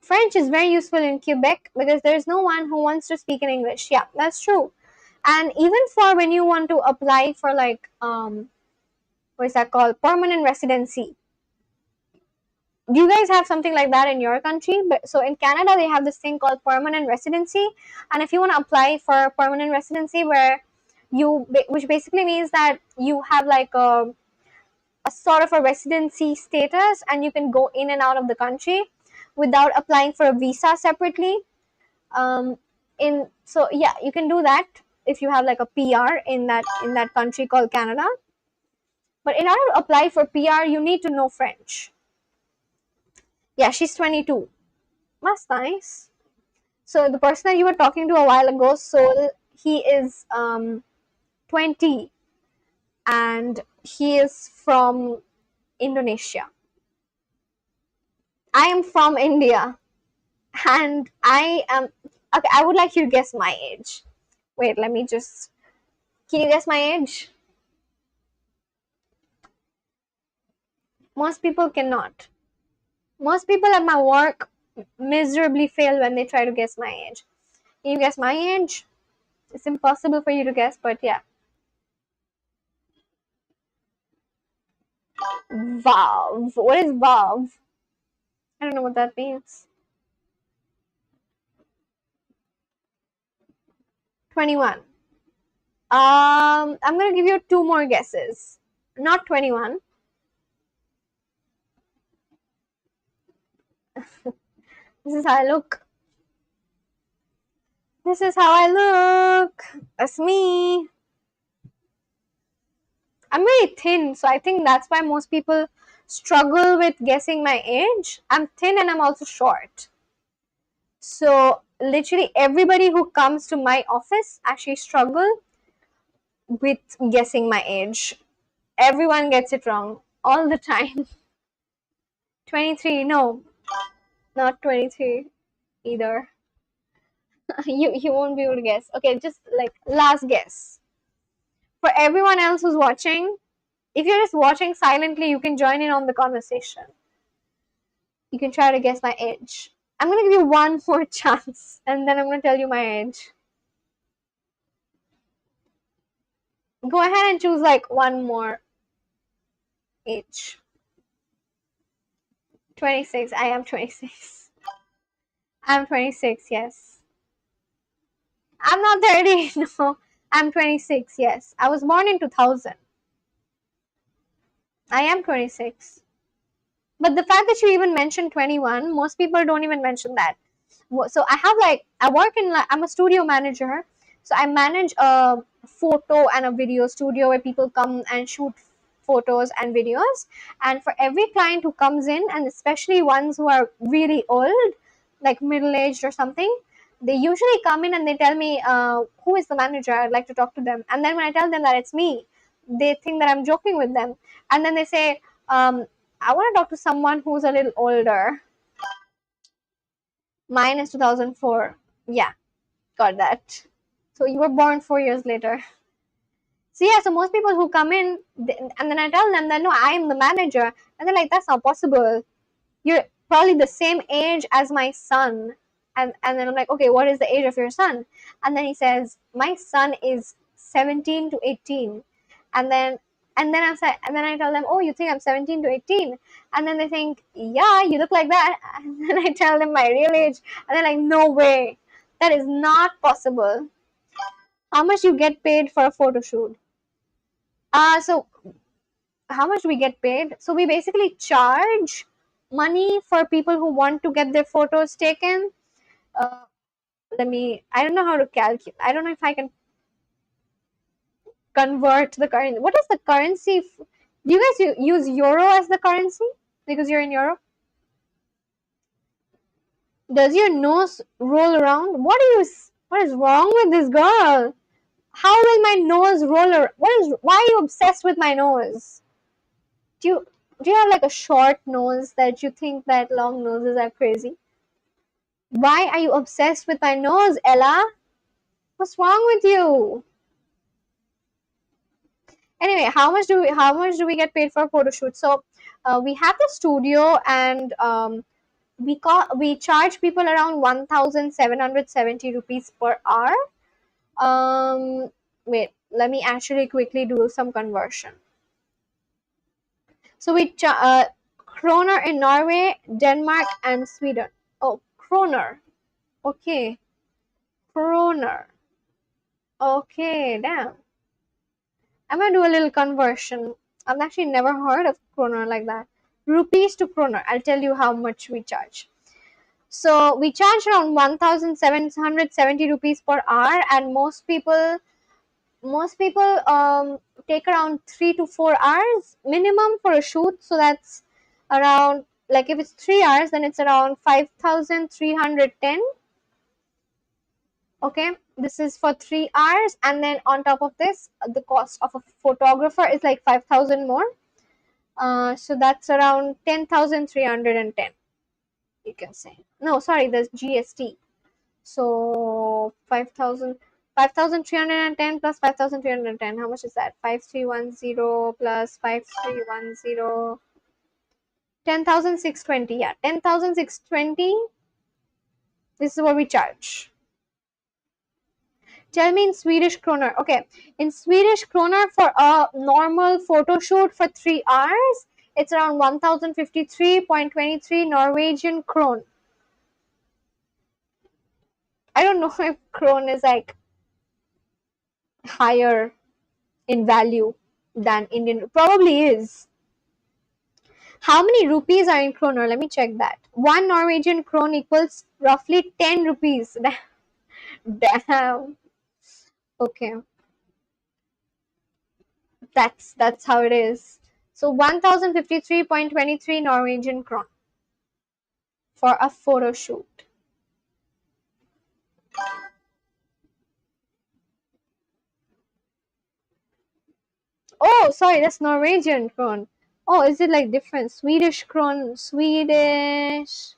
French is very useful in Quebec because there's no one who wants to speak in English. Yeah, that's true. And even for when you want to apply for like what is that called, permanent residency. Do you guys have something like that in your country? But so in Canada they have this thing called permanent residency, and if you want to apply for permanent residency, which basically means that you have like a sort of a residency status and you can go in and out of the country without applying for a visa separately. So yeah, you can do that if you have like a PR in that country called Canada. But in order to apply for PR, you need to know French. Yeah, she's 22. That's nice. So the person that you were talking to a while ago, so he is 20 and he is from Indonesia. I am from India and I am okay. I would like you to guess my age. Wait, can you guess my age? Most people cannot. Most people at my work miserably fail when they try to guess my age. Can you guess my age? It's impossible for you to guess, but yeah. Valve. What is Valve? I don't know what that means. 21. I'm gonna give you 2 more guesses. Not 21. This is how I look. This is how I look. That's me. I'm very thin, so I think that's why most people struggle with guessing my age. I'm thin and I'm also short. So literally everybody who comes to my office actually struggle with guessing my age. Everyone gets it wrong all the time. 23, no, not 23 either. You won't be able to guess. Okay, just like last guess. For everyone else who's watching, if you're just watching silently, you can join in on the conversation. You can try to guess my age. I'm gonna give you one more chance, and then I'm gonna tell you my age. Go ahead and choose like one more age. 26. I am 26. I'm 26, yes. I'm not 30, no. I'm 26, yes. I was born in 2000. I am 26. But the fact that you even mentioned 21, most people don't even mention that. So I have like, I work in, like, I'm a studio manager. So I manage a photo and a video studio where people come and shoot photos and videos. And for every client who comes in, and especially ones who are really old, like middle-aged or something, they usually come in and they tell me, who is the manager? I'd like to talk to them. And then when I tell them that it's me, they think that I'm joking with them. And then they say, I want to talk to someone who's a little older. Mine is 2004. Yeah, got that. So you were born 4 years later. So yeah, so most people who come in, and then I tell them that no, I am the manager. And they're like, that's not possible. You're probably the same age as my son. And then I'm like, okay, what is the age of your son? And then he says, my son is 17 to 18. And then and then I tell them, oh, you think I'm 17 to 18? And then they think, yeah, you look like that. And then I tell them my real age, and they're like, no way, that is not possible. How much you get paid for a photo shoot? So how much do we get paid? So we basically charge money for people who want to get their photos taken. Uh, I don't know how to calculate. I don't know if I can convert the currency. What is the currency? Do you guys use euro as the currency because you're in Europe? Does your nose roll around? What is wrong with this girl? How will my nose roll around? Why are you obsessed with my nose? Do you have like a short nose that you think that long noses are crazy? Why are you obsessed with my nose, Ella? What's wrong with you? Anyway, how much do we get paid for a photo shoot? So we have the studio, and we charge people around 1,770 rupees per hour. Wait, let me actually quickly do some conversion. So kroner in Norway, Denmark, and Sweden. Oh, kroner. Okay, kroner. Okay, damn. I'm gonna do a little conversion. I've actually never heard of kroner like that. Rupees to kroner. I'll tell you how much we charge. So we charge around 1,770 rupees per hour, and most people take around 3 to 4 hours minimum for a shoot. So that's around, like, if it's 3 hours, then it's around 5,310. Okay, this is for 3 hours, and then on top of this, the cost of a photographer is like 5,000 more. So that's around 10,310, you can say. No, sorry, there's GST. So 5,310 plus 5,310. How much is that? 5,310 plus 5,310. 10,620. Yeah, 10,620. This is what we charge. Tell me in Swedish kroner. Okay, in Swedish kroner for a normal photo shoot for 3 hours, it's around 1,053.23 Norwegian krone. I don't know if krone is like higher in value than Indian. Probably is. How many rupees are in kroner? Let me check that. 1 Norwegian krone equals roughly 10 rupees. Damn. Okay. That's how it is. So 1053.23 Norwegian krone for a photo shoot. Oh, sorry, that's Norwegian krone. Oh, is it like different? Swedish krone, Swedish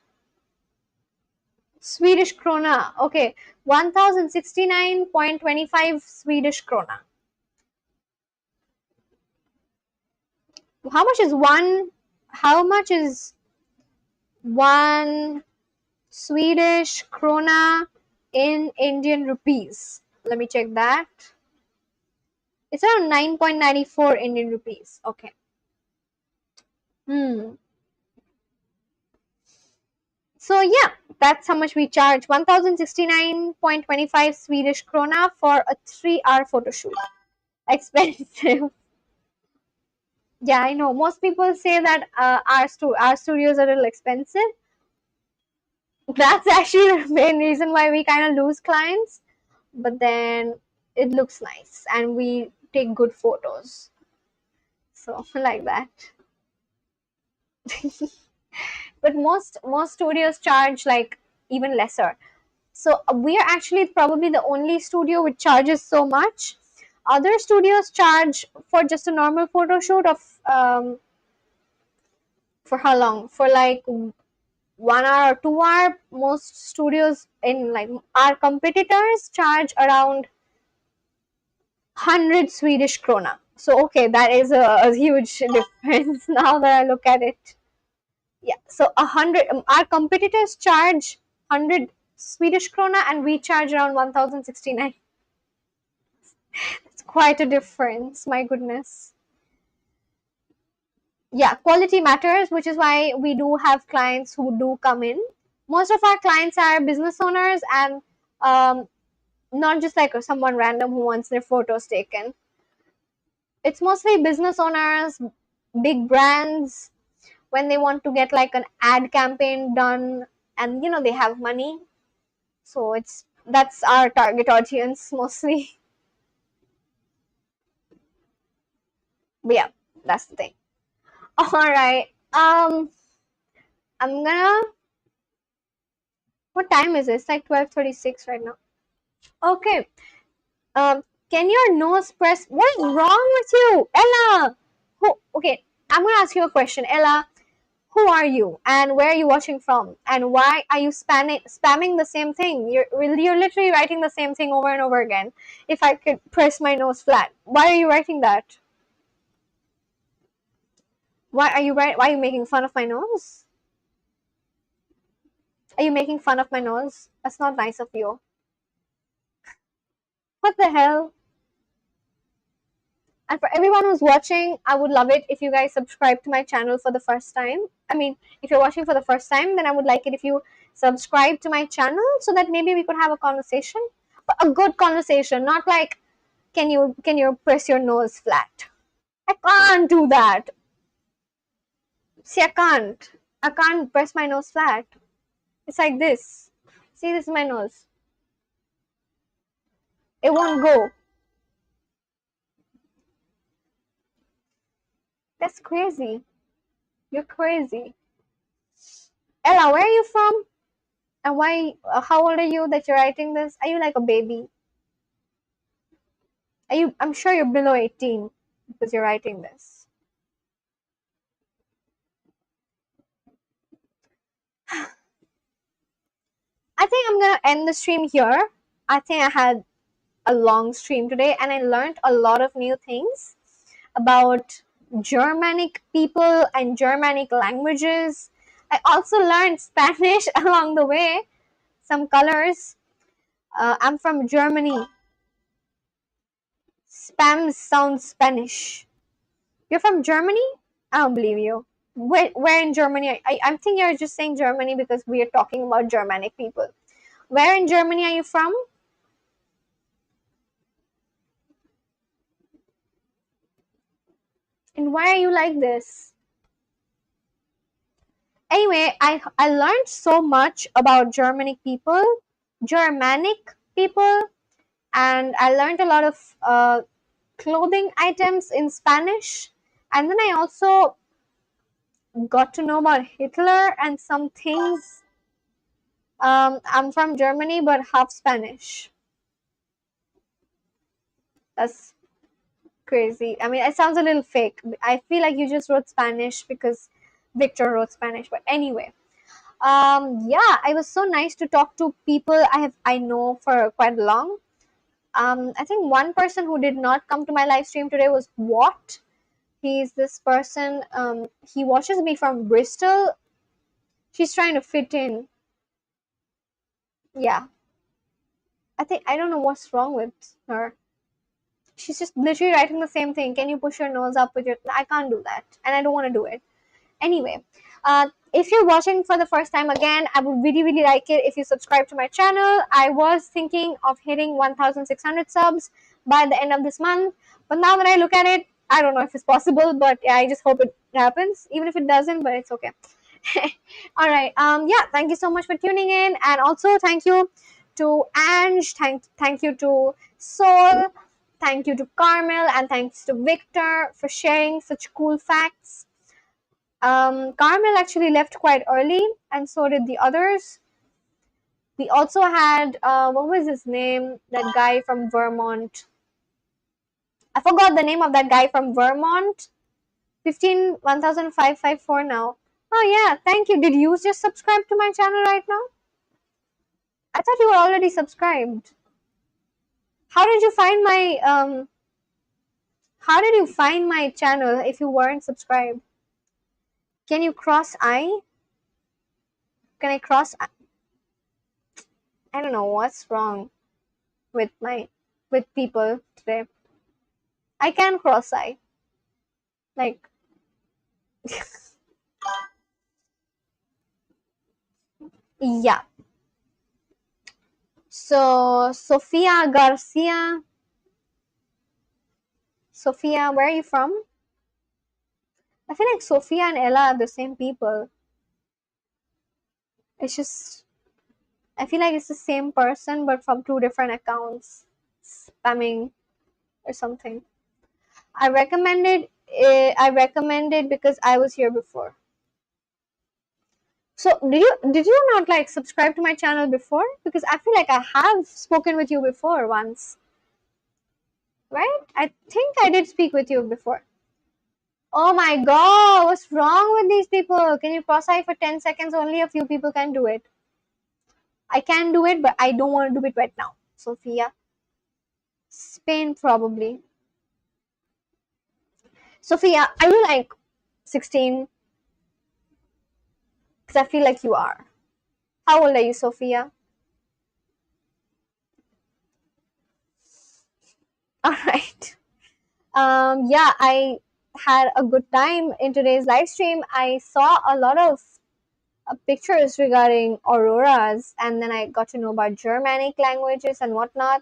krona. Okay, 1069.25 Swedish krona. How much is one? How much is 1 Swedish krona in Indian rupees? Let me check that. It's around 9.94 Indian rupees. Okay. So yeah, that's how much we charge. 1069.25 Swedish krona for a 3-hour photo shoot. Expensive. Yeah, I know. Most people say that our studios are a little expensive. That's actually the main reason why we kind of lose clients. But then it looks nice and we take good photos. So like that. But most studios charge like even lesser. So we are actually probably the only studio which charges so much. Other studios charge for just a normal photo shoot of for how long? For like 1 hour or 2 hour. Most studios in like our competitors charge around 100 Swedish krona. So okay, that is a huge difference now that I look at it. Yeah, so 100. Our competitors charge 100 Swedish krona, and we charge around 1069. It's quite a difference. My goodness. Yeah, quality matters, which is why we do have clients who do come in. Most of our clients are business owners and not just like someone random who wants their photos taken. It's mostly business owners, big brands, when they want to get like an ad campaign done and they have money. So that's our target audience mostly. But yeah, that's the thing. All right. I'm gonna. What time is it? It's like 12:36 right now. Okay. Can your nose press? What is wrong with you, Ella? Okay, I'm gonna ask you a question, Ella. Who are you, and where are you watching from, and why are you spamming the same thing? You're literally writing the same thing over and over again. If I could press my nose flat, why are you writing that? Why are you making fun of my nose? Are you making fun of my nose? That's not nice of you. What the hell? And for everyone who's watching, I would love it if you guys subscribe to my channel for the first time. I mean, if you're watching for the first time, then I would like it if you subscribe to my channel so that maybe we could have a conversation. But a good conversation, not like, can you press your nose flat? I can't do that. See, I can't. I can't press my nose flat. It's like this. See, this is my nose. It won't go. That's crazy. You're crazy. Ella, where are you from? And why? How old are you that you're writing this? Are you like a baby? Are you? I'm sure you're below 18 because you're writing this. I think I'm gonna end the stream here. I think I had a long stream today, and I learned a lot of new things about Germanic people and Germanic languages. I also learned Spanish along the way, some colors. I'm from Germany. Spam sounds Spanish. You're from Germany? I don't believe you. Where in Germany? I think you're just saying Germany because we are talking about Germanic people. Where in Germany are you from? And why are you like this? Anyway, I learned so much about Germanic people, and I learned a lot of clothing items in Spanish. And then I also got to know about Hitler and some things. I'm from Germany, but half Spanish. That's crazy. I mean, it sounds a little fake. I feel like you just wrote Spanish because Victor wrote Spanish. But anyway, yeah, it was so nice to talk to people I know for quite long. I think one person who did not come to my live stream today was Watt. He's this person. He watches me from Bristol. She's trying to fit in. Yeah, I don't know what's wrong with her. She's just literally writing the same thing. Can you push your nose up with your? I can't do that, and I don't want to do it. Anyway, if you're watching for the first time again, I would really like it if you subscribe to my channel. I was thinking of hitting 1,600 subs by the end of this month, but now that I look at it, I don't know if it's possible, but yeah, I just hope it happens, even if it doesn't, but it's okay. All right. Yeah, thank you so much for tuning in, and also thank you to Ange, thank you to Soul, thank you to Carmel, and thanks to Victor for sharing such cool facts. Carmel actually left quite early, and so did the others. We also had what was his name? That guy from Vermont. I forgot the name of that guy from Vermont. 15,554 now. Oh yeah, thank you. Did you just subscribe to my channel right now? I thought you were already subscribed. How did you find my How did you find my channel if you weren't subscribed? Can you cross eye? Can I cross? I don't know what's wrong with people today. I can cross eye. Like yeah. So Sofia Garcia. Sofia, where are you from? I feel like Sofia and Ella are the same people. It's just I feel like it's the same person but from two different accounts. Spamming or something. I recommended it because I was here before. So did you not like subscribe to my channel before? Because I feel like I have spoken with you before once. Right? I think I did speak with you before. Oh my god, what's wrong with these people? Can you cross-eye for 10 seconds? Only a few people can do it. I can do it, but I don't want to do it right now. Sophia. Spain, probably. Sophia, are you like 16? Because I feel like you are. How old are you, Sophia? Alright. Yeah, I had a good time in today's live stream. I saw a lot of pictures regarding auroras, and then I got to know about Germanic languages and whatnot.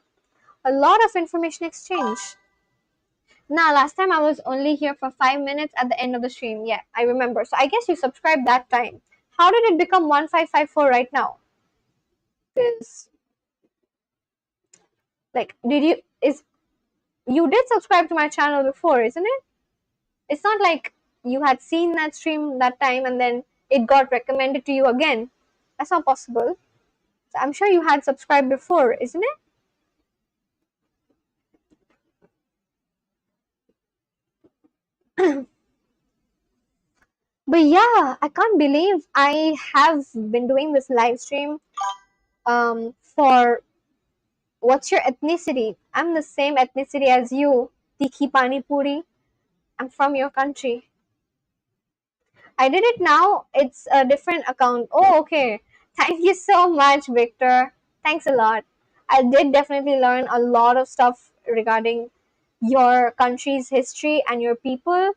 A lot of information exchange. Nah, last time I was only here for 5 minutes at the end of the stream. Yeah, I remember. So I guess you subscribed that time. How did it become 1554 right now? Because like you did subscribe to my channel before, isn't it? It's not like you had seen that stream that time and then it got recommended to you again. That's not possible. So I'm sure you had subscribed before, isn't it? But yeah, I can't believe I have been doing this live stream for what's your ethnicity? I'm the same ethnicity as you, Tikhi Pani Puri. I'm from your country. I did it now. It's a different account. Oh, okay. Thank you so much, Victor. Thanks a lot. I did definitely learn a lot of stuff regarding your country's history and your people.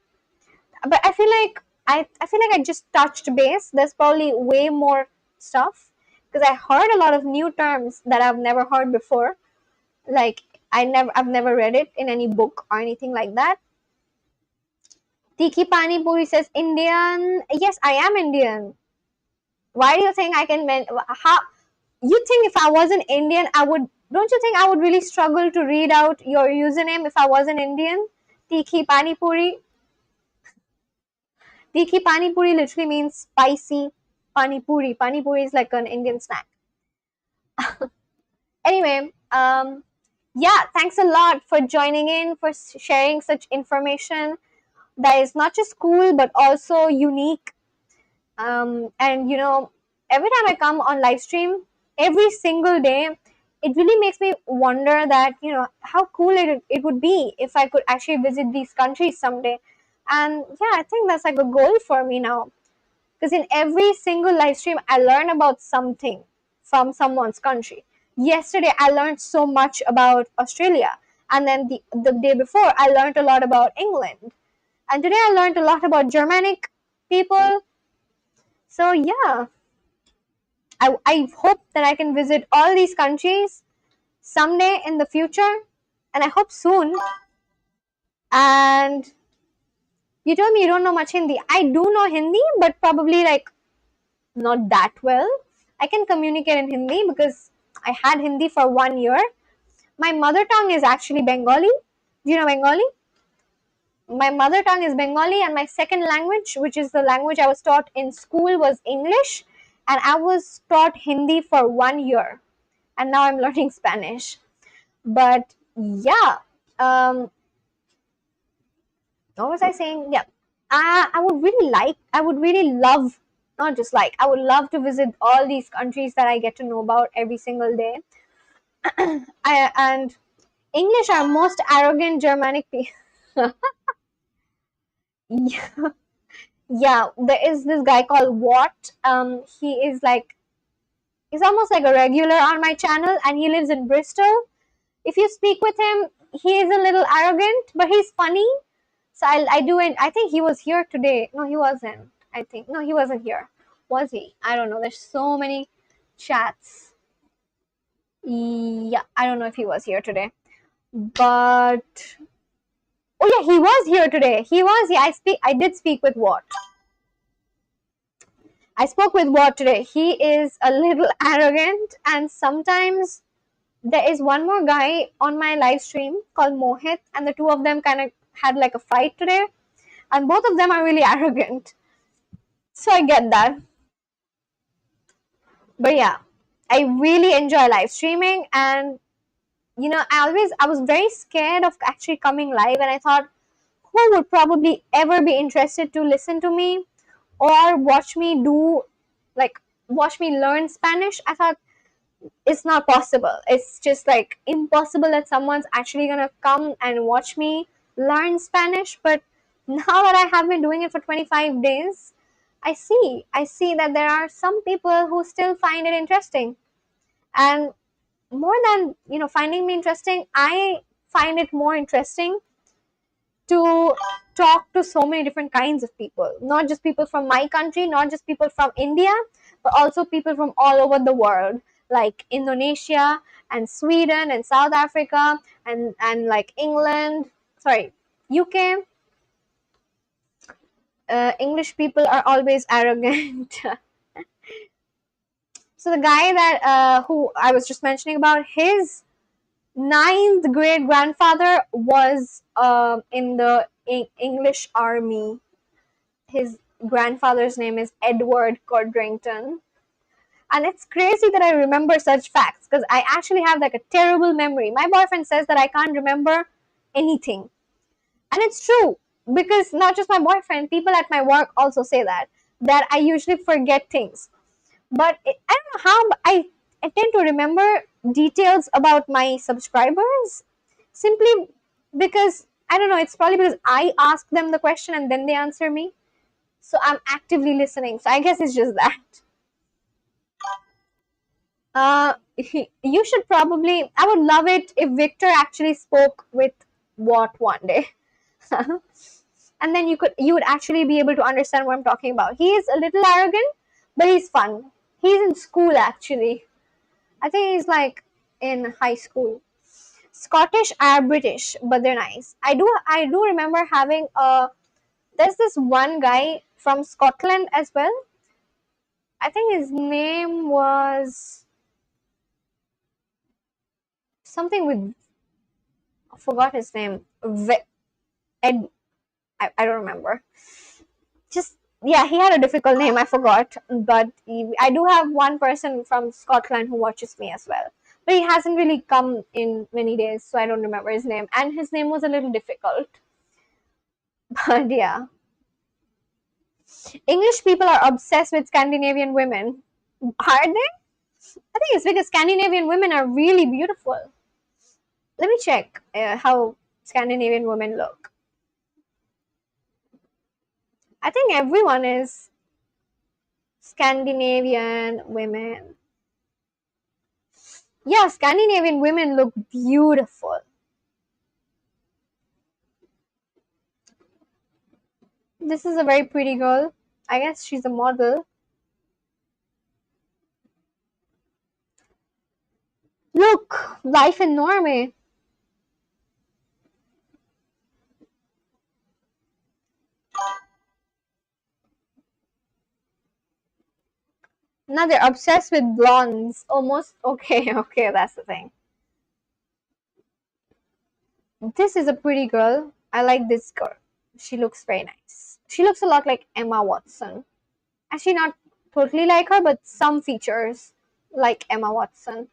But I feel like I just touched base. There's probably way more stuff because I heard a lot of new terms that I've never heard before. Like I've never read it in any book or anything like that. Tiki Pani Puri says Indian. Yes, I am Indian. Why do you think I can how you think if I wasn't Indian I would, don't you think I would really struggle to read out your username if I wasn't Indian? Tiki Pani Puri. Tiki Pani Puri literally means spicy Pani Puri. Pani Puri is like an Indian snack. Anyway, yeah, thanks a lot for joining in, for sharing such information that is not just cool but also unique. And every time I come on live stream, every single day, it really makes me wonder that how cool it would be if I could actually visit these countries someday. And yeah, I think that's like a goal for me now, because in every single live stream I learn about something from someone's country. Yesterday I learned so much about Australia, and then the day before I learned a lot about England, and today I learned a lot about Germanic people. So yeah, I hope that I can visit all these countries someday in the future, and I hope soon. And you told me you don't know much Hindi. I do know Hindi, but probably like not that well. I can communicate in Hindi because I had Hindi for 1 year. My mother tongue is actually Bengali. Do you know Bengali? My mother tongue is Bengali, and my second language, which is the language I was taught in school, was English. And I was taught Hindi for 1 year. And now I'm learning Spanish. But yeah, what was I saying? Yeah, I would really love, not just like, I would love to visit all these countries that I get to know about every single day. And English are most arrogant Germanic people. Yeah, yeah, there is this guy called Watt. He is like, he's almost like a regular on my channel, and he lives in Bristol. If you speak with him, he is a little arrogant, but he's funny. So I do it. I think he was here today. No, he wasn't. I think no, he wasn't here. Was he? I don't know. There's so many chats. Yeah, I don't know if he was here today, but oh yeah, he was here today. He was. Yeah, I did speak with Watt. I spoke with Watt today. He is a little arrogant, and sometimes there is one more guy on my live stream called Mohit, and the two of them kind of had like a fight today, and both of them are really arrogant. So I get that. But yeah, I really enjoy live streaming, and I was very scared of actually coming live, and I thought, who would probably ever be interested to listen to me or watch me learn Spanish? I thought it's not possible. It's just like impossible that someone's actually gonna come and watch me learn Spanish. But now that I have been doing it for 25 days, I see that there are some people who still find it interesting. And more than finding me interesting, I find it more interesting to talk to so many different kinds of people, not just people from my country, not just people from India, but also people from all over the world, like Indonesia and Sweden and South Africa and like England, sorry, UK. English people are always arrogant. So the guy that who I was just mentioning about, his ninth great grandfather was in the English army. His grandfather's name is Edward Codrington. And it's crazy that I remember such facts, because I actually have like a terrible memory. My boyfriend says that I can't remember anything. And it's true, because not just my boyfriend, people at my work also say that I usually forget things. But I don't know how, but I tend to remember details about my subscribers simply because, I don't know, it's probably because I ask them the question and then they answer me. So I'm actively listening. So I guess it's just that. You should probably, I would love it if Victor actually spoke with Watt one day. And then you would actually be able to understand what I'm talking about. He is a little arrogant, but he's fun. He's in school actually. I think he's like in high school. Scottish are British, but they're nice. I do remember having a There's this one guy from Scotland as well. I think his name was something with, I forgot his name. Ed, I don't remember. Just, yeah, he had a difficult name, I forgot. But I do have one person from Scotland who watches me as well. But he hasn't really come in many days, so I don't remember his name. And his name was a little difficult. But yeah. English people are obsessed with Scandinavian women. Are they? I think it's because Scandinavian women are really beautiful. Let me check how Scandinavian women look. I think everyone is Scandinavian women. Yeah, Scandinavian women look beautiful. This is a very pretty girl. I guess she's a model. Look, life in Norway. Now they're obsessed with blondes. Almost okay, okay, that's the thing. This is a pretty girl. I like this girl. She looks very nice. She looks a lot like Emma Watson. Actually, not totally like her, but some features like Emma Watson.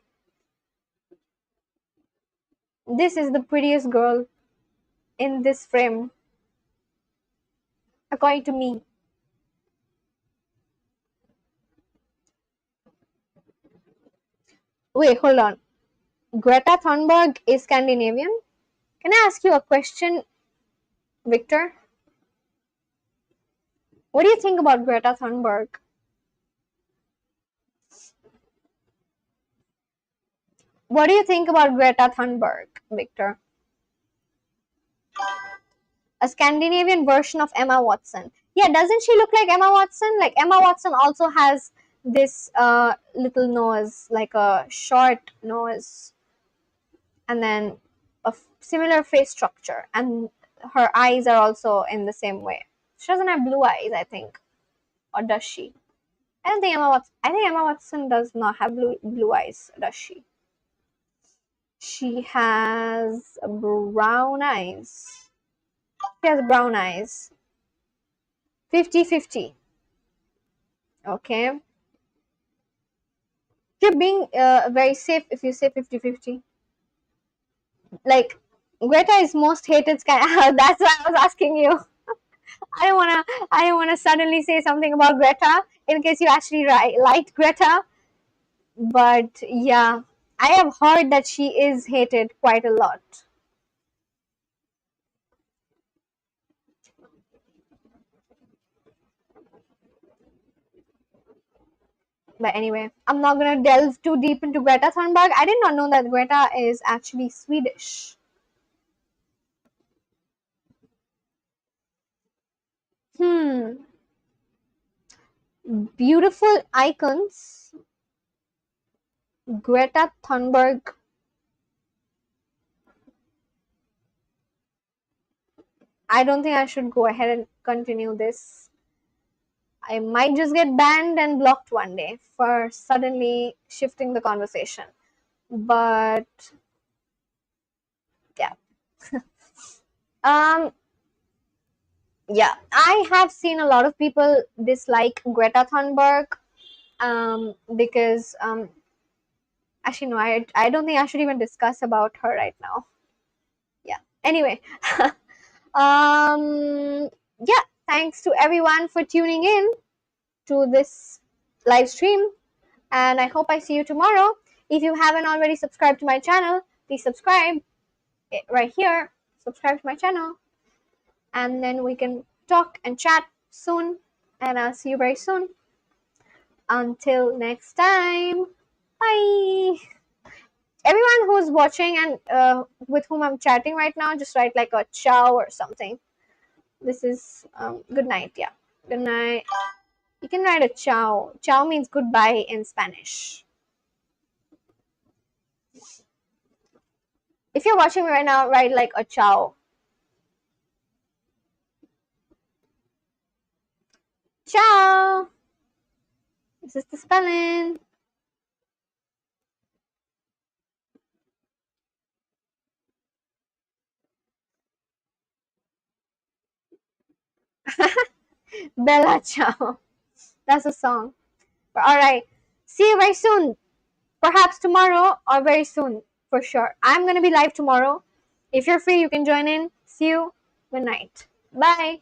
This is the prettiest girl in this frame, according to me. Wait, hold on. Greta Thunberg is Scandinavian? Can I ask you a question, Victor? What do you think about Greta Thunberg? What do you think about Greta Thunberg, Victor? A Scandinavian version of Emma Watson. Yeah, doesn't she look like Emma Watson? Like Emma Watson also has this little nose, like a short nose, and then a similar face structure, and her eyes are also in the same way. She doesn't have blue eyes, I think, or does she? I don't think Emma Watson. I think Emma Watson does not have blue eyes, does she? She has brown eyes. She has brown eyes. 50-50. Okay. You're being very safe if you say 50-50. Like, Greta is most hated sky. That's why I was asking you. I don't wanna suddenly say something about Greta in case you actually liked Greta. But yeah, I have heard that she is hated quite a lot. But anyway, I'm not gonna delve too deep into Greta Thunberg. I did not know that Greta is actually Swedish. Beautiful icons. Greta Thunberg. I don't think I should go ahead and continue this. I might just get banned and blocked one day for suddenly shifting the conversation. But yeah. Yeah, I have seen a lot of people dislike Greta Thunberg because actually no, I don't think I should even discuss about her right now. Yeah. Anyway, yeah, thanks to everyone for tuning in to this live stream, and I hope I see you tomorrow. If you haven't already subscribed to my channel, please subscribe right here. Subscribe to my channel, and then we can talk and chat soon, and I'll see you very soon. Until next time, bye. Everyone who's watching and with whom I'm chatting right now, just write like a ciao or something. This is good night. Yeah, good night. You can write a ciao. Ciao means goodbye in Spanish. If you're watching me right now, write like a ciao. ciao. This is the spelling. Bella ciao. That's a song. But all right. See you very soon. Perhaps tomorrow or very soon for sure. I'm gonna be live tomorrow. If you're free, you can join in. See you. Good night. Bye.